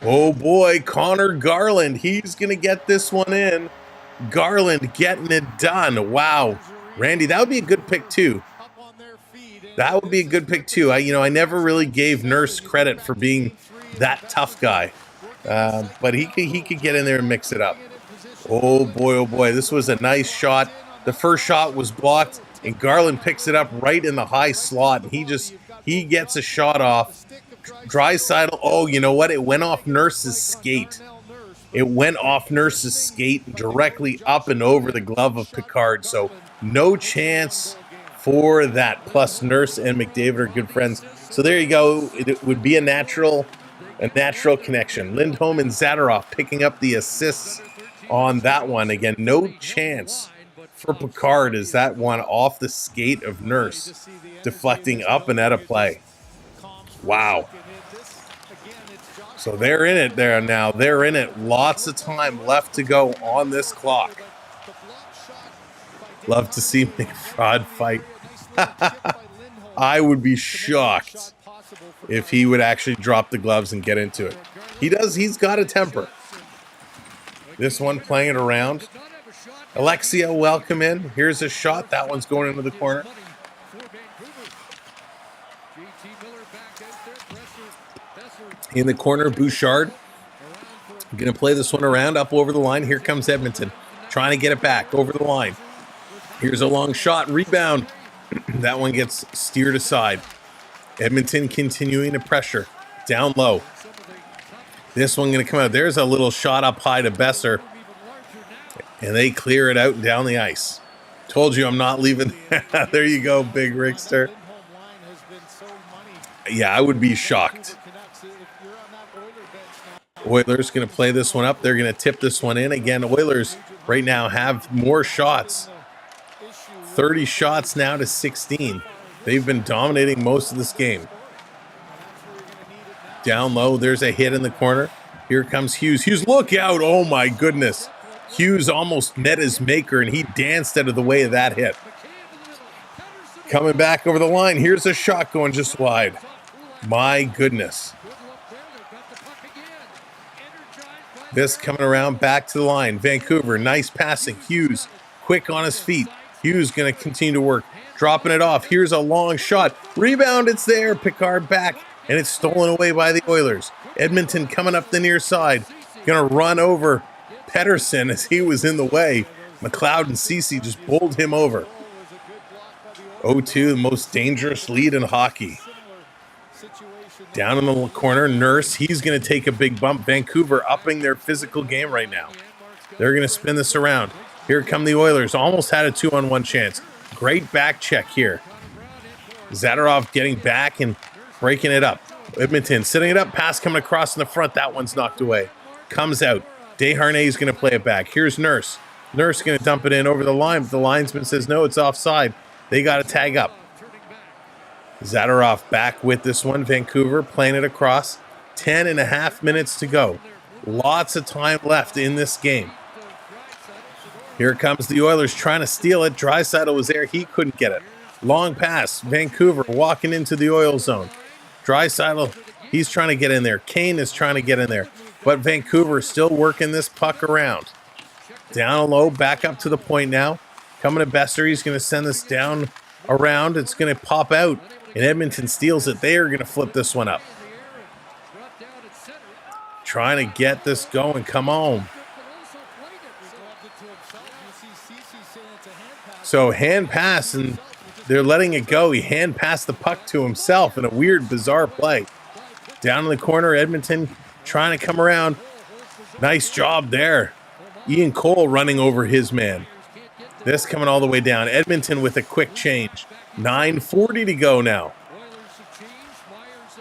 Speaker 1: Oh boy, Connor Garland. He's going to get this one in. Garland getting it done. Wow. Randy, that would be a good pick too. That would be a good pick too. I never really gave Nurse credit for being that tough guy. But he could get in there and mix it up. Oh boy, this was a nice shot. The first shot was blocked, and Garland picks it up right in the high slot. And he gets a shot off. Dryshaitl, oh, you know what? It went off Nurse's skate. It went off Nurse's skate directly up and over the glove of Picard. So no chance for that. Plus Nurse and McDavid are good friends. So there you go. It would be a natural connection. Lindholm and Zadorov picking up the assists on that one. Again, no chance for Picard as that one off the skate of Nurse, deflecting up and out of play. Wow. So they're in it there now. They're in it. Lots of time left to go on this clock. Love to see McFraud fight. I would be shocked if he would actually drop the gloves and get into it. He does. He's got a temper. This one playing it around. Alexia, welcome in. Here's a shot. That one's going into the corner. In the corner, Bouchard. Going to play this one around, up over the line. Here comes Edmonton, trying to get it back over the line. Here's a long shot, rebound. That one gets steered aside. Edmonton continuing to pressure, down low. This one going to come out. There's a little shot up high to Besser, and they clear it out and down the ice. Told you I'm not leaving. There you go, Big Rickster. Yeah, I would be shocked. Oilers going to play this one up. They're going to tip this one in. Again, Oilers right now have more shots. 30 shots now to 16. They've been dominating most of this game. Down low, there's a hit in the corner. Here comes Hughes. Hughes, look out. Oh, my goodness. Hughes almost met his maker, and he danced out of the way of that hit. Coming back over the line. Here's a shot going just wide. My goodness. This coming around back to the line. Vancouver, nice passing. Hughes, quick on his feet. Hughes going to continue to work. Dropping it off. Here's a long shot. Rebound, it's there. Picard back, and it's stolen away by the Oilers. Edmonton coming up the near side. Going to run over Pettersson as he was in the way. McLeod and Ceci just bowled him over. 0-2, the most dangerous lead in hockey. Down in the corner, Nurse, he's going to take a big bump. Vancouver upping their physical game right now. They're going to spin this around. Here come the Oilers. Almost had a 2-on-1 chance. Great back check here. Zadorov getting back and breaking it up. Edmonton setting it up. Pass coming across in the front. That one's knocked away. Comes out. Desharnais going to play it back. Here's Nurse. Nurse going to dump it in over the line, but the linesman says no, it's offside. They got to tag up. Zadorov back with this one. Vancouver playing it across. 10.5 minutes to go. Lots of time left in this game. Here comes the Oilers trying to steal it. Dryshaitl was there. He couldn't get it. Long pass. Vancouver walking into the Oil zone. Dryshaitl, he's trying to get in there. Kane is trying to get in there. But Vancouver still working this puck around. Down low, back up to the point now. Coming to Besser. He's going to send this down around. It's going to pop out. And Edmonton steals it. They are going to flip this one up. Trying to get this going. Come on. So hand pass, and they're letting it go. He hand passed the puck to himself in a weird, bizarre play. Down in the corner, Edmonton trying to come around. Nice job there. Ian Cole running over his man. This coming all the way down. Edmonton with a quick change. 9:40 to go now.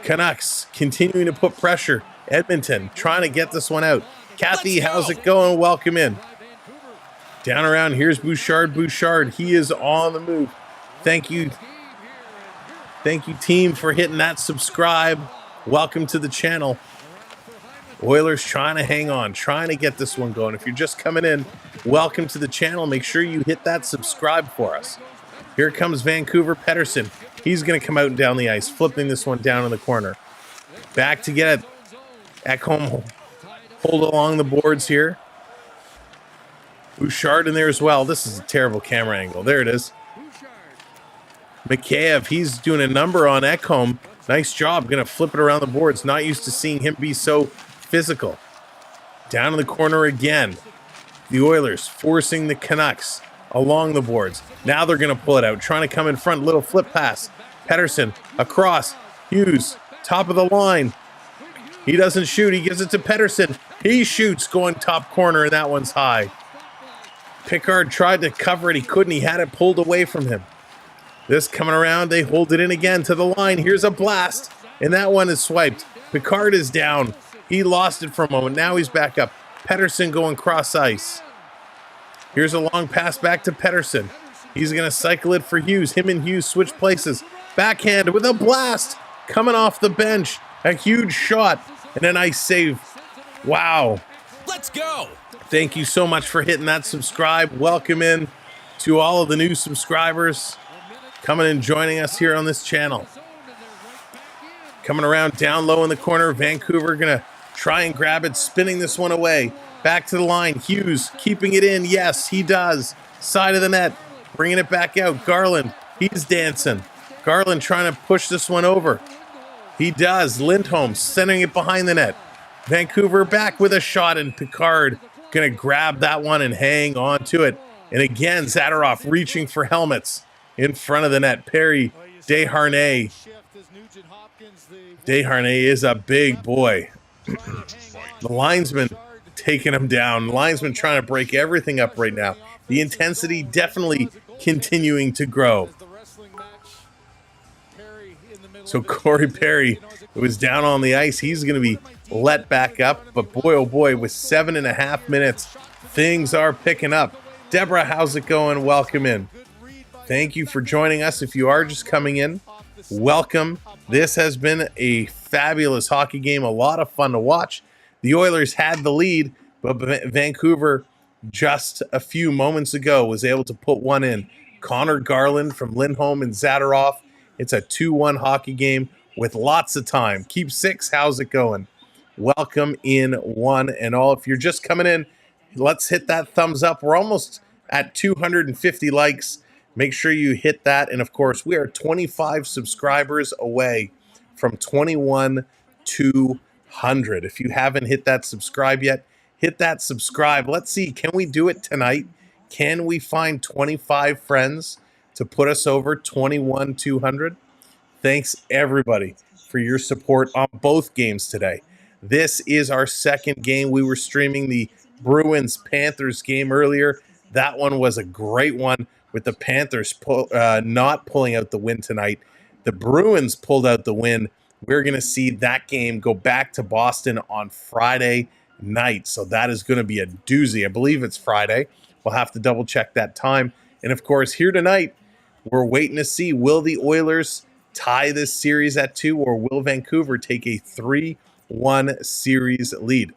Speaker 1: Canucks continuing to put pressure. Edmonton trying to get this one out. Kathy, how's it going? Welcome in. Down around, here's Bouchard. Bouchard, he is on the move. Thank you. Thank you, team, for hitting that subscribe. Welcome to the channel. Oilers trying to hang on, trying to get this one going. If you're just coming in, welcome to the channel. Make sure you hit that subscribe for us. Here comes Vancouver. Pettersson. He's going to come out and down the ice, flipping this one down in the corner. Back to get it. Ekholm hold along the boards here. Bouchard in there as well. This is a terrible camera angle. There it is. Mikheyev, he's doing a number on Ekholm. Nice job. Going to flip it around the boards. Not used to seeing him be so physical. Down in the corner again. The Oilers forcing the Canucks along the boards. Now they're going to pull it out. Trying to come in front. Little flip pass. Pettersson across. Hughes, top of the line. He doesn't shoot. He gives it to Pettersson. He shoots going top corner, and that one's high. Picard tried to cover it. He couldn't. He had it pulled away from him. This coming around. They hold it in again to the line. Here's a blast. And that one is swiped. Picard is down. He lost it for a moment. Now he's back up. Pettersson going cross ice. Here's a long pass back to Pettersson. He's going to cycle it for Hughes. Him and Hughes switch places. Backhand with a blast. Coming off the bench. A huge shot. And a nice save. Wow.
Speaker 3: Let's go.
Speaker 1: Thank you so much for hitting that subscribe. Welcome in to all of the new subscribers coming and joining us here on this channel. Coming around down low in the corner. Vancouver going to try and grab it, spinning this one away. Back to the line. Hughes keeping it in. Yes, he does. Side of the net. Bringing it back out. Garland, he's dancing. Garland trying to push this one over. He does. Lindholm sending it behind the net. Vancouver back with a shot, and Picard going to grab that one and hang on to it. And again, Zadorov reaching for helmets in front of the net. Perry, Desharnais. Desharnais is a big boy. The linesman taking him down. The linesman trying to break everything up right now. The intensity definitely continuing to grow. So Corey Perry was down on the ice. He's going to be let back up. But boy, oh boy, with 7.5 minutes, things are picking up. Deborah, how's it going? Welcome in. Thank you for joining us. If you are just coming in, welcome. This has been a fabulous hockey game. A lot of fun to watch. The Oilers had the lead, but Vancouver just a few moments ago was able to put one in. Connor Garland from Lindholm and Zadorov. It's a 2-1 hockey game with lots of time. Keep 6. How's it going? Welcome in one and all. If you're just coming in, let's hit that thumbs up. We're almost at 250 likes. Make sure you hit that. And of course, we are 25 subscribers away from 21,200. If you haven't hit that subscribe yet, hit that subscribe. Let's see, can we do it tonight? Can we find 25 friends to put us over 21,200? Thanks everybody for your support on both games today. This is our second game. We were streaming the Bruins Panthers game earlier. That one was a great one with the Panthers not pulling out the win tonight. The Bruins pulled out the win. We're going to see that game go back to Boston on Friday night. So that is going to be a doozy. I believe it's Friday. We'll have to double check that time. And of course, here tonight, we're waiting to see, will the Oilers tie this series at 2 or will Vancouver take a 3-1 series lead?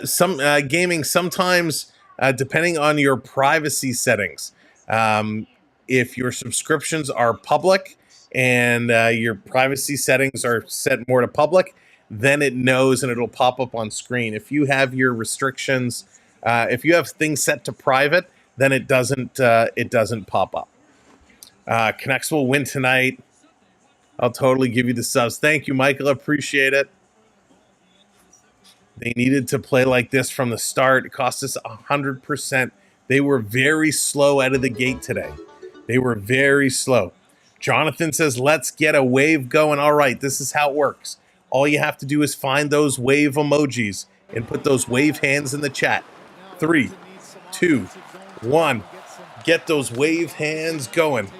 Speaker 1: Some gaming sometimes, depending on your privacy settings, if your subscriptions are public and your privacy settings are set more to public, then it knows and it'll pop up on screen. If you have your restrictions, if you have things set to private, then it doesn't pop up. Canucks will win tonight. I'll totally give you the subs. Thank you, Michael. Appreciate it. They needed to play like this from the start. It cost us 100%. They were very slow out of the gate today. They were very slow. Jonathan says, let's get a wave going. All right, this is how it works. All you have to do is find those wave emojis and put those wave hands in the chat. 3, 2, 1. Get those wave hands going.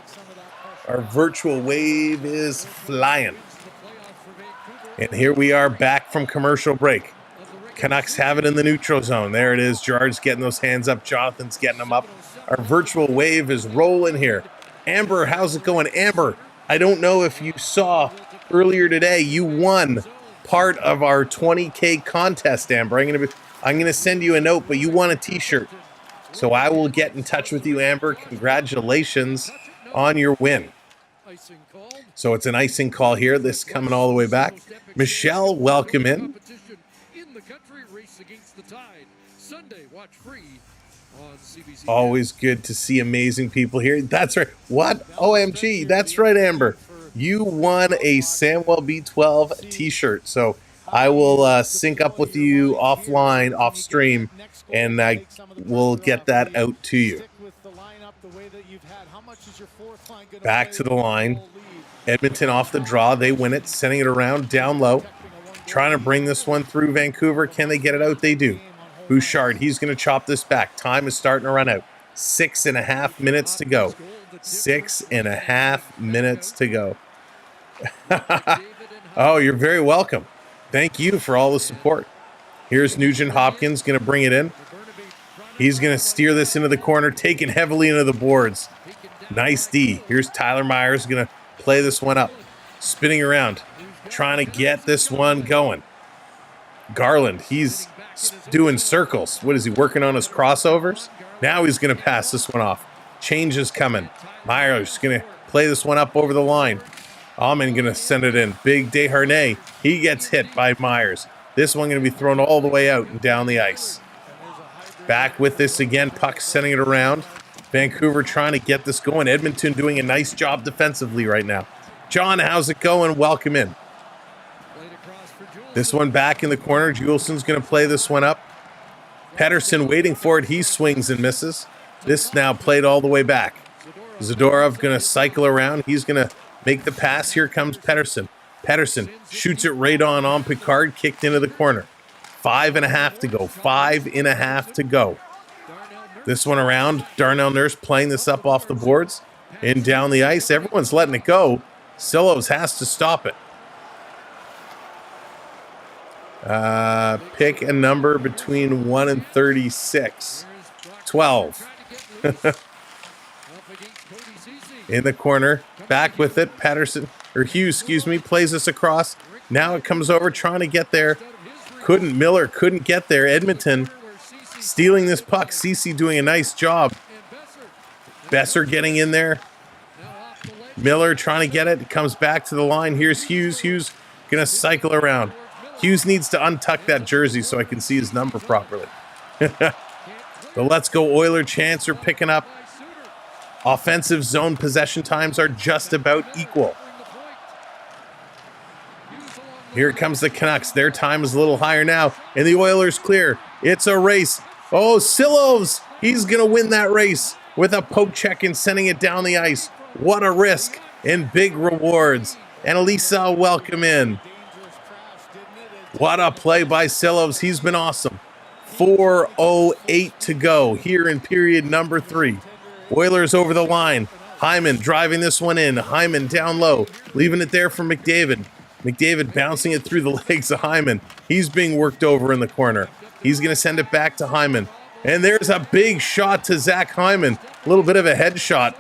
Speaker 1: Our virtual wave is flying. And here we are back from commercial break. Canucks have it in the neutral zone. There it is. Gerard's getting those hands up. Jonathan's getting them up. Our virtual wave is rolling here. Amber, how's it going? Amber, I don't know if you saw earlier today, you won part of our 20K contest, Amber. I'm gonna send you a note, but you won a t-shirt. So I will get in touch with you, Amber. Congratulations on your win. So it's an icing call here. This coming all the way back. Michelle, welcome in. Always good to see amazing people here. That's right. What? OMG. That's right, Amber. You won a Samwell B12 t-shirt. So I will sync up with you offline, off stream, and I will get that out to you. Back to the line. Edmonton off the draw. They win it, sending it around down low. Trying to bring this one through Vancouver. Can they get it out? They do. Bouchard, he's going to chop this back. Time is starting to run out. 6.5 minutes to go. 6.5 minutes to go. Oh, you're very welcome. Thank you for all the support. Here's Nugent Hopkins going to bring it in. He's going to steer this into the corner, taking heavily into the boards. Nice D. Here's Tyler Myers going to play this one up. Spinning around, trying to get this one going. Garland, he's doing circles. What is he working on his crossovers? Now he's going to pass this one off. Change is coming. Myers going to play this one up over the line. Alman going to send it in. Big Desharnais. He gets hit by Myers. This one going to be thrown all the way out and down the ice. Back with this again. Puck sending it around. Vancouver trying to get this going. Edmonton doing a nice job defensively right now. John, how's it going? Welcome in. This one back in the corner. Juleson's going to play this one up. Pettersson waiting for it. He swings and misses. This now played all the way back. Zadorov going to cycle around. He's going to make the pass. Here comes Pettersson. Pettersson shoots it right on Picard. Kicked into the corner. 5.5 to go. 5.5 to go. This one around. Darnell Nurse playing this up off the boards. And down the ice. Everyone's letting it go. Silos has to stop it. Pick a number between 1 and 36. 12. In the corner. Back with it. Hughes, plays this across. Now it comes over, trying to get there. Miller couldn't get there. Edmonton stealing this puck. Ceci doing a nice job. Besser getting in there. Miller trying to get it. It comes back to the line. Here's Hughes. Hughes going to cycle around. Hughes needs to untuck that jersey so I can see his number properly. The Let's Go Oiler chants are picking up. Offensive zone possession times are just about equal. Here comes the Canucks. Their time is a little higher now, and the Oilers clear. It's a race. Oh, Silovs, he's going to win that race with a poke check and sending it down the ice. What a risk and big rewards. And Elisa, welcome in. What a play by Silovs. He's been awesome. 4:08 to go here in period number 3. Oilers over the line. Hyman driving this one in. Hyman down low, leaving it there for McDavid. McDavid bouncing it through the legs of Hyman. He's being worked over in the corner. He's going to send it back to Hyman. And there's a big shot to Zach Hyman. A little bit of a headshot.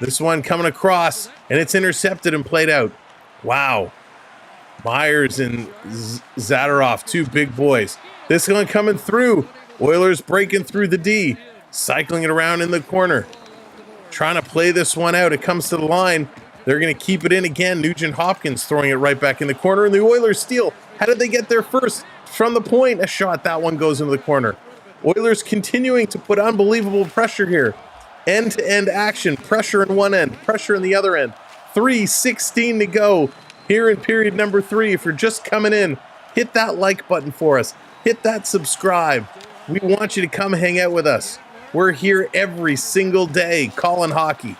Speaker 1: This one coming across, and it's intercepted and played out. Wow. Myers and Zadorov, two big boys. This one coming through. Oilers breaking through the D. Cycling it around in the corner. Trying to play this one out. It comes to the line. They're going to keep it in again. Nugent Hopkins throwing it right back in the corner, and the Oilers steal. How did they get there first? From the point, a shot. That one goes into the corner. Oilers continuing to put unbelievable pressure here. End-to-end action. Pressure in one end, pressure in the other end. 3:16 to go here in period number 3. If you're just coming in, hit that like button for us. Hit that subscribe. We want you to come hang out with us. We're here every single day calling hockey.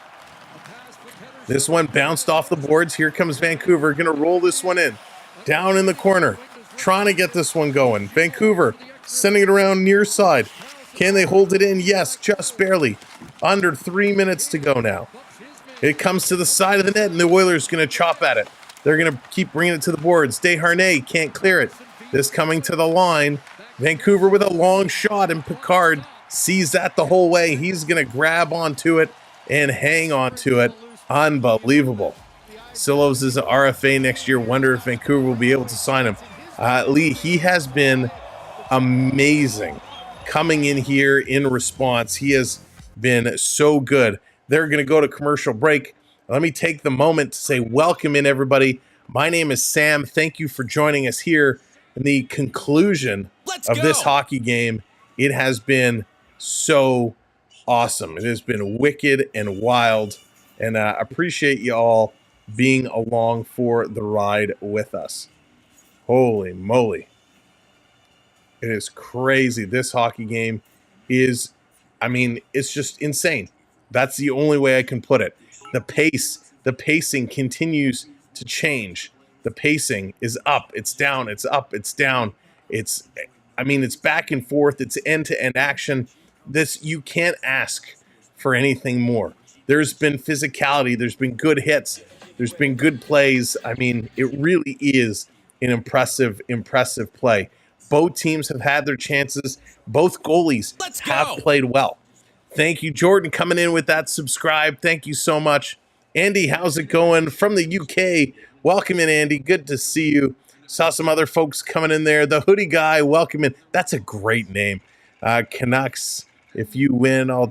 Speaker 1: This one bounced off the boards. Here comes Vancouver. Going to roll this one in. Down in the corner. Trying to get this one going. Vancouver sending it around near side. Can they hold it in? Yes, just barely. Under 3 minutes to go now. It comes to the side of the net, and the Oilers going to chop at it. They're going to keep bringing it to the boards. Desharnais can't clear it. This coming to the line. Vancouver with a long shot, and Picard sees that the whole way. He's going to grab onto it and hang on to it. Unbelievable. Silovs is an RFA next year. Wonder if Vancouver will be able to sign him. Lee, he has been amazing coming in here in response. He has been so good. They're going to go to commercial break. Let me take the moment to say welcome in, everybody. My name is Sam. Thank you for joining us here in the conclusion of this hockey game. It has been so awesome. It has been wicked and wild, and I appreciate you all being along for the ride with us. Holy moly. It is crazy. This hockey game is, it's just insane. That's the only way I can put it. The pacing continues to change. The pacing is up, it's down, it's up, it's down. It's back and forth. It's end-to-end action. You can't ask for anything more. There's been physicality. There's been good hits. There's been good plays. It really is an impressive play. Both teams have had their chances. Both goalies have played well. Thank you, Jordan, coming in with that subscribe. Thank you so much. Andy, how's it going from the UK? Welcome in, Andy. Good to see you. Saw some other folks coming in there. The hoodie guy, welcome in. That's a great name. Canucks, if you win, I'll...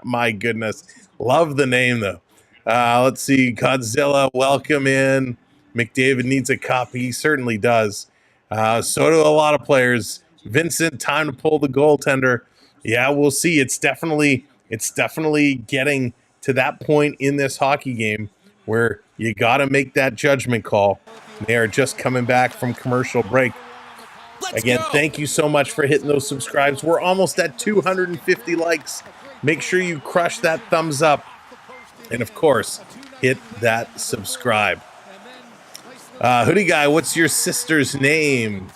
Speaker 1: My goodness. Love the name, though. Let's see. Godzilla, welcome in. McDavid needs a cup. He certainly does. So do a lot of players. Vincent, time to pull the goaltender. Yeah, we'll see. It's definitely getting to that point in this hockey game where you got to make that judgment call. They are just coming back from commercial break. Again, thank you so much for hitting those subscribes. We're almost at 250 likes. Make sure you crush that thumbs up. And, of course, hit that subscribe. Hoodie guy, what's your sister's name?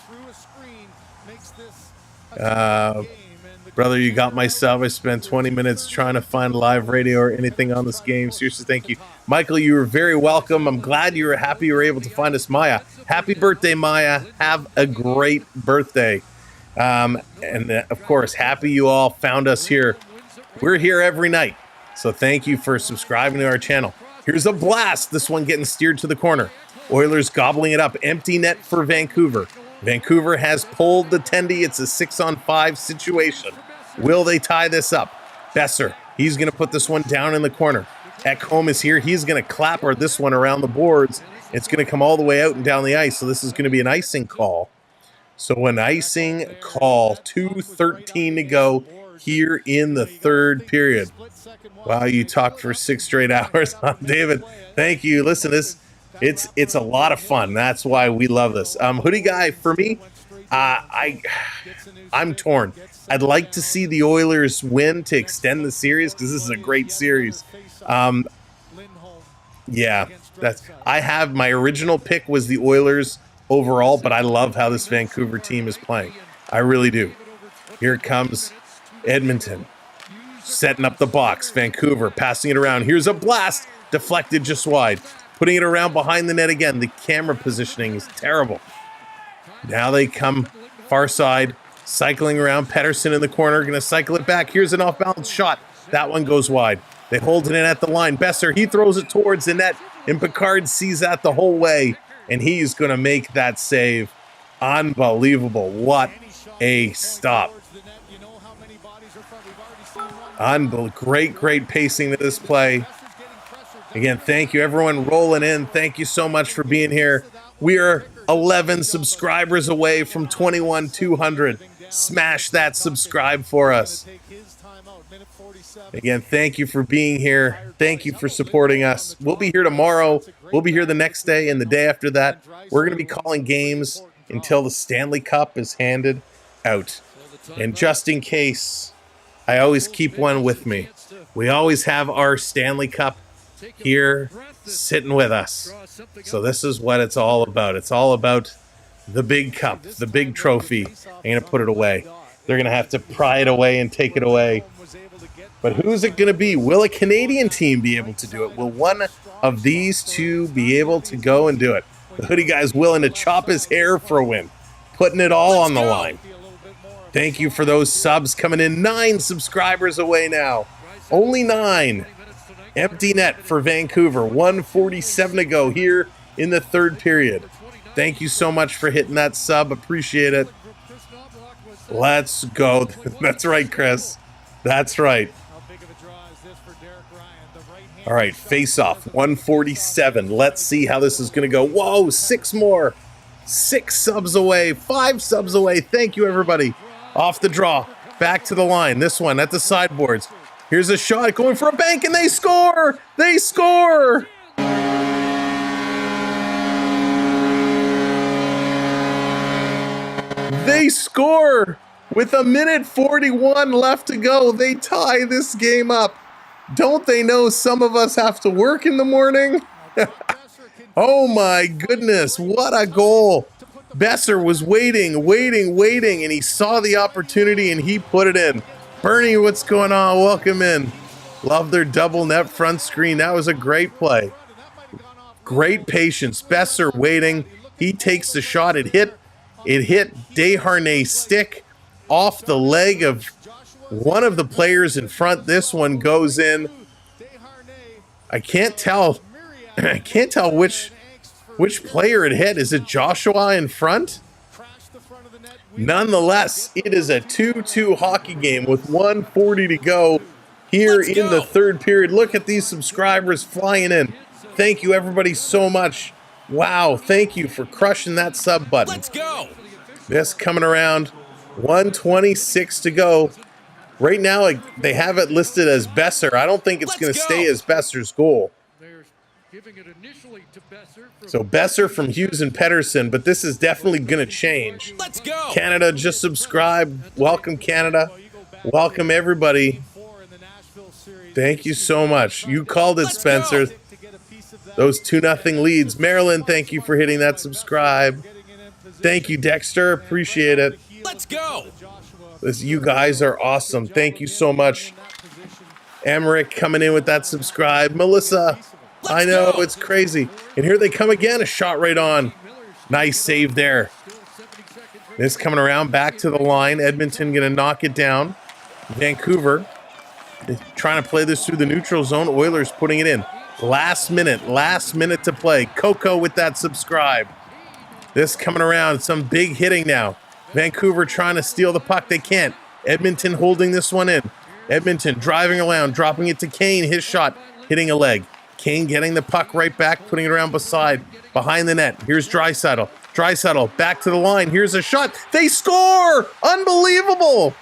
Speaker 1: Brother, you got myself. I spent 20 minutes trying to find live radio or anything on this game. Seriously, thank you. Michael, you were very welcome. I'm glad you were happy you were able to find us. Maya, happy birthday, Maya. Have a great birthday. And, of course, happy you all found us here. We're here every night. So thank you for subscribing to our channel. Here's a blast. This one getting steered to the corner. Oilers gobbling it up. Empty net for Vancouver. Vancouver has pulled the tendy. It's a 6-on-5 situation. Will they tie this up? Besser, he's going to put this one down in the corner. Ekholm is here. He's going to clapper this one around the boards. It's going to come all the way out and down the ice. So this is going to be an icing call. So an icing call, 2:13 to go here in the third period. Wow, you talked for 6 straight hours, huh, David? Thank you. Listen, it's a lot of fun. That's why we love this. Hoodie guy, for me, I'm torn. I'd like to see the Oilers win to extend the series because this is a great series. Yeah, I have my original pick was the Oilers overall, but I love how this Vancouver team is playing. I really do. Here it comes Edmonton, setting up the box. Vancouver passing it around. Here's a blast, deflected just wide. Putting it around behind the net again. The camera positioning is terrible. Now they come far side, cycling around. Pettersson in the corner, going to cycle it back. Here's an off-balance shot. That one goes wide. They hold it in at the line. Besser, he throws it towards the net, and Picard sees that the whole way, and he's going to make that save. Unbelievable. What a stop. Great pacing to this play. Again, thank you, everyone rolling in. Thank you so much for being here. We are 11 subscribers away from 21,200. Smash that subscribe for us. Again, thank you for being here. Thank you for supporting us. We'll be here tomorrow. We'll be here the next day and the day after that. We're going to be calling games until the Stanley Cup is handed out. And just in case, I always keep one with me. We always have our Stanley Cup here sitting with us. So this is what it's all about. It's all about the big cup, the big trophy. I'm going to put it away. They're going to have to pry it away and take it away. But who's it going to be? Will a Canadian team be able to do it? Will one of these two be able to go and do it? The hoodie guy's willing to chop his hair for a win, putting it all on the line. Thank you for those subs coming in. 9 subscribers away now. Only 9. Empty net for Vancouver. 1:47 to go here in the third period. Thank you so much for hitting that sub. Appreciate it. Let's go. That's right, Chris. That's right. All right, face-off, 1:47. Let's see how this is going to go. Whoa, 6 more. 6 subs away, 5 subs away. Thank you, everybody. Off the draw, back to the line. This one at the sideboards. Here's a shot going for a bank, and they score! They score! They score! With 1:41 left to go, they tie this game up. Don't they know some of us have to work in the morning? Oh my goodness, what a goal. Besser was waiting, and he saw the opportunity and he put it in. Bernie, what's going on? Welcome in. Love their double net front screen. That was a great play. Great patience. Besser waiting. He takes the shot. It hit Desharnais' stick off the leg of one of the players in front. This one goes in. I can't tell which player it hit. Is it Joshua in front? Nonetheless, it is a 2-2 hockey game with 1:40 to go here in the third period. Look at these subscribers flying in. Thank you, everybody, so much. Wow, thank you for crushing that sub button.
Speaker 4: Let's go.
Speaker 1: This coming around, 1:26 to go. Right now, they have it listed as Besser. I don't think it's going to stay as Besser's goal. So Besser from Hughes and Pettersson, but this is definitely going to change.
Speaker 4: Let's go.
Speaker 1: Canada, just subscribe. Welcome, Canada. Welcome, everybody. Thank you so much. You called it, Spencer. Those 2-0 leads. Marilyn, thank you for hitting that subscribe. Thank you, Dexter. Appreciate it.
Speaker 4: Let's go.
Speaker 1: You guys are awesome. Thank you so much. Emmerich coming in with that subscribe. Melissa, I know, it's crazy. And here they come again. A shot right on. Nice save there. This coming around back to the line. Edmonton going to knock it down. Vancouver is trying to play this through the neutral zone. Oilers putting it in. Last minute to play. Coco with that subscribe. This coming around. Some big hitting now. Vancouver trying to steal the puck. They can't. Edmonton holding this one in. Edmonton driving around, dropping it to Kane. His shot hitting a leg. Kane getting the puck right back, putting it around behind the net. Here's Dryshaitl. Dryshaitl back to the line. Here's a shot. They score! Unbelievable!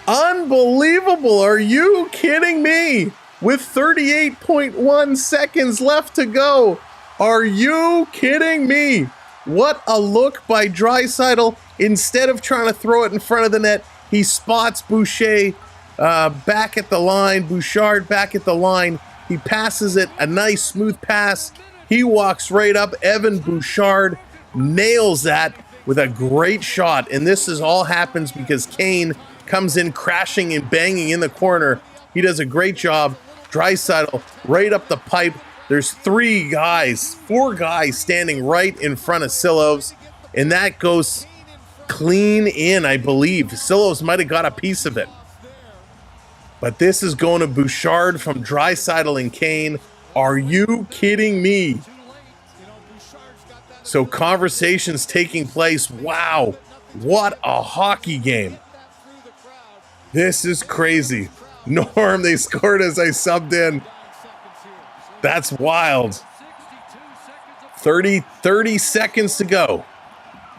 Speaker 1: Unbelievable! Are you kidding me? With 38.1 seconds left to go. Are you kidding me? What a look by Dryshaitl. Instead of trying to throw it in front of the net, he spots Boucher back at the line. Bouchard back at the line. He passes it, a nice smooth pass. He walks right up. Evan Bouchard nails that with a great shot. And this all happens because Kane comes in crashing and banging in the corner. He does a great job. Dryshaitl right up the pipe. There's four guys standing right in front of Silovs, and that goes clean in, I believe. Silovs might have got a piece of it. But this is going to Bouchard from Dryshaitl and Kane. Are you kidding me? So conversations taking place. Wow, what a hockey game. This is crazy. Norm, they scored as I subbed in. That's wild. 30 seconds to go.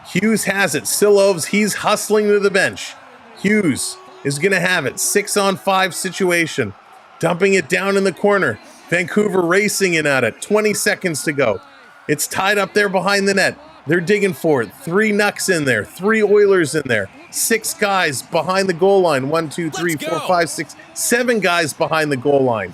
Speaker 1: Hughes has it. Silovs, he's hustling to the bench. Hughes is going to have it. 6-on-5 situation. Dumping it down in the corner. Vancouver racing in at it. 20 seconds to go. It's tied up there behind the net. They're digging for it. 3 Nucks in there. 3 Oilers in there. 6 guys behind the goal line. 1, 2, 3, 4, 5, 6, 7 guys behind the goal line.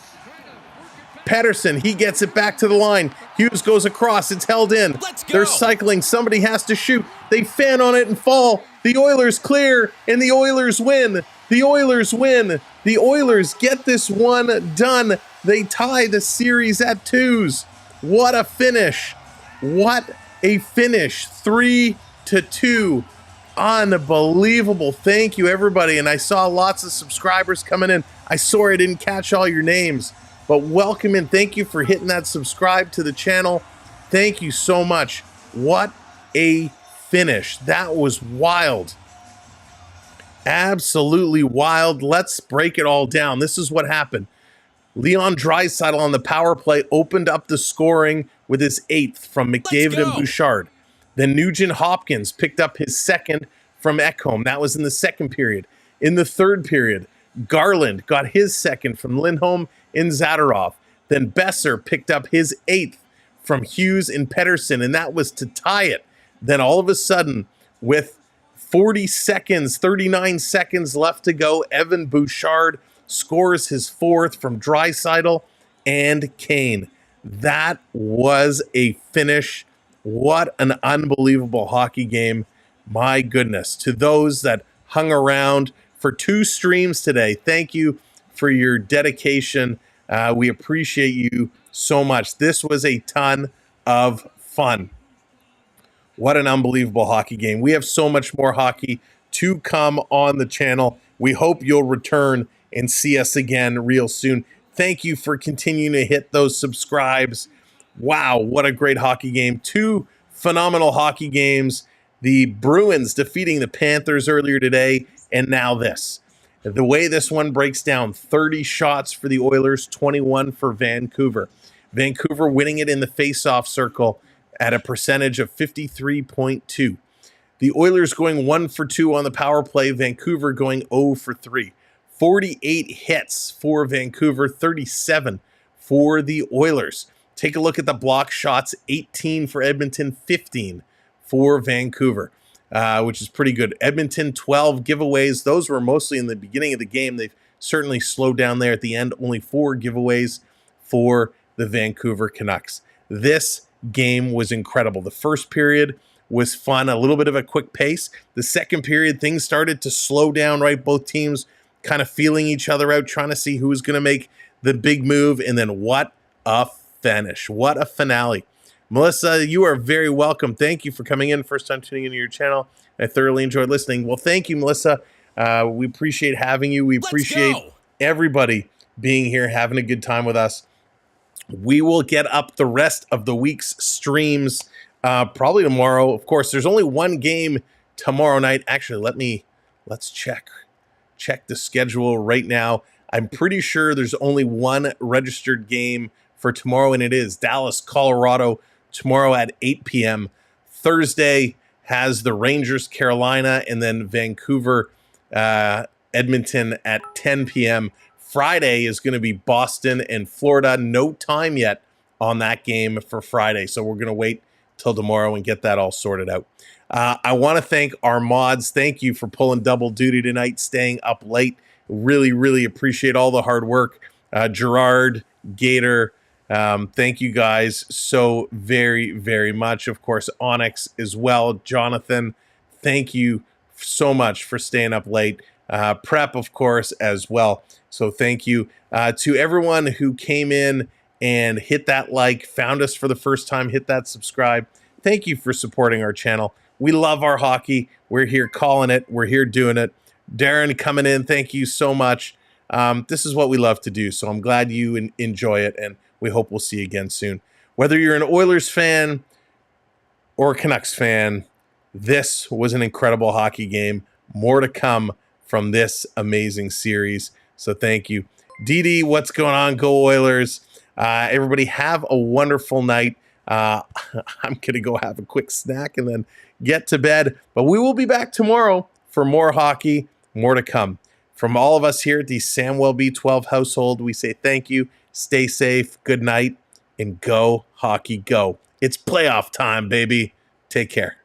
Speaker 1: Pettersson, he gets it back to the line. Hughes goes across. It's held in. They're cycling. Somebody has to shoot. They fan on it and fall. The Oilers clear, and the Oilers win. The Oilers win. The Oilers get this one done. They tie the series at 2s. What a finish. What a finish. 3-2. Unbelievable. Thank you, everybody. And I saw lots of subscribers coming in. I didn't catch all your names. But welcome and thank you for hitting that subscribe to the channel. Thank you so much. What a finish. That was wild. Absolutely wild. Let's break it all down. This is what happened. Leon Draisaitl on the power play opened up the scoring with his 8th from McDavid and Bouchard. Then Nugent Hopkins picked up his 2nd from Ekholm. That was in the 2nd period. In the 3rd period, Garland got his 2nd from Lindholm and Zadorov. Then Besser picked up his 8th from Hughes and Pettersson, and that was to tie it. Then all of a sudden, with 39 seconds left to go, Evan Bouchard scores his 4th from Dryshaitl and Kane. That was a finish. What an unbelievable hockey game. My goodness. To those that hung around for 2 streams today, thank you for your dedication. We appreciate you so much. This was a ton of fun. What an unbelievable hockey game. We have so much more hockey to come on the channel. We hope you'll return and see us again real soon. Thank you for continuing to hit those subscribes. Wow, what a great hockey game. 2 phenomenal hockey games. The Bruins defeating the Panthers earlier today, and now this. The way this one breaks down, 30 shots for the Oilers, 21 for Vancouver. Vancouver winning it in the face-off circle at a percentage of 53.2. The Oilers going 1 for 2 on the power play, Vancouver going 0 for 3. 48 hits for Vancouver, 37 for the Oilers. Take a look at the block shots, 18 for Edmonton, 15 for Vancouver. Which is pretty good. Edmonton, 12 giveaways. Those were mostly in the beginning of the game. They've certainly slowed down there at the end. Only 4 giveaways for the Vancouver Canucks. This game was incredible. The first period was fun, a little bit of a quick pace. The second period, things started to slow down, right? Both teams kind of feeling each other out, trying to see who was going to make the big move. And then what a finish. What a finale. Melissa, you are very welcome. Thank you for coming in. First time tuning into your channel. I thoroughly enjoyed listening. Well, thank you, Melissa. We appreciate having you. We appreciate everybody being here, having a good time with us. We will get up the rest of the week's streams probably tomorrow. Of course, there's only one game tomorrow night. Actually, let's check the schedule right now. I'm pretty sure there's only one registered game for tomorrow, and it is Dallas, Colorado, tomorrow at 8 p.m. Thursday has the Rangers, Carolina, and then Vancouver, Edmonton at 10 p.m. Friday is going to be Boston and Florida. No time yet on that game for Friday, so we're going to wait till tomorrow and get that all sorted out. I want to thank our mods. Thank you for pulling double duty tonight, staying up late. Really, really appreciate all the hard work. Gerard, Gator, thank you guys so very, very much. Of course, Onyx as well. Jonathan, thank you so much for staying up late. Prep, of course, as well. So thank you to everyone who came in and hit that like, found us for the first time, hit that subscribe. Thank you for supporting our channel. We love our hockey. We're here calling it. We're here doing it. Darren coming in, thank you so much. This is what we love to do, so I'm glad you enjoy it, and we hope we'll see you again soon. Whether you're an Oilers fan or a Canucks fan, this was an incredible hockey game. More to come from this amazing series, so thank you. DD, what's going on? Go Oilers. Everybody have a wonderful night. I'm going to go have a quick snack and then get to bed, but we will be back tomorrow for more hockey, more to come. From all of us here at the Samwell B12 household, we say thank you, stay safe, good night, and go hockey go. It's playoff time, baby. Take care.